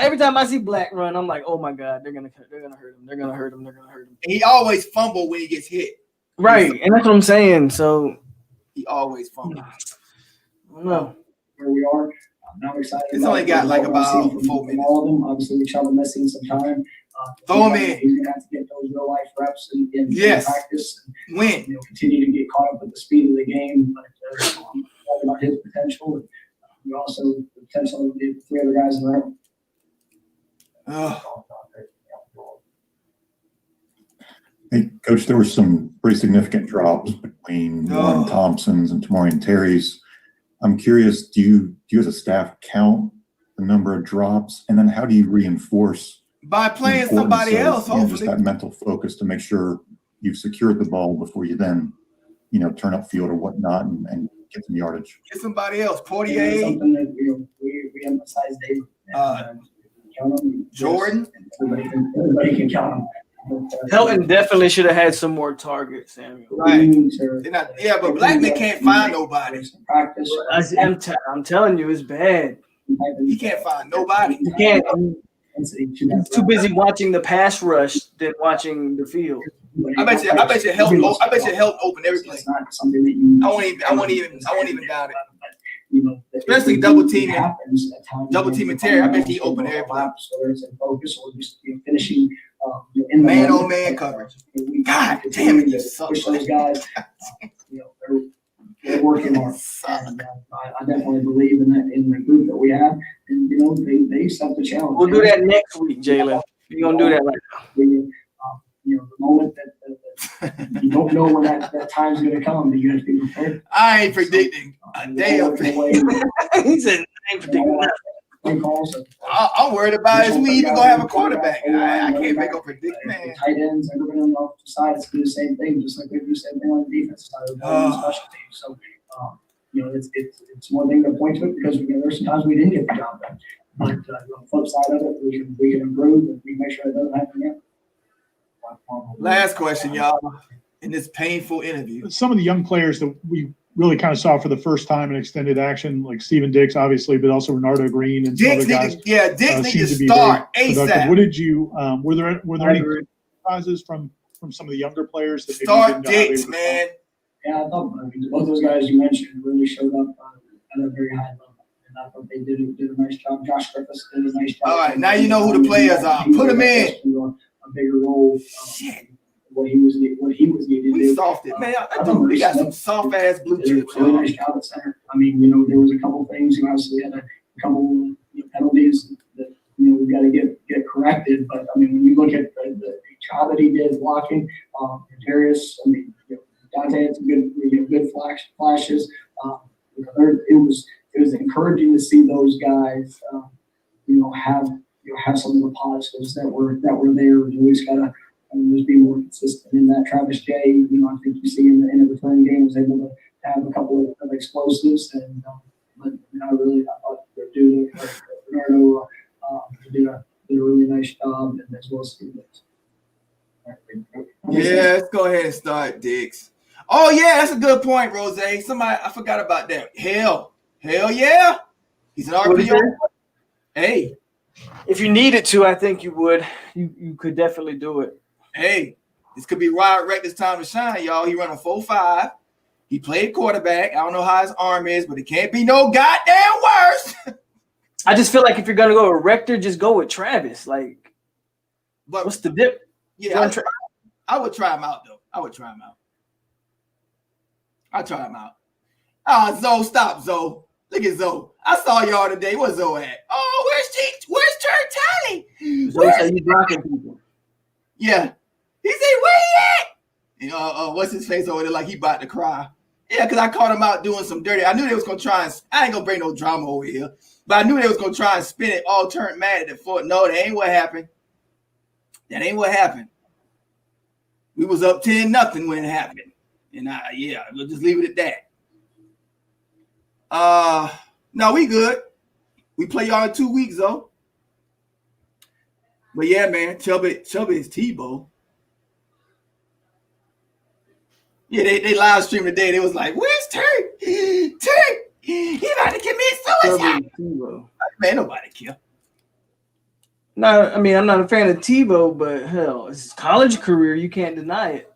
Every time I see Black run, I'm like, oh my God, they're gonna hurt him. They're gonna hurt him. He always fumble when he gets hit. Right, and that's what I'm saying. So he always fumbles. I don't know where we are. I'm excited. It's only got like about 4 minutes. All of them, obviously, with Chuba missing some time. Throw him in. He's gonna have to get those real life reps in practice. Win. Continue to get caught up with the speed of the game. But talking about his potential, and we also the potential of the 3 other guys in the room. Hey, Coach, there were some pretty significant drops between Warren Thompson's and Tamorian Terry's. I'm curious, do you as a staff count the number of drops, and then how do you reinforce by playing somebody else? Hopefully, just that mental focus to make sure you've secured the ball before you then, turn up field or whatnot and get some yardage. Get somebody else. Portier. Something that we emphasize daily. Count them. Jordan. Everybody can count them. Helton definitely should have had some more targets, Samuel. Right. But Blackman can't find nobody. I'm telling you, it's bad. He can't find nobody. He can't. He's too busy watching the pass rush than watching the field. I bet you help open every play. I won't even doubt it. Especially double teaming Terry. I bet he open every play. Whether it's in focus or just finishing in man coverage. God damn it, you suck. Push those guys. They're working hard. And, I definitely believe in the group that we have. And they set the challenge. We'll do that next week, Jalen. We're gonna do that right now. The moment that you don't know when that time's going to come, you have to be prepared. I ain't predicting a damn thing. He said, I ain't predicting nothing. I'm worried about is we even gonna have a quarterback. I can't make a prediction, man. Tight ends, everybody on the offensive side is do the same thing, just like they do the same thing on the defensive side of the special teams. So, it's one thing to point to it because there's sometimes we didn't get the job done. But on the flip side of it, we can improve and we make sure it doesn't happen again. Last question, y'all. In this painful interview, some of the young players that we really kind of saw for the first time in extended action, like Steven Dix, obviously, but also Renardo Green and some other guys. Dix needs to start ASAP. What did you? Were there any surprises from some of the younger players that start Dix, man? Yeah, I thought both those guys you mentioned really showed up at a very high level, and I thought they did a nice job. Josh Griffiths did a nice job. All right, now you know who the players are. Put them in. A bigger role. What he was needed. We soft it, man. We got some soft ass blue chips. Really nice job at center. I mean, there was a couple things. Obviously, we had a couple penalties that we've got to get corrected. But I mean, when you look at the job that he did blocking, Darius, Dante had some good flashes. It was encouraging to see those guys, have some of the positives that were there. We just gotta just be more consistent in that. Travis J, I think you see in the return game was able to have a couple of explosives, and but I thought Bernardo did a really nice job, and as well as Steve Dix. Yeah, let's go ahead and start Dix. Oh yeah, that's a good point, Rose. Somebody I forgot about that. Hell yeah, he's an RPO. Hey. If you needed to, I think you would. You could definitely do it. Hey, this could be Rod Rector's time to shine, y'all. He run a 4.5. He played quarterback. I don't know how his arm is, but it can't be no goddamn worse. I just feel like if you're gonna go with Rector, just go with Travis. Like, but what's the dip? Yeah, I would try him out though. I'd try him out. Ah, Zoe, stop, Zoe. Look at Zoe. I saw y'all today. Where's Zoe at? Oh, where's TURNTTALLY? Zoe said you blocking people. Yeah. He said, where he at? What's his face over there like he about to cry? Yeah, because I caught him out doing some dirty. I knew they was going to try and, I ain't going to bring no drama over here, but I knew they was going to try and spin it all turned mad at the foot. No, that ain't what happened. That ain't what happened. We was up 10-0 when it happened. And we'll just leave it at that. No, we good. We play y'all in 2 weeks, though. But yeah, man, Chubby is Tebow. Yeah, they live streamed today. They was like, where's Terry? Terry, he about to commit suicide. Man, nobody care. No, I mean, I'm not a fan of Tebow, but hell, it's his college career. You can't deny it.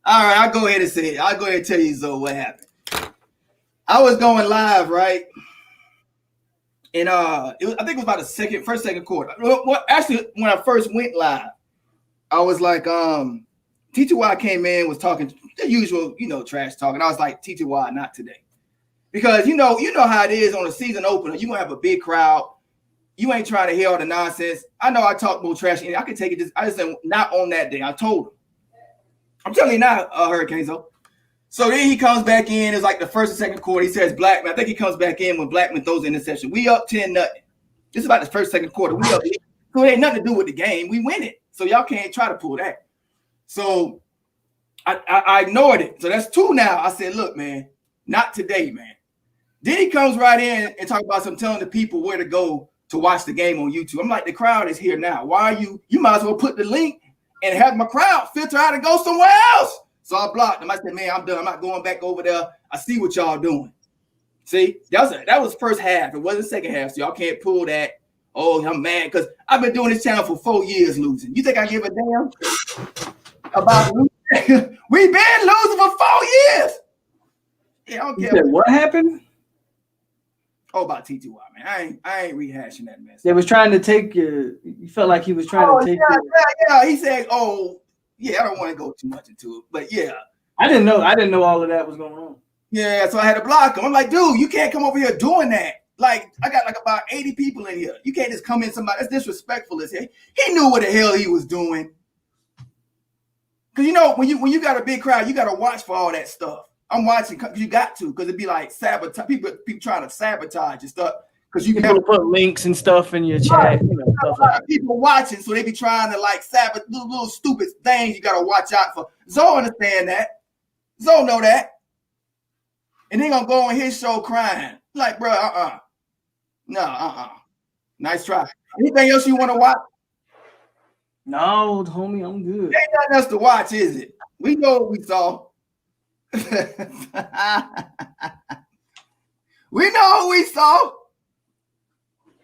All right, I'll go ahead and say it. I'll go ahead and tell you, Zoe, what happened. I was going live, right? And I think it was about the first, second quarter. Well, actually, when I first went live, I was like, TTY came in, was talking the usual, trash talking. I was like, TTY, not today. Because you know how it is on a season opener. You're gonna have a big crowd. You ain't trying to hear all the nonsense. I know I talk more trash, and I can take it. I just said not on that day. I told him. I'm telling you now, Hurricane. So then he comes back in. It's like the first and second quarter. He says Blackman. I think he comes back in when Blackman throws the interception. We up 10-0. This is about the first, second quarter. We up. So it ain't nothing to do with the game. We win it. So y'all can't try to pull that. So I ignored it. So that's 2 now. I said, look, man, not today, man. Then he comes right in and talk about telling the people where to go to watch the game on YouTube. I'm like, the crowd is here now. Why are you might as well put the link and have my crowd filter out and go somewhere else. So I blocked him. I said, man, I'm done. I'm not going back over there. I see what y'all doing. See, that was first half. It wasn't second half. So y'all can't pull that. Oh, I'm mad because I've been doing this channel for 4 years losing. You think I give a damn about losing? We've been losing for 4 years. Yeah, I don't care. What happened? Oh, about TTY, man. I ain't rehashing that mess. They was trying to take you. You felt like he was trying to take you. Yeah. He said, "Oh, yeah." I don't want to go too much into it, but yeah. I didn't know all of that was going on. Yeah, so I had to block him. I'm like, dude, you can't come over here doing that. Like, I got like about 80 people in here. You can't just come in somebody. That's disrespectful as hell. He knew what the hell he was doing. Cause when you got a big crowd, you got to watch for all that stuff. I'm watching because you got to, because it'd be like sabotage. People trying to sabotage and stuff. Because you can put links and stuff in your chat. Stuff like people watching, so they be trying to like sabotage little stupid things. You got to watch out for. Zoe understand that. Zoe know that. And they gonna go on his show crying like, bro, Nice try. Anything else you want to watch? No, homie, I'm good. Ain't nothing else to watch, is it? We know what we saw. We know what we saw.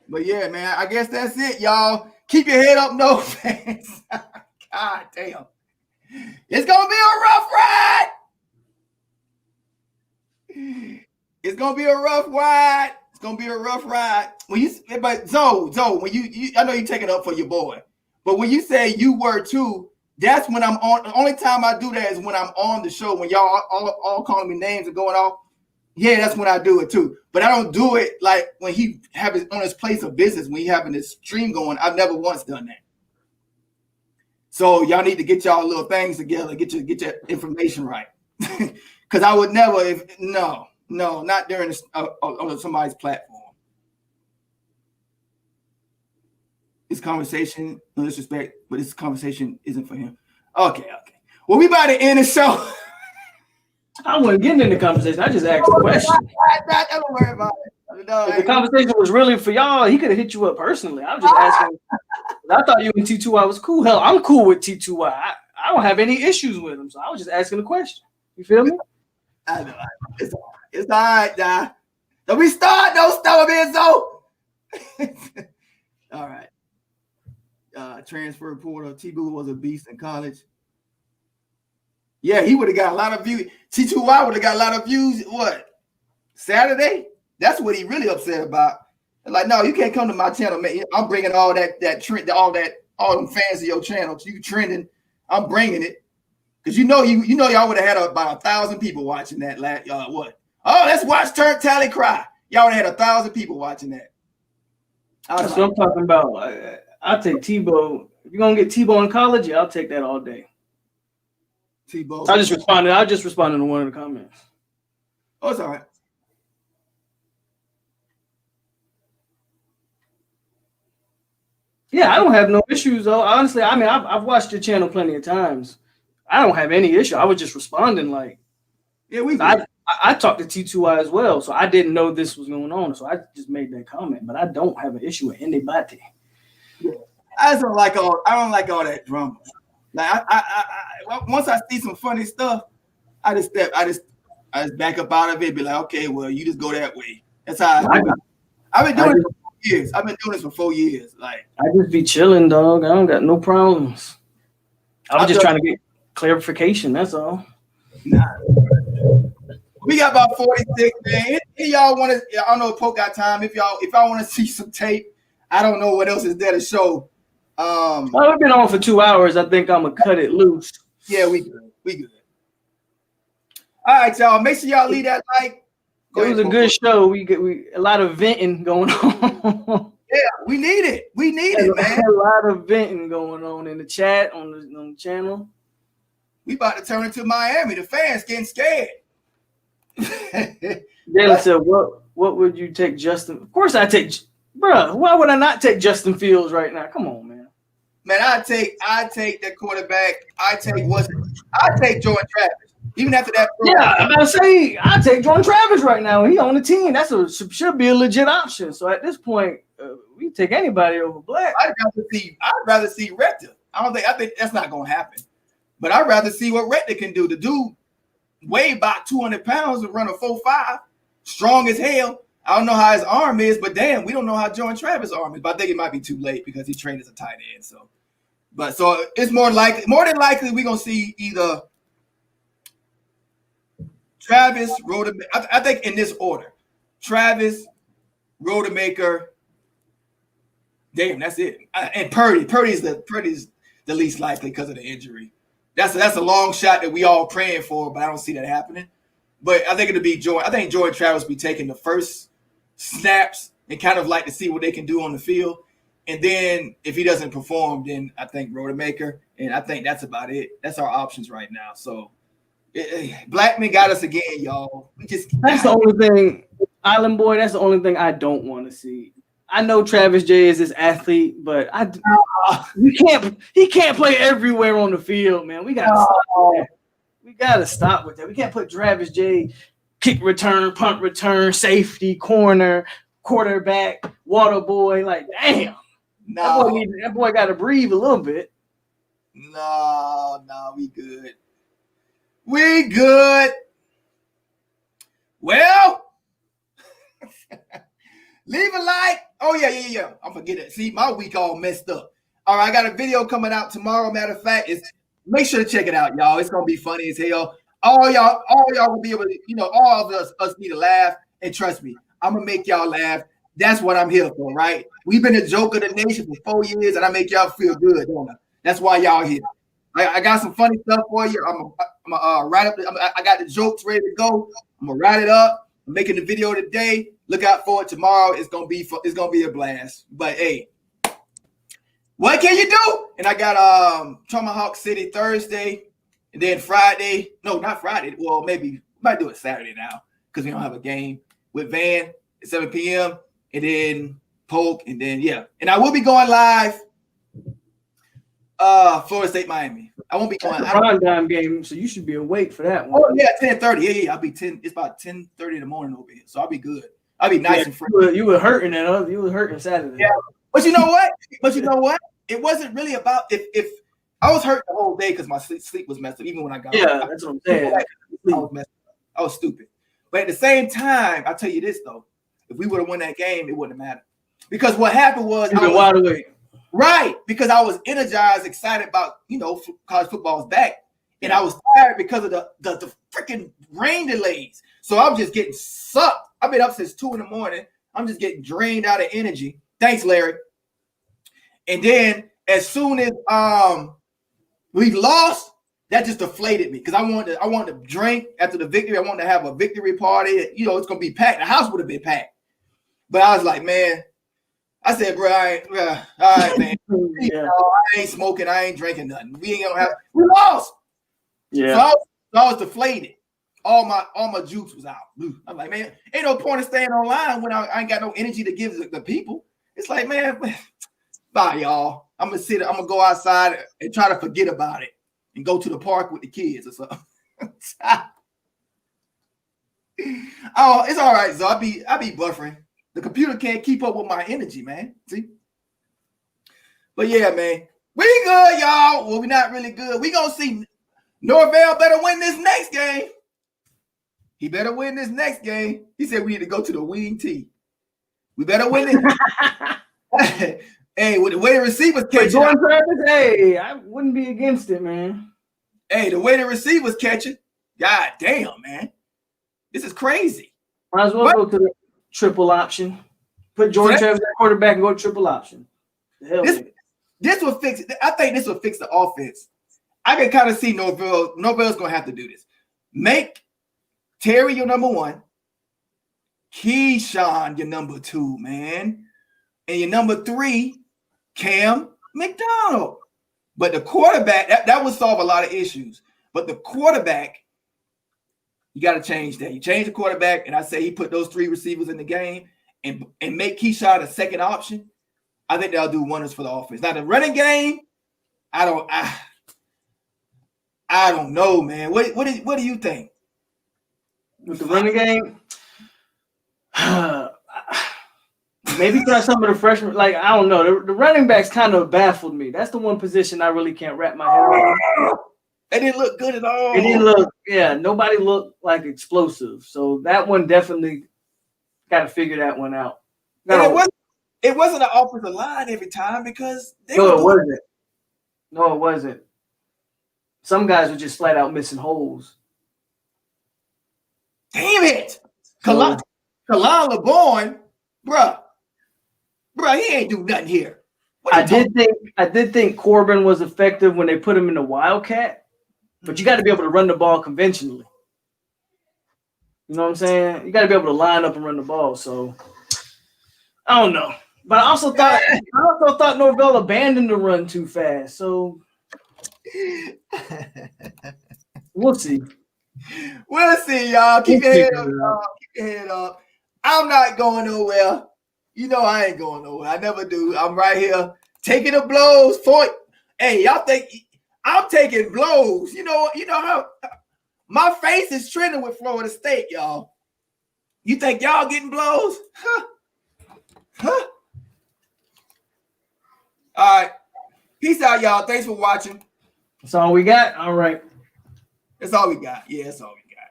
But yeah, man, I guess that's it, y'all. Keep your head up, no fans. God damn. It's gonna be a rough ride. It's gonna be a rough ride. It's gonna be a rough ride. But Zoe, when you I know you take it up for your boy, but when you say you were too, that's when I'm on. The only time I do that is when I'm on the show, when y'all all calling me names and going off. Yeah, that's when I do it too. But I don't do it like when he have it on his place of business, when he having his stream going. I've never once done that. So y'all need to get y'all little things together, get your information right. Because I would never, no, not during on somebody's platform. This conversation, no disrespect, but this conversation isn't for him. Okay. Well, we about to end the show. I wasn't getting in the conversation. I just asked a question. Don't worry about it. No, if the conversation was really for y'all, he could have hit you up personally. I'm just asking. I thought you and T2I was cool. Hell, I'm cool with T2I. I don't have any issues with him, so I was just asking a question. You feel me? I know. It's all right, Don. Don't we start? Don't stop, man, so. All right. transfer portal. T-Boo was a beast in college. Yeah, he would have got a lot of views. T2Y would have got a lot of views. What? Saturday? That's what he really upset about. Like, no, you can't come to my channel, man. I'm bringing all that trend, all them fans of your channel. You trending. I'm bringing it because y'all would have had about 1,000 people watching that. What? Oh, let's watch TURNTTALLY cry. Y'all would have had 1,000 people watching that. That's what I'm talking about. I'll take Tebow. If you're gonna get Tebow in college, yeah, I'll take that all day. Tebow. I just responded to one of the comments. Oh, it's all right. Yeah, I don't have no issues though. Honestly, I mean, I've watched your channel plenty of times. I don't have any issue. I was just responding like, yeah, I talked to T2I as well, so I didn't know this was going on, so I just made that comment. But I don't have an issue with anybody. I don't like all that drama. Like once I see some funny stuff, I just back up out of it. Be like, okay, well, you just go that way. That's how I've been doing it for 4 years. I've been doing this for 4 years. Like I just be chilling, dog. I don't got no problems. I'm just trying to get clarification. That's all. Nah. We got about 46, man. If y'all want to, I don't know if Poke got time. If y'all want to see some tape, I don't know what else is there to show. Well, we've been on for 2 hours. I think I'm gonna cut it loose. Yeah, we good. All right, y'all. Make sure y'all leave that like. It was a good show. We a lot of venting going on. Yeah, we need it. We need it, man. A lot of venting going on in the chat on the channel. We about to turn into Miami. The fans getting scared. Jalen said, "What would you take, Justin?" Of course, I take, bro. Why would I not take Justin Fields right now? Come on, man. Man, I take that quarterback. I take Jordan Travis. Even after that, yeah, I'm about to say I take Jordan Travis right now. He on the team. Should be a legit option. So at this point, we take anybody over Black. I'd rather see Rector. I think that's not gonna happen. But I'd rather see what Rector can do. The dude weigh about 200 pounds and run a 4.5, strong as hell. I don't know how his arm is, but damn, we don't know how Jordan Travis' arm is. But I think it might be too late because he trained as a tight end. So it's more than likely we're gonna see either Travis, Rodemaker. I think in this order: Travis, Rodemaker. Damn, that's it. And Purdy. Purdy's the least likely because of the injury. That's a long shot that we all praying for, but I don't see that happening. But I think it'll be Jordan. I think Jordan Travis will be taking the first snaps and kind of like to see what they can do on the field. And then if he doesn't perform, then I think Rodemaker. And I think that's about it. That's our options right now. So Blackman got us again, y'all. That's the only thing, Island Boy. That's the only thing I don't want to see. I know Travis J is this athlete, but he can't play everywhere on the field, man. We gotta stop with that. We can't put Travis J kick return, punt return, safety, corner, quarterback, water boy. Like, damn. That boy got to breathe a little bit. No, we good. We good. Well, leave a like. Oh, yeah. I'm forgetting it. See, my week all messed up. All right, I got a video coming out tomorrow. Matter of fact, make sure to check it out, y'all. It's gonna be funny as hell. All y'all will be able to, all of us need to laugh. And trust me, I'm gonna make y'all laugh. That's what I'm here for, right? We've been a joke of the nation for 4 years, and I make y'all feel good, don't I? That's why y'all here. I got some funny stuff for you. I'm gonna write up. I got the jokes ready to go. I'm gonna write it up. I'm making the video today. Look out for it tomorrow. It's gonna be a blast. But hey, what can you do? And I got Tomahawk City Thursday, and then Friday. No, not Friday. Well, maybe we might do it Saturday now because we don't have a game with Van at 7 p.m. and then Polk, and then and I will be going live. Florida State, Miami. I won't be going. That's a prime time game, so you should be awake for that one. Oh yeah, 10:30. Yeah. I'll be 10. It's about 10:30 in the morning over here, so I'll be good. I'll be nice and fresh. You were hurting that. You were hurting Saturday. Yeah, but you know what? It wasn't really about if I was hurt the whole day because my sleep was messed up. Even when I got that's what I'm saying. I was stupid. But at the same time, I'll tell you this though: if we would have won that game, it wouldn't have mattered. Because what happened was wide awake. Right, because I was energized, excited about, college football's back. And I was tired because of the freaking rain delays. So I'm just getting sucked. I've been up since 2 a.m. I'm just getting drained out of energy. Thanks, Larry. And then as soon as we lost, that just deflated me because I wanted to drink after the victory. I wanted to have a victory party. It's gonna be packed. The house would have been packed. But I was like, man, I said, bro, all right, man. I ain't smoking, I ain't drinking nothing. We lost. Yeah. So I was deflated. All my juice was out. I'm like, man, ain't no point in staying online when I ain't got no energy to give the people. It's like, man, bye, y'all. I'm gonna go outside and try to forget about it and go to the park with the kids or something. Oh, it's all right. So I be buffering. The computer can't keep up with my energy, man. See? But yeah, man, we good, y'all. Well, we're not really good. We gonna see. Norvell better win this next game. He better win this next game. He said we need to go to the wing tee. We better win it. Hey, with the way the receivers catch it. Hey, I wouldn't be against it, man. Hey, the way the receivers catch it. God damn, man. This is crazy. Might as well go to the triple option. Put Jordan Travis at quarterback and go triple option. The hell this will fix it. I think this will fix the offense. I can kind of see Norvell. Norvell's going to have to do this. Make Terry your number 1. Keyshawn your number 2, man. And your number 3, Cam McDonald. But the quarterback, that would solve a lot of issues. But the quarterback, you got to change that. You change the quarterback, and I say he put those 3 receivers in the game and make Keyshawn a second option. I think that'll do wonders for the offense. Now, the running game, I don't know, man. What do you think? With the running game? Maybe try some of the freshmen. Like, I don't know. The running backs kind of baffled me. That's the one position I really can't wrap my head around. They didn't look good at all. It didn't look, nobody looked like explosive. So that one definitely got to figure that one out. And it wasn't an offensive line every time because it wasn't. Some guys were just flat out missing holes. Damn it. Kalon LeBourne, bruh, he ain't do nothing here. I did think Corbin was effective when they put him in the Wildcat, but you got to be able to run the ball conventionally. You know what I'm saying? You got to be able to line up and run the ball. So I don't know, but I also thought Norvell abandoned the run too fast. So we'll see. We'll see, y'all. Keep your head up, y'all. Keep your head up. I'm not going nowhere. You know I ain't going nowhere. I never do. I'm right here taking the blows for it. Hey, y'all think I'm taking blows? You know how my face is trending with Florida State, y'all. You think y'all getting blows? Huh? All right. Peace out, y'all. Thanks for watching. That's all we got. All right. That's all we got. Yeah, that's all we got.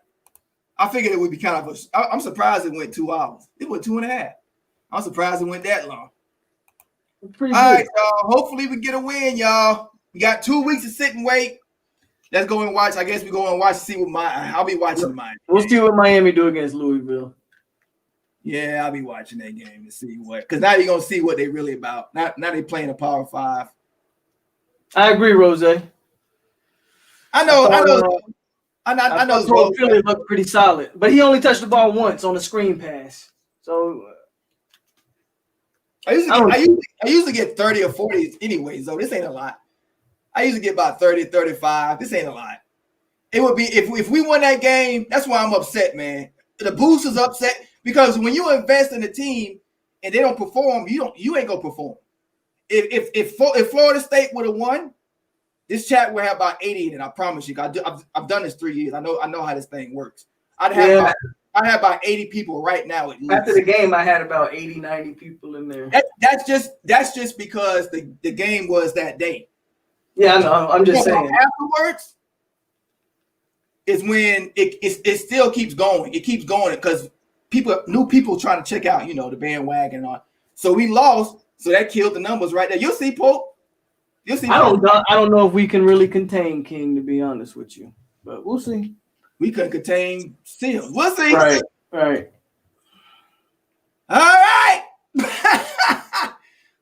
I figured it would be kind of I'm surprised it went 2 hours. It went 2.5. I'm surprised it went that long. All right, y'all. Hopefully we get a win, y'all. We got 2 weeks to sit and wait. Let's go and watch. I guess we go and watch to see what I'll be watching mine. We'll see what Miami do against Louisville. Yeah, I'll be watching that game to see what, because now you're gonna see what they really about. Now they playing a Power 5. I agree, Rose. I know. Philly looked pretty solid, but he only touched the ball once on a screen pass. So I usually get 30 or 40 anyways, though. This ain't a lot. I usually get about 30, 35. This ain't a lot. It would be if we won that game. That's why I'm upset, man. The boost is upset because when you invest in a team and they don't perform, you ain't gonna perform. If Florida State would have won, this chat will have about 80 in it. I promise you. I've done this 3 years. I know how this thing works. I'd have about 80 people right now. At least. After the game, I had about 80, 90 people in there. That's just because the game was that day. Yeah, I know. I'm just saying. Afterwards is when it still keeps going. It keeps going because new people trying to check out, the bandwagon and all. So we lost, So that killed the numbers right there. You'll see, Pope. You'll see. I don't know if we can really contain King, to be honest with you, but we'll see. We couldn't contain Sims. We'll see. Right. All right.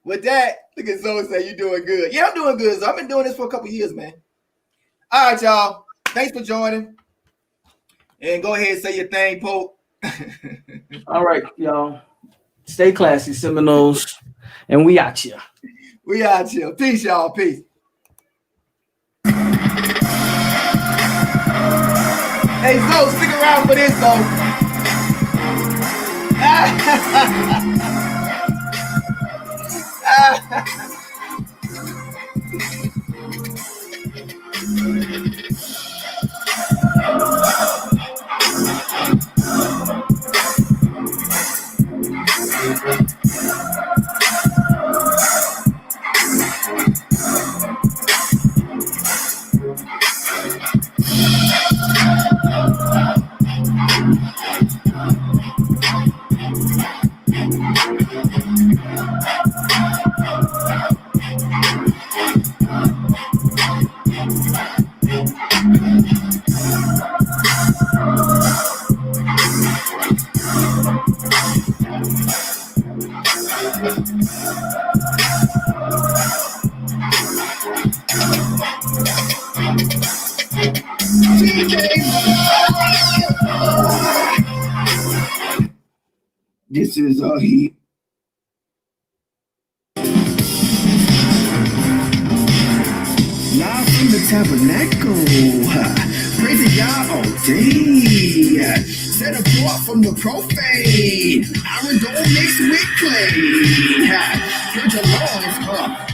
With that, look at Zoe say you're doing good. Yeah, I'm doing good. So I've been doing this for a couple years, man. All right, y'all. Thanks for joining. And go ahead and say your thing, Pope. All right, y'all. Stay classy, Seminoles. And we out here. We out here. Peace, y'all. Peace. Hey, Zoe, stick around for this, though. This is a heat. Live from the tabernacle, praising Yah all day. Set apart from the profane, iron dome mixed with clay. Heard your loins,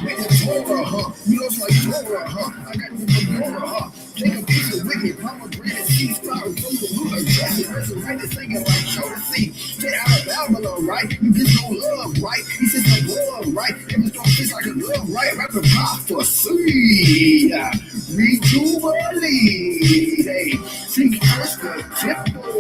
with the Torah, you look like Torah, I got the menorah, take a piece of wicked pomegranate seeds, flowers from the root of justice, resurrected, singing like Jodeci. Get out of Babylon, right? You get no love, right? He says no love, right? If it's don't taste like a love, right? Rap the prophecy, rejuvenate, hey, seek first the temple,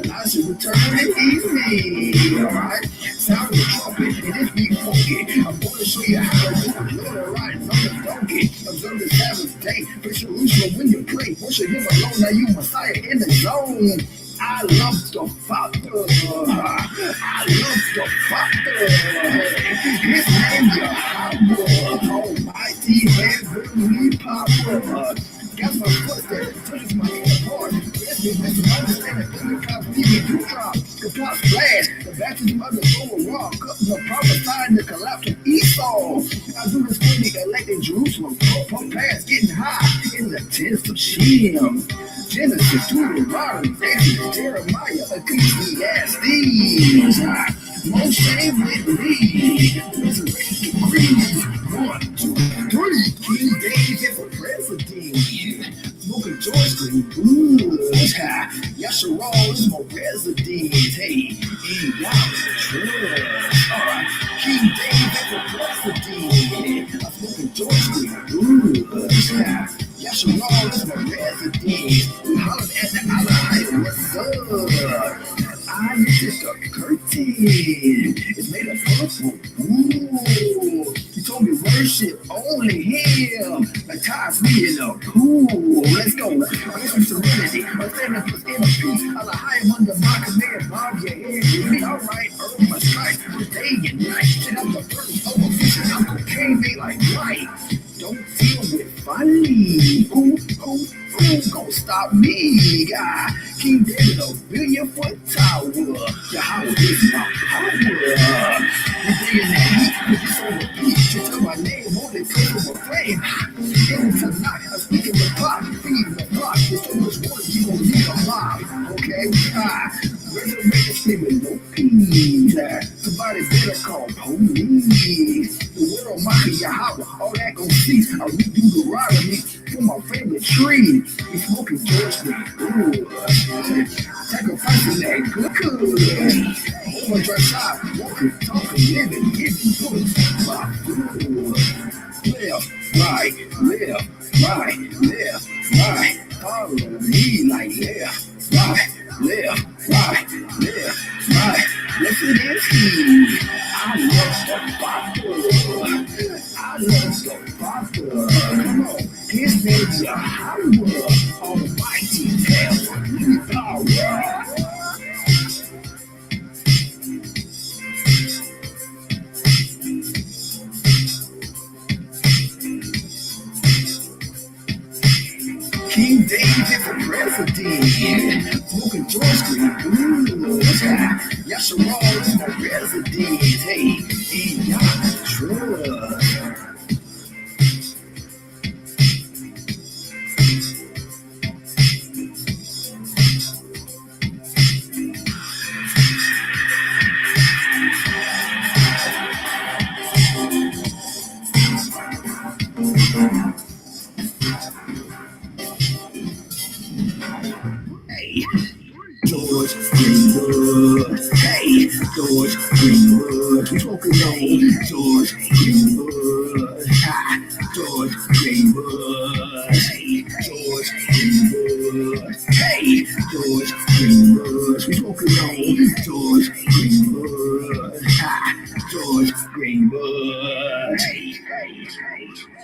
Elijah return and evening, alright? Sound the trumpet, and it be funky. I'm going to show you how to do it, little riding on the donkey. Observe the Sabbath day, but Jerusalem when you pray, worship him alone, now you Messiah in the zone. I love the Father. I love the Father. His name Yahweh, Almighty Heavenly Power. Got my footsteps, touches my heart. Bless me with some understanding. The cops leave me to drop. The cops flash. The baptism of the soul rock. The prophesying the collapse of Esau. I do this for the elected Jerusalem. Pump past getting high in the tents of Shem. Genesis, Deuteronomy, Exodus, Jeremiah, Ecclesiastes. Moshe with me. Resurrection creed. 1, 2, 3. King David for president. Smoking George Green Blues. Yasharal is my resident. Hey, ain't y'all trust. King David for president. I'm smoking George Green Blues. Yasharal is my resident. We hollered at the island. What's up? I just a curtain. It's made of purple. Ooh. He told me worship only him. Like ties me in the pool. Let's go. Get some serenity. My standing for inner peace. I'll hide him under my command. Bob your head with me. Alright, earn my stripes. Day and night. Shit, I'm the first overfishing. I'm cocaine made like light. Don't deal with funny. Who gon' stop me? God, King David, a 1,000,000,000-foot tower. Yahweh is my power. You bring in that heat, cause it's on the beat. You tell my name, only take of a flame. Even tonight, I'm speaking the clock, feeding the clock. There's so much water, you gon' need a mob. Okay? Resurrection screaming, no peace. Somebody better call police. The world mocking Yahweh, all that gon' cease. I redo Deuteronomy for my favorite tree. We smoking George Green. Sacrificing that good. Over dry side, walking, talking, living, giving, putting my good. Left, right, left, right, left, right. Follow me like left, right, left, right, left, right. Listen and see. I love the Bible. Major Hollywood, almighty devil, you are right. King David for president, smoking George Green, Yasharal is my resident, hey, ain't y'all trust. Hey, George Greenwood. Hey, George Greenwood. We smoking on George Greenwood. Ha, George Greenwood. Hey, George Greenwood. Hey, George Greenwood. We smoking on George Greenwood. Ha, George Greenwood. Hey, hey, hey.